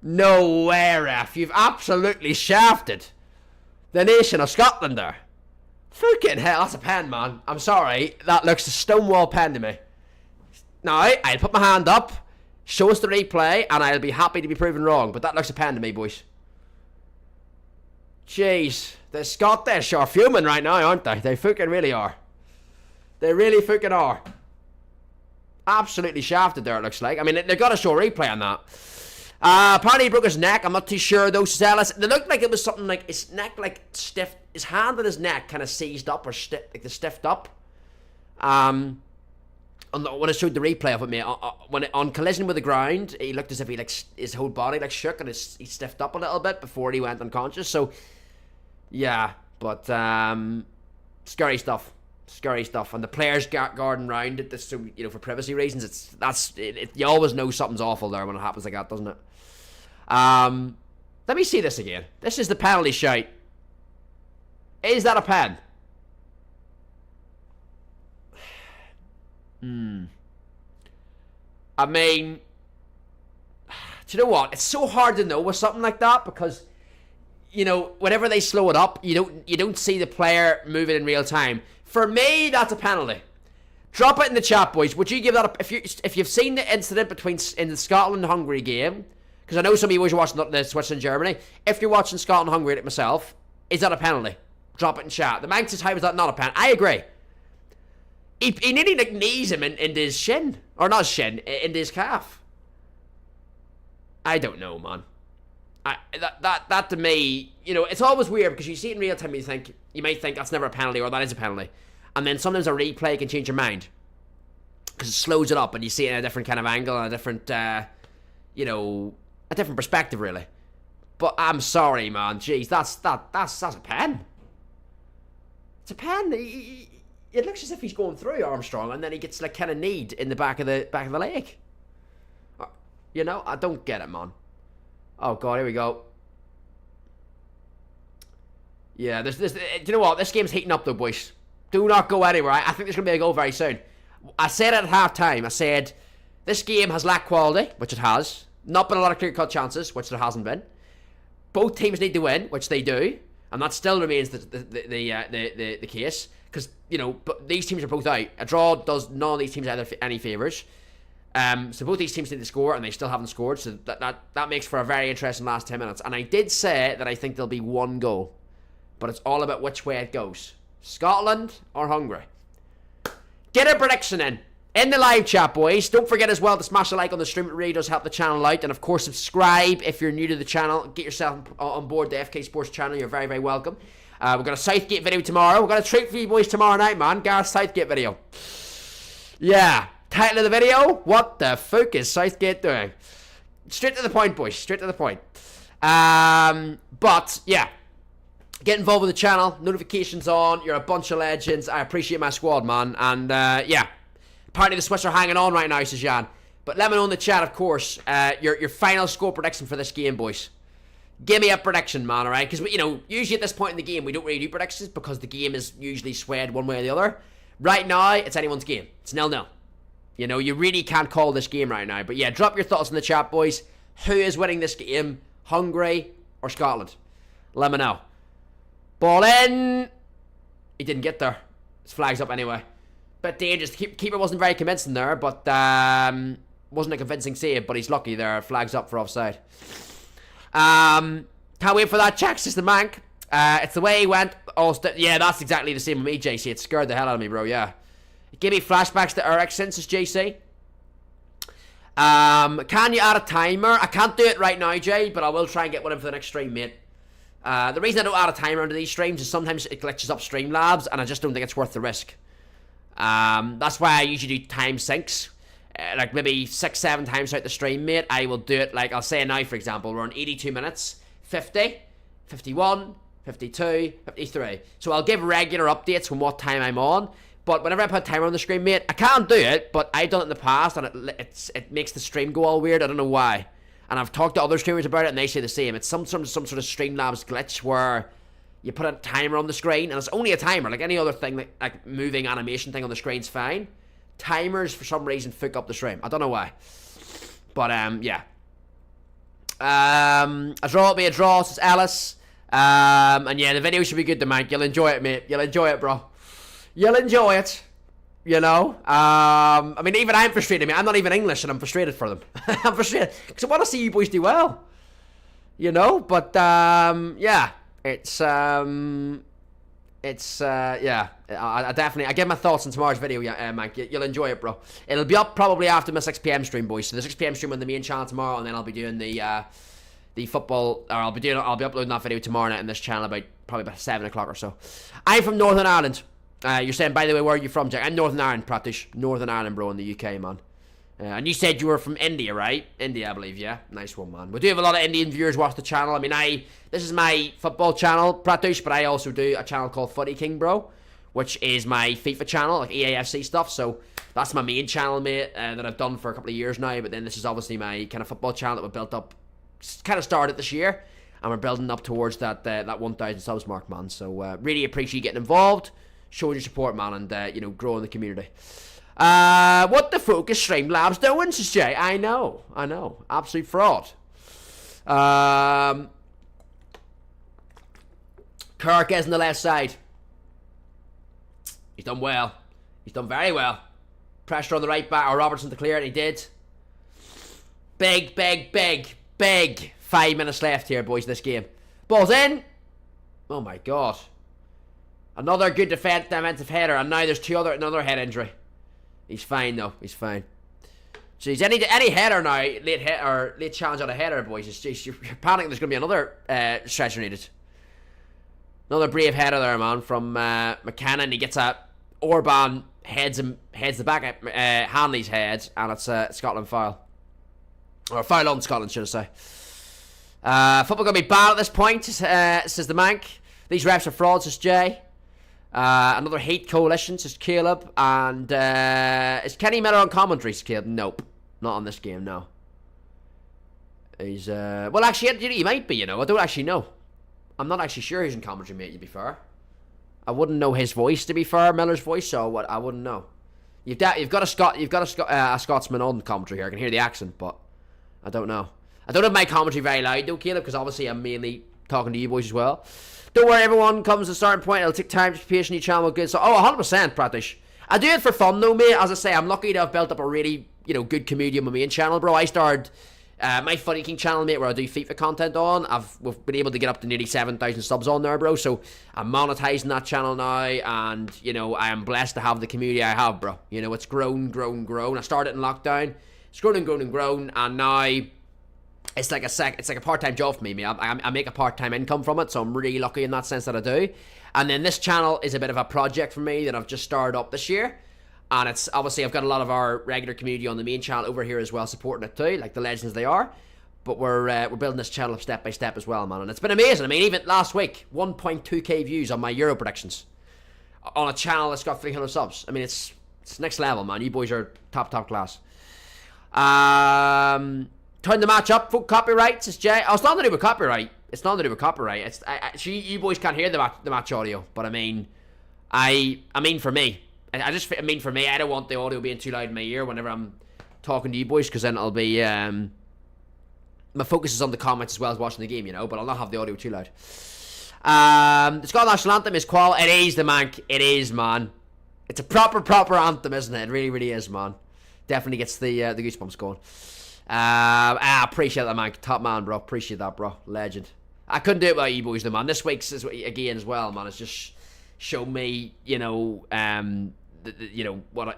No way, ref. You've absolutely shafted the nation of Scotland there. Fucking hell, that's a pen, man. I'm sorry. That looks a stonewall pen to me. Now, I'll put my hand up, show us the replay, and I'll be happy to be proven wrong. But that looks a pen to me, boys. Jeez. The Scottish are fuming right now, aren't they? They fucking really are. They really fucking are. Absolutely shafted there, it looks like. I mean, they've got to show a replay on that. Apparently he broke his neck. I'm not too sure, though, Celis. It looked like it was something like his neck, like, stiff. His hand and his neck kind of seized up or like they stiffed up. When I showed the replay of it, mate, on collision with the ground, he looked as if his whole body shook and he stiffed up a little bit before he went unconscious. So, yeah, but scary stuff. Scary stuff. And the players guarding round it, so for privacy reasons, you always know something's awful there when it happens like that, doesn't it? Let me see this again. This is the penalty shout. Is that a pen? I mean, do you know what? It's so hard to know with something like that because, whenever they slow it up, you don't see the player moving in real time. For me, that's a penalty. Drop it in the chat, boys. Would you give that if you've seen the incident in the Scotland and Hungary game? Because I know some of you are watching the Switzerland and Germany. If you're watching Scotland and Hungary, like myself, is that a penalty? Drop it in chat. The man says, "How is that not a penalty?" I agree. He nearly knees him into his shin. Or not his shin, into his calf. I don't know, man. That to me, it's always weird because you see it in real time and you might think that's never a penalty or that is a penalty. And then sometimes a replay can change your mind. Because it slows it up and you see it in a different kind of angle and a different, a different perspective, really. But I'm sorry, man. Jeez, that's a pen. It's a pen. It looks as if he's going through Armstrong and then he gets kind of kneed in the back of the leg. I don't get it, man. Oh god, here we go. Yeah, do you know what? This game's heating up though, boys. Do not go anywhere. I think there's gonna be a goal very soon. I said at half time, I said This game has lacked quality, which it has. Not been a lot of clear-cut chances, which there hasn't been. Both teams need to win, which they do, and that still remains the case. Because, you know, these teams are both out. A draw does none of these teams any favours. So both these teams need to score, and they still haven't scored. So that makes for a very interesting last 10 minutes. And I did say that I think there'll be one goal, but it's all about which way it goes. Scotland or Hungary. Get a prediction in the live chat, boys. Don't forget as well to smash a like on the stream. It really does help the channel out. And of course, subscribe if you're new to the channel. Get yourself on board the FK Sports channel. You're very, very welcome. We've got a Southgate video tomorrow. We've got a treat for you boys tomorrow night, man. Gareth Southgate video. Yeah. Title of the video, what the fuck is Southgate doing? Straight to the point, boys. Straight to the point. But, yeah. Get involved with the channel. Notifications on. You're a bunch of legends. I appreciate my squad, man. And, yeah. Apparently the Swiss are hanging on right now, says Jan. But let me know in the chat, of course, your final score prediction for this game, boys. Give me a prediction, man, alright? Because, you know, usually at this point in the game, we don't really do predictions because the game is usually swayed one way or the other. Right now, it's anyone's game. It's 0-0. You know, you really can't call this game right now. But yeah, drop your thoughts in the chat, boys. Who is winning this game? Hungary or Scotland? Let me know. Ball in. He didn't get there. His flag's up anyway. Bit dangerous. The keeper wasn't very convincing there, but wasn't a convincing save, but he's lucky there. Flag's up for offside. Can't wait for that check, says the Mank. It's the way he went. Yeah, that's exactly the same with me, JC. It scared the hell out of me, bro, yeah. Give me flashbacks to Ericsson, says JC. Can you add a timer? I can't do it right now, Jay, but I will try and get one in for the next stream, mate. The reason I don't add a timer into these streams is sometimes it glitches up Streamlabs, and I just don't think it's worth the risk. That's why I usually do time syncs. Like maybe 6-7 times throughout the stream, mate. I will do it, like I'll say now, for example, we're on 82 minutes, 50, 51, 52, 53. So I'll give regular updates from what time I'm on. But whenever I put a timer on the screen, mate, I can't do it, but I've done it in the past, and it makes the stream go all weird. I don't know why. And I've talked to other streamers about it, and they say the same. It's some sort of Streamlabs glitch where you put a timer on the screen, and it's only a timer. Like any other thing, like moving animation thing on the screen's fine. Timers, for some reason, fuck up the stream. I don't know why. But, yeah. A draw will be a draw, says Alice. And yeah, the video should be good to Mike. You'll enjoy it, mate. You'll enjoy it, bro. You'll enjoy it, you know. I mean, even I'm frustrated. I mean, I'm not even English, and I'm frustrated for them. I'm frustrated because I want to see you boys do well, you know. But yeah, yeah. I definitely give my thoughts on tomorrow's video, Mike. You'll enjoy it, bro. It'll be up probably after my 6 p.m. stream, boys. So the 6 p.m. stream on the main channel tomorrow, and then I'll be doing the football, or I'll be uploading that video tomorrow night on this channel probably about 7 o'clock or so. I'm from Northern Ireland. You're saying, by the way, where are you from, Jack? I'm Northern Ireland, Pratish. Northern Ireland, bro, in the UK, man. And you said you were from India, right? India, I believe, yeah? Nice one, man. We do have a lot of Indian viewers watch the channel. I mean, this is my football channel, Pratish, but I also do a channel called Footy King, bro, which is my FIFA channel, like EAFC stuff. So that's my main channel, mate, that I've done for a couple of years now. But then this is obviously my kind of football channel that we built up, kind of started this year, and we're building up towards that 1,000 subs mark, man. So really appreciate you getting involved, showing your support, man, and you know, growing the community. What the fuck is Streamlabs doing, says Jay? I know, absolute fraud. Kirk is on the left side. He's done well. He's done very well. Pressure on the right back, or Robertson to clear it, and he did. Big 5 minutes left here, boys, this game. Ball's in. Oh my god. Another good defensive header, and now there's another head injury. He's fine though. He's fine. Jeez, any header now, late challenge on a header, boys. Jeez, you're panicking. There's gonna be another stretcher needed. Another brave header there, man, from McCann. He gets a Orban heads the back at Hanley's head, and it's a Scotland foul, or foul on Scotland, should I say? Football gonna be bad at this point, says the Mank. These refs are frauds, says Jay. Another hate coalition, says Caleb. And is Kenny Miller on commentary, says Caleb? Nope, not on this game, no. He's well, actually, he might be, you know. I don't actually know. I'm not actually sure he's in commentary, mate, to be fair. I wouldn't know his voice, to be fair, Miller's voice, so I wouldn't know. You've got a Scotsman on commentary here. I can hear the accent, but I don't know. I don't have my commentary very loud though, Caleb, because obviously I'm mainly talking to you boys as well. Don't worry, everyone comes to a starting point. It'll take time to be patient. Each channel will good. So, 100%, Pratish. I do it for fun though, mate. As I say, I'm lucky to have built up a really, good community on my main channel, bro. I started my Funny King channel, mate, where I do FIFA content on. We've been able to get up to nearly 7,000 subs on there, bro. So I'm monetizing that channel now, and I am blessed to have the community I have, bro. It's grown. I started in lockdown. It's grown, and now it's like a part-time job for me, mate. I make a part-time income from it, so I'm really lucky in that sense that I do. And then this channel is a bit of a project for me that I've just started up this year. And it's obviously, I've got a lot of our regular community on the main channel over here as well, supporting it too, like the legends they are. But we're building this channel up step by step as well, man. And it's been amazing. I mean, even last week, 1.2k views on my Euro predictions on a channel that's got 300 subs. I mean, it's next level, man. You boys are top class. Turn the match up. Full copyright, says Jay. Oh, it's nothing to do with copyright. It's nothing to do with copyright. It's you boys can't hear the match audio, but I mean for me. For me, I don't want the audio being too loud in my ear whenever I'm talking to you boys, because then it'll be, my focus is on the comments as well as watching the game, but I'll not have the audio too loud. The Scotland national anthem is qual. It is the man. It is, man. It's a proper anthem, isn't it? It really is, man. Definitely gets the goosebumps going. I appreciate that, man. Top man, bro. Appreciate that, bro. Legend. I couldn't do it without you boys, though, man. This week's is again as well, man. It's just shown me, what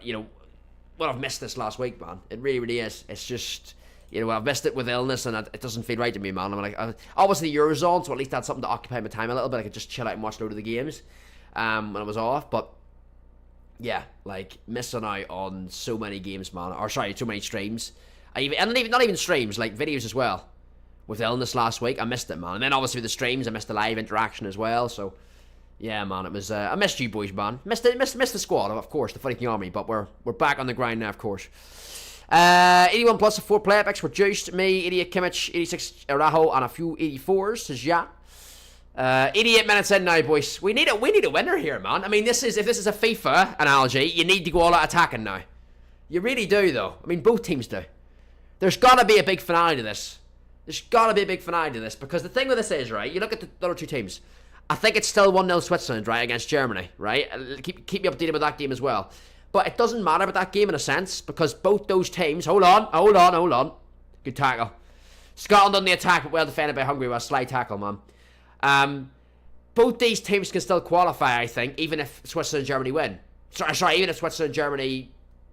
I've missed this last week, man. It really is. It's just, I've missed it with illness, and it doesn't feel right to me, man. I'm like, obviously the Eurozone, so at least I had something to occupy my time a little bit. I could just chill out and watch a load of the games when I was off. But yeah, like missing out on so many games, man. Or sorry, so many streams. Not even streams, like videos as well. With illness last week, I missed it, man. And then obviously with the streams, I missed the live interaction as well. So yeah, man, it was. I missed you boys, man. Missed the squad, of course, the Funny King Army. But we're back on the grind now, of course. 81 plus 4 player picks were juiced. Me, 88 Kimmich, 86 Arajo, and a few 84s. Says yeah. 88 minutes in now, boys. We need a winner here, man. I mean, if this is a FIFA analogy, you need to go all out attacking now. You really do, though. I mean, both teams do. There's gotta be a big finale to this. Because the thing with this is, right, you look at the other two teams. I think it's still 1-0 Switzerland, right, against Germany, right? Keep me updated with that game as well. But it doesn't matter about that game in a sense, because both those teams... Hold on. Good tackle. Scotland on the attack, but well defended by Hungary with a slide tackle, man. Both these teams can still qualify, I think, even if Switzerland and Germany win. Sorry, even if Switzerland and Germany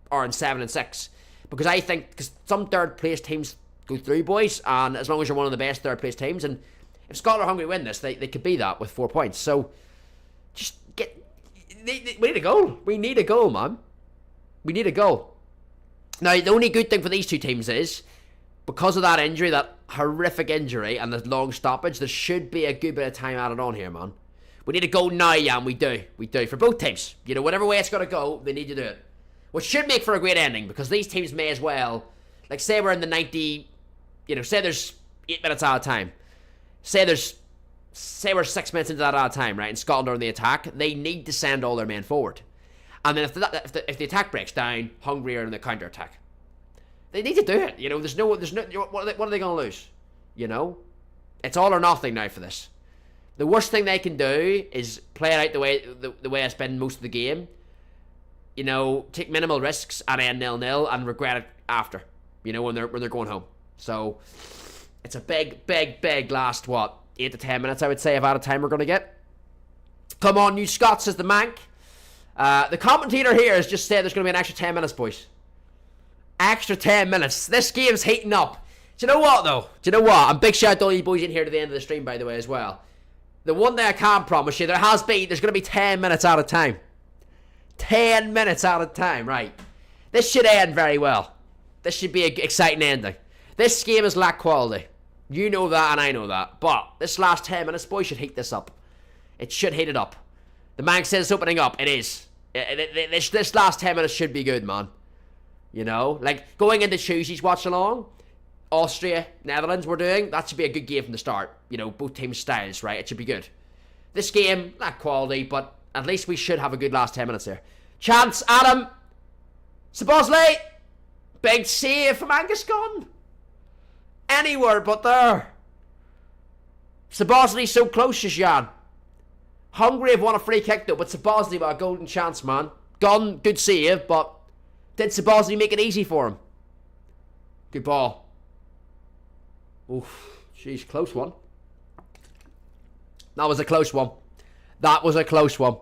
are in 7 and 6. Because I think... Because some third-place teams go through, boys, and as long as you're one of the best third-place teams, and if Scotland or Hungary win this, they could be that with 4 points. So, just get... We need a goal. We need a goal, man. We need a goal. Now, the only good thing for these two teams is, because of that injury, that horrific injury, and the long stoppage, there should be a good bit of time added on here, man. We need a goal now, Jan. We do. For both teams. Whatever way it's got to go, they need to do it. Which should make for a great ending, because these teams may as well... Like, say we're in the 90... say there's 8 minutes out of time. Say we're 6 minutes into that out of time, right? And Scotland are on the attack. They need to send all their men forward. And then if the attack breaks down, Hungary are in the counter attack. They need to do it. There's no. What are they going to lose? It's all or nothing now for this. The worst thing they can do is play it out the way it's been most of the game. Take minimal risks and end 0-0 and regret it after. When they're going home. So it's a big last 8 to 10 minutes, I would say, of out of time we're going to get. Come on, you Scots, says the Mank. The commentator here has just said there's going to be an extra 10 minutes, boys. Extra 10 minutes. This game's heating up. Do you know what, though? And big shout out to all you boys in here to the end of the stream, by the way, as well. The one thing I can promise you, there's going to be 10 minutes out of time. 10 minutes out of time, right. This should end very well. This should be an exciting ending. This game is lack quality. You know that and I know that. But this last 10 minutes, boys, should heat this up. It should heat it up. The man says it's opening up. It is. This last 10 minutes should be good, man. Like going into Tuesday's Watchalong, Austria, Netherlands we're doing, that should be a good game from the start. Both teams' styles, right? It should be good. This game, not quality, but at least we should have a good last 10 minutes here. Chance, Adam. Bosley! Big save from Angus Gunn. Anywhere but there. Bosley's so close, Jan. Hungary have won a free kick though, but Bosley with a golden chance, man. Gunn, good save, but did Bosley make it easy for him? Good ball. Oof, jeez, close one. That was a close one. That was a close one.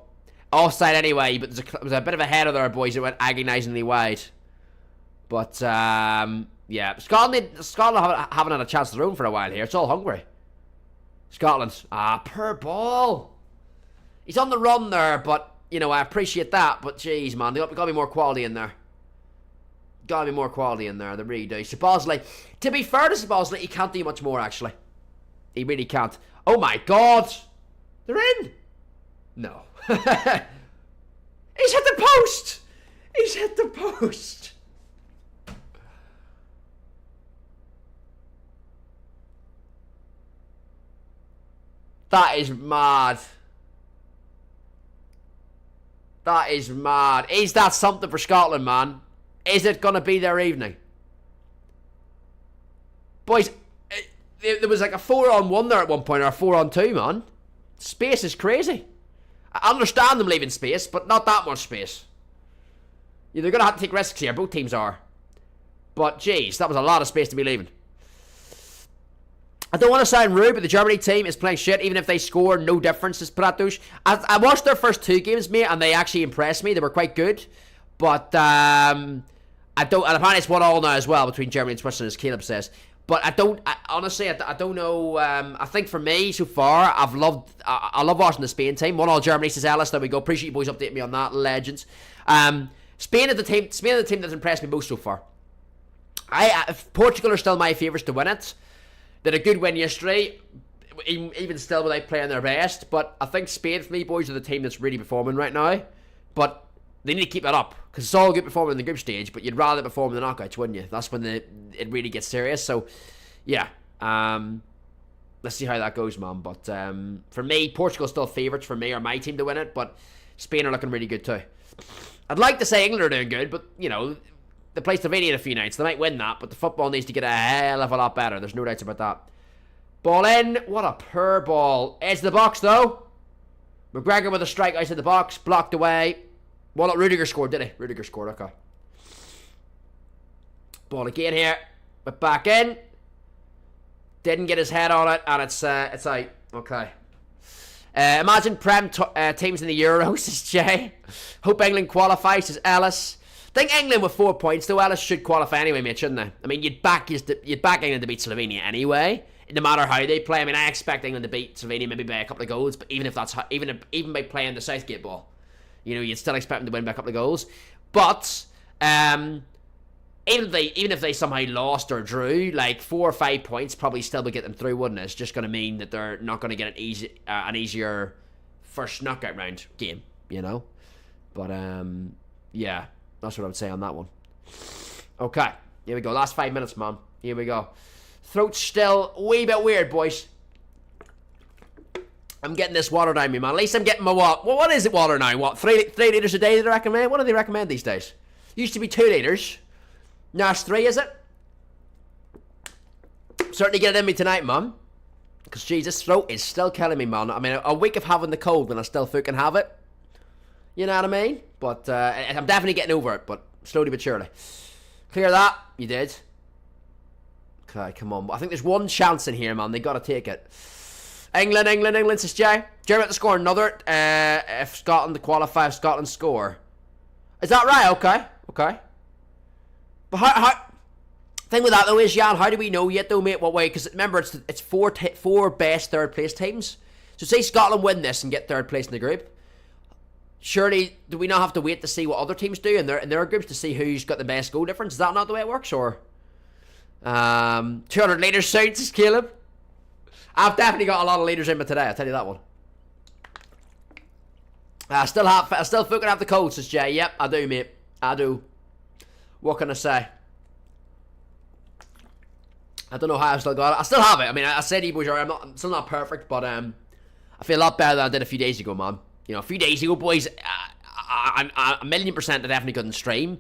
Offside anyway, but there was a bit of a header there, boys. It went agonisingly wide. But, yeah. Scotland haven't had a chance of their own for a while here. It's all Hungary. Scotland. Per ball. He's on the run there, but, you know, I appreciate that. But, jeez, man, there's got to be more quality in there. Got to be more quality in there. They really do. Bosley. To be fair to Bosley, he can't do much more, actually. He really can't. Oh, my God. They're in. No. He's hit the post. He's hit the post. That is mad. That is mad. Is that something for Scotland, man? Is it going to be their evening? Boys, there was like a 4-on-1 there at one point, or a 4-on-2, man. Space is crazy. I understand them leaving space, but not that much space. Yeah, they're going to have to take risks here. Both teams are. But, jeez, that was a lot of space to be leaving. I don't want to sound rude, but the Germany team is playing shit. Even if they score, no difference. Is Pratush. I watched their first 2 games, mate, and they actually impressed me. They were quite good. But, I don't... And apparently it's 1-1 now as well between Germany and Switzerland, as Caleb says. But honestly, I don't know. I think for me, so far, I love watching the Spain team. 1-1 Germany, says Ellis. There we go. Appreciate you boys updating me on that. Legends. Spain is the team that's impressed me most so far. Portugal are still my favourites to win it. They had a good win yesterday, even still without playing their best. But I think Spain, for me, boys, are the team that's really performing right now. But they need to keep that up, because it's all good performing in the group stage, but you'd rather perform in the knockouts, wouldn't you? That's when it really gets serious. So, yeah. Let's see how that goes, man. But for me, Portugal's still favourites for me, or my team to win it, but Spain are looking really good too. I'd like to say England are doing good, but, you know, they play Slovenia in a few nights. They might win that, but the football needs to get a hell of a lot better. There's no doubts about that. Ball in. What a poor ball. Edge of the box, though. McGregor with a strike outside the box. Blocked away. Well, not Rudiger scored, did he? Rudiger scored, okay. Ball again here. But back in. Didn't get his head on it, and it's out. Okay. Imagine Prem teams in the Euros, says Jay. Hope England qualifies, says Ellis. I think England with 4 points, though. Ellis should qualify anyway, mate, shouldn't they? I mean, you'd back England to beat Slovenia anyway, no matter how they play. I mean, I expect England to beat Slovenia maybe by a couple of goals, but even by playing the Southgate ball, you know, you'd still expect them to win by a couple of goals. But even if they somehow lost or drew, like 4 or 5 points probably still would get them through, wouldn't it? It's just going to mean that they're not going to get an easier first knockout round game, you know. But yeah, that's what I would say on that one. Okay, here we go. Last 5 minutes, man. Here we go. Throat's still a wee bit weird, boys. I'm getting this water down me, man. At least I'm getting my what? Well, what is it water now? What, 3 litres a day do they recommend? What do they recommend these days? Used to be 2 litres. Now it's 3, is it? Certainly get it in me tonight, man. Because, geez, this throat is still killing me, man. I mean, a week of having the cold and I still fucking have it. You know what I mean? But I'm definitely getting over it, but slowly but surely. Clear that. You did. Okay, come on. I think there's one chance in here, man. They got to take it. England, says Jay. Germany to score another if Scotland to qualify, if Scotland score. Is that right? Okay. But how thing with that though is, Jan, how do we know yet though, mate, what way? Because remember, it's four best third place teams. So say Scotland win this and get third place in the group. Surely, do we not have to wait to see what other teams do in their groups to see who's got the best goal difference? Is that not the way it works, or 200 litres soon, says Caleb. I've definitely got a lot of litres in me today, I'll tell you that one. I still fucking have the cold, says Jay. Yep, I do, mate. I do. What can I say? I don't know how I've still got it. I still have it. I mean, I said, boys, I'm still not perfect, but I feel a lot better than I did a few days ago, man. You know, a few days ago, boys, a million% I definitely couldn't stream.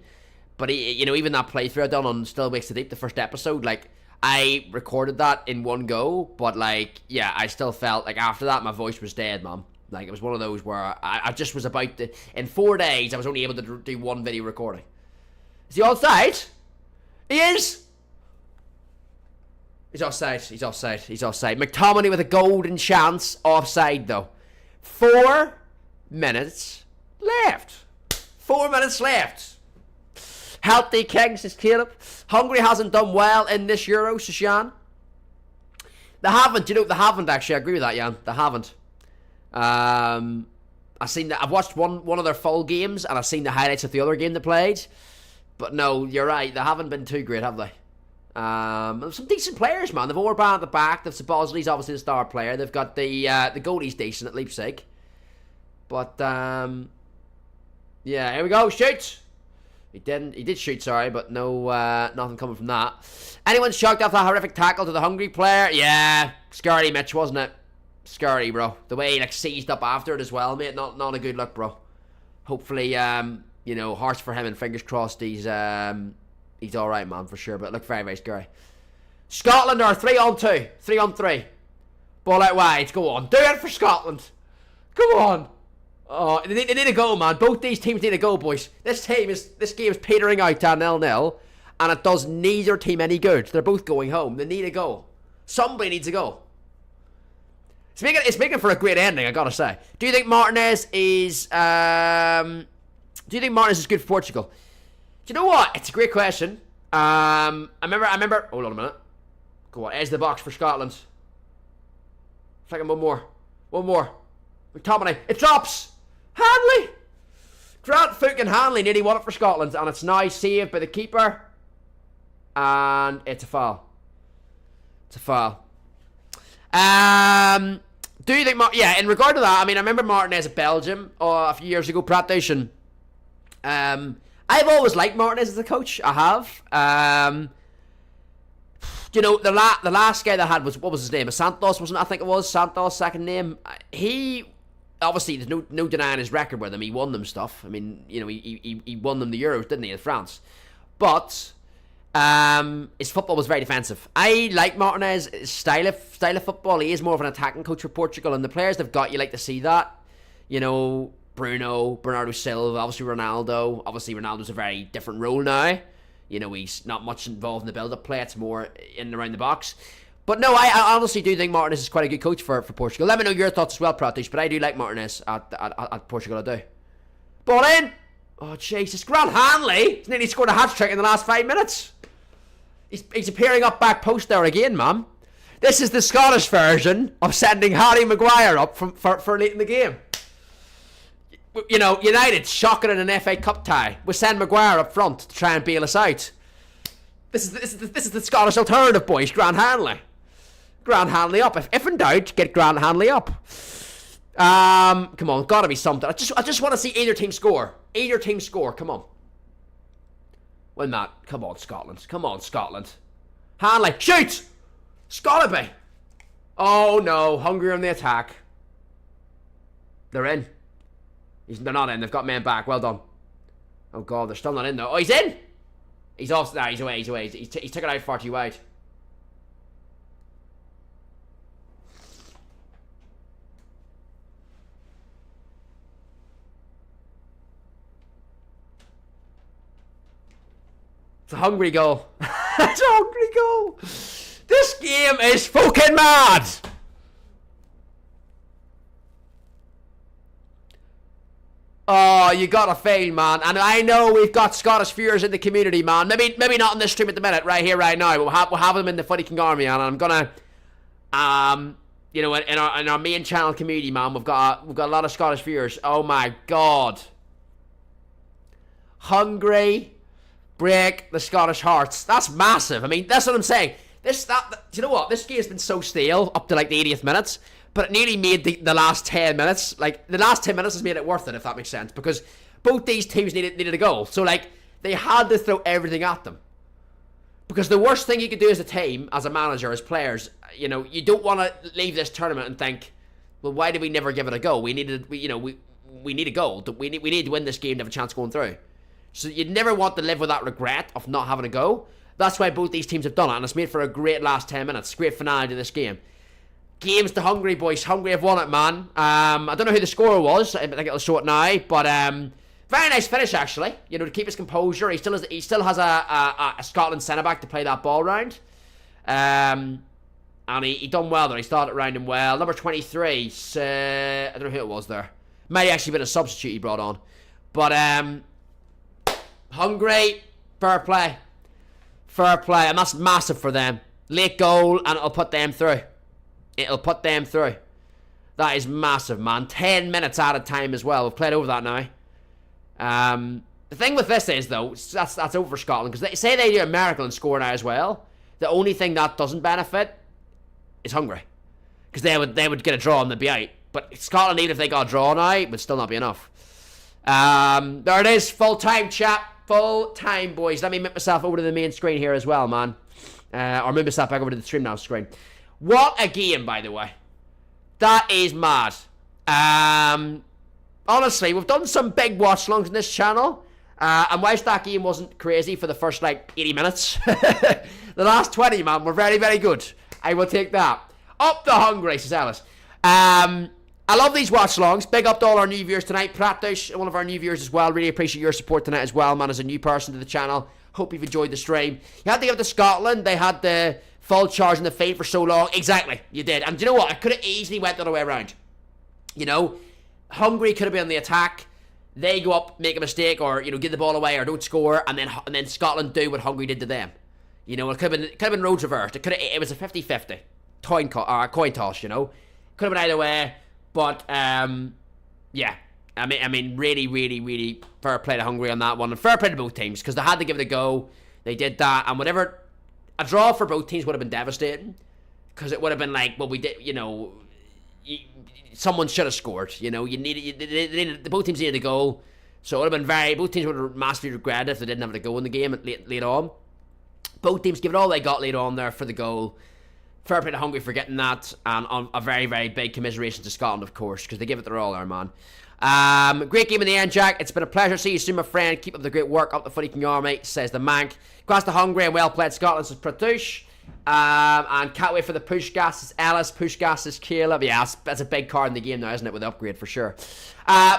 But even that playthrough I done on Still Wakes the Deep, the first episode, like, I recorded that in one go, but like, yeah, I still felt like after that my voice was dead, man. Like, it was one of those where I just was about to, in 4 days I was only able to do one video recording. Is he offside? He is! He's offside, he's offside, he's offside. McTominay with a golden chance, offside though. 4 minutes left. 4 minutes left. Healthy King, says Caleb. Hungary hasn't done well in this Euro, says Jan. They haven't, they haven't actually. I agree with that, Jan. They haven't. I've watched one of their full games, and I've seen the highlights of the other game they played. But no, you're right. They haven't been too great, have they? Some decent players, man. They've Orban at the back. They've Sabozli's obviously the star player. They've got the goalie's decent at Leipzig. But yeah, here we go. Shoot. He did shoot, sorry, but no, nothing coming from that. Anyone shocked after that horrific tackle to the Hungary player? Yeah, scary, Mitch, wasn't it? Scary, bro. The way he like seized up after it as well, mate. Not a good look, bro. Hopefully, hearts for him and fingers crossed he's all right, man, for sure. But it looked very, very scary. Scotland are 3-on-2, 3-on-3. Ball out wide. Go on, do it for Scotland. Come on. Oh, they need a goal, man. Both these teams need a goal, boys. This game is petering out to 0-0, and it does neither team any good. They're both going home. They need a goal. Somebody needs a goal. It's making for a great ending, I gotta say. Do you think Martinez is good for Portugal? Do you know what? It's a great question. I remember. Hold on a minute. Go on. Edge the box for Scotland. Second, one more. McTominay. It drops. Hanley. Grant fucking Hanley nearly won it for Scotland, and it's now saved by the keeper. And it's a foul. Do you think? In regard to that, I mean, I remember Martinez at Belgium a few years ago. Pratation. I've always liked Martinez as a coach. I have. The last guy they had was, what was his name? Santos, wasn't it? I think it was Santos, second name. He obviously, there's no denying his record with him. He won them stuff. I mean, he won them the Euros, didn't he, in France? But his football was very defensive. I like Martinez's style of football. He is more of an attacking coach for Portugal, and the players they've got, you like to see that. Bruno, Bernardo Silva, obviously Ronaldo. Obviously Ronaldo's a very different role now. He's not much involved in the build-up play. It's more in and around the box. But no, I honestly do think Martinez is quite a good coach for Portugal. Let me know your thoughts as well, Pratish. But I do like Martinez at Portugal, I do. Ball in! Oh, Jesus. Grant Hanley! He's nearly scored a hat-trick in the last 5 minutes. He's appearing up back post there again, man. This is the Scottish version of sending Harry Maguire up for late in the game. United shocking in an FA Cup tie. We send Maguire up front to try and bail us out. This is the Scottish alternative, boys. Grant Hanley. Grant Hanley up. If in doubt, get Grant Hanley up. Come on, gotta be something. I just want to see either team score. Come on. Well, Matt, come on, Scotland. Hanley, shoot! It's gotta be. Oh no, Hungary on the attack. They're in. They're not in. They've got men back. Well done. Oh god, they're still not in though. Oh, he's in. He's off. Nah, he's away. He took it out far too wide. It's a hungry goal. It's a hungry goal. This game is fucking mad. Oh, you gotta fail, man. And I know we've got Scottish viewers in the community, man. Maybe not in this stream at the minute, right here, right now. We'll have them in the Footy King Army, and I'm gonna, in our main channel community, man. We've got a lot of Scottish viewers. Oh my god. Hungry. Break the Scottish hearts. That's massive. I mean, that's what I'm saying. Do you know what? This game's been so stale up to like the 80th minutes, but it nearly made the last 10 minutes. Like, the last 10 minutes has made it worth it, if that makes sense, because both these teams needed a goal. So, like, they had to throw everything at them. Because the worst thing you could do as a team, as a manager, as players, you don't want to leave this tournament and think, well, why did we never give it a go? We need a goal. We need to win this game to have a chance going through. So you'd never want to live with that regret of not having a go. That's why both these teams have done it, and it's made for a great last 10 minutes. Great finale to this game. Games to Hungary, boys. Hungary have won it, man. I don't know who the scorer was. I think it'll show it now, but very nice finish, actually. You know, to keep his composure. He still has a Scotland centre-back to play that ball round. And he done well there. He started rounding well. Number 23, I don't know who it was there. Might have actually been a substitute he brought on. But Hungary, fair play. Fair play. And that's massive for them. Late goal, and it'll put them through. It'll put them through. That is massive, man. 10 minutes out of time as well. We've played over that now. The thing with this is, though, that's over for Scotland. Because they say they do a miracle and score now as well. The only thing that doesn't benefit is Hungary. Because they would get a draw and they'd be out. But Scotland, even if they got a draw now, would still not be enough. There it is. Full time, chat. Full time, boys. Let me move myself over to the main screen here as well, man. Or move myself back over to the stream now screen. What a game, by the way. That is mad. Honestly, we've done some big watch-alongs on this channel. And whilst that game wasn't crazy for the first, 80 minutes, the last 20, man, were very, very good. I will take that. Up the Hungary, says Alice. I love these watch-alongs. Big up to all our new viewers tonight. Pratush, one of our new viewers as well. Really appreciate your support tonight as well, man, as a new person to the channel. Hope you've enjoyed the stream. You had to give it to Scotland. They had the full charge in the feed for so long. Exactly, you did. And do you know what? I could have easily went the other way around. You know, Hungary could have been on the attack. They go up, make a mistake, or give the ball away, or don't score, and then Scotland do what Hungary did to them. You know, it could have been roads reversed. It was a 50-50 coin toss. You know, could have been either way. But yeah, I mean, really, really, really fair play to Hungary on that one, and fair play to both teams because they had to give it a go. They did that, and whatever. A draw for both teams would have been devastating because it would have been like, well, we did, someone should have scored. Both teams needed a goal, so it would have been both teams would have massively regretted if they didn't have a goal in the game late on. Both teams give it all they got late on there for the goal. Fair play to Hungary for getting that, and on a very, very big commiseration to Scotland, of course, because they give it their all there, man. Great game in the end, Jack. It's been a pleasure. See you soon, my friend. Keep up the great work. Up the footy King Army, says the Mank. Across to Hungary and well played Scotland, says Pratush. And can't wait for the push gas, says Ellis. Push gas, says Caleb. Yeah, that's a big card in the game now, isn't it, with the upgrade for sure.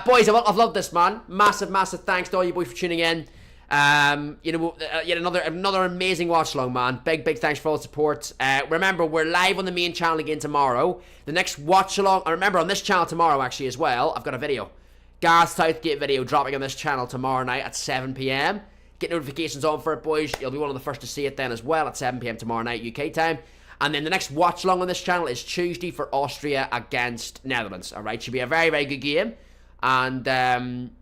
Boys, I've loved this, man. Massive, massive thanks to all you boys for tuning in. Yet another amazing watch along, man. Big thanks for all the support. Remember, we're live on the main channel again tomorrow. The next watch along, and remember on this channel tomorrow actually as well, I've got a video. Gareth Southgate video dropping on this channel tomorrow night at 7 PM. Get notifications on for it, boys. You'll be one of the first to see it then as well at 7 PM tomorrow night UK time. And then the next watch along on this channel is Tuesday for Austria against Netherlands. Alright, should be a very, very good game. And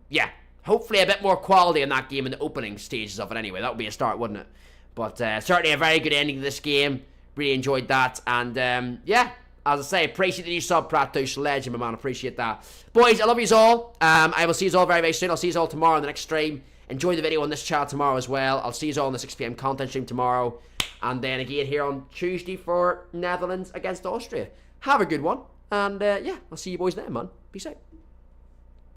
yeah, hopefully a bit more quality in that game in the opening stages of it anyway. That would be a start, wouldn't it? But certainly a very good ending to this game. Really enjoyed that. And yeah, as I say, appreciate the new sub, Pratush. Legend, my man. Appreciate that. Boys, I love you all. I will see you all very, very soon. I'll see you all tomorrow on the next stream. Enjoy the video on this channel tomorrow as well. I'll see you all on the 6 PM content stream tomorrow. And then again here on Tuesday for Netherlands against Austria. Have a good one. And yeah, I'll see you boys then, man. Peace out.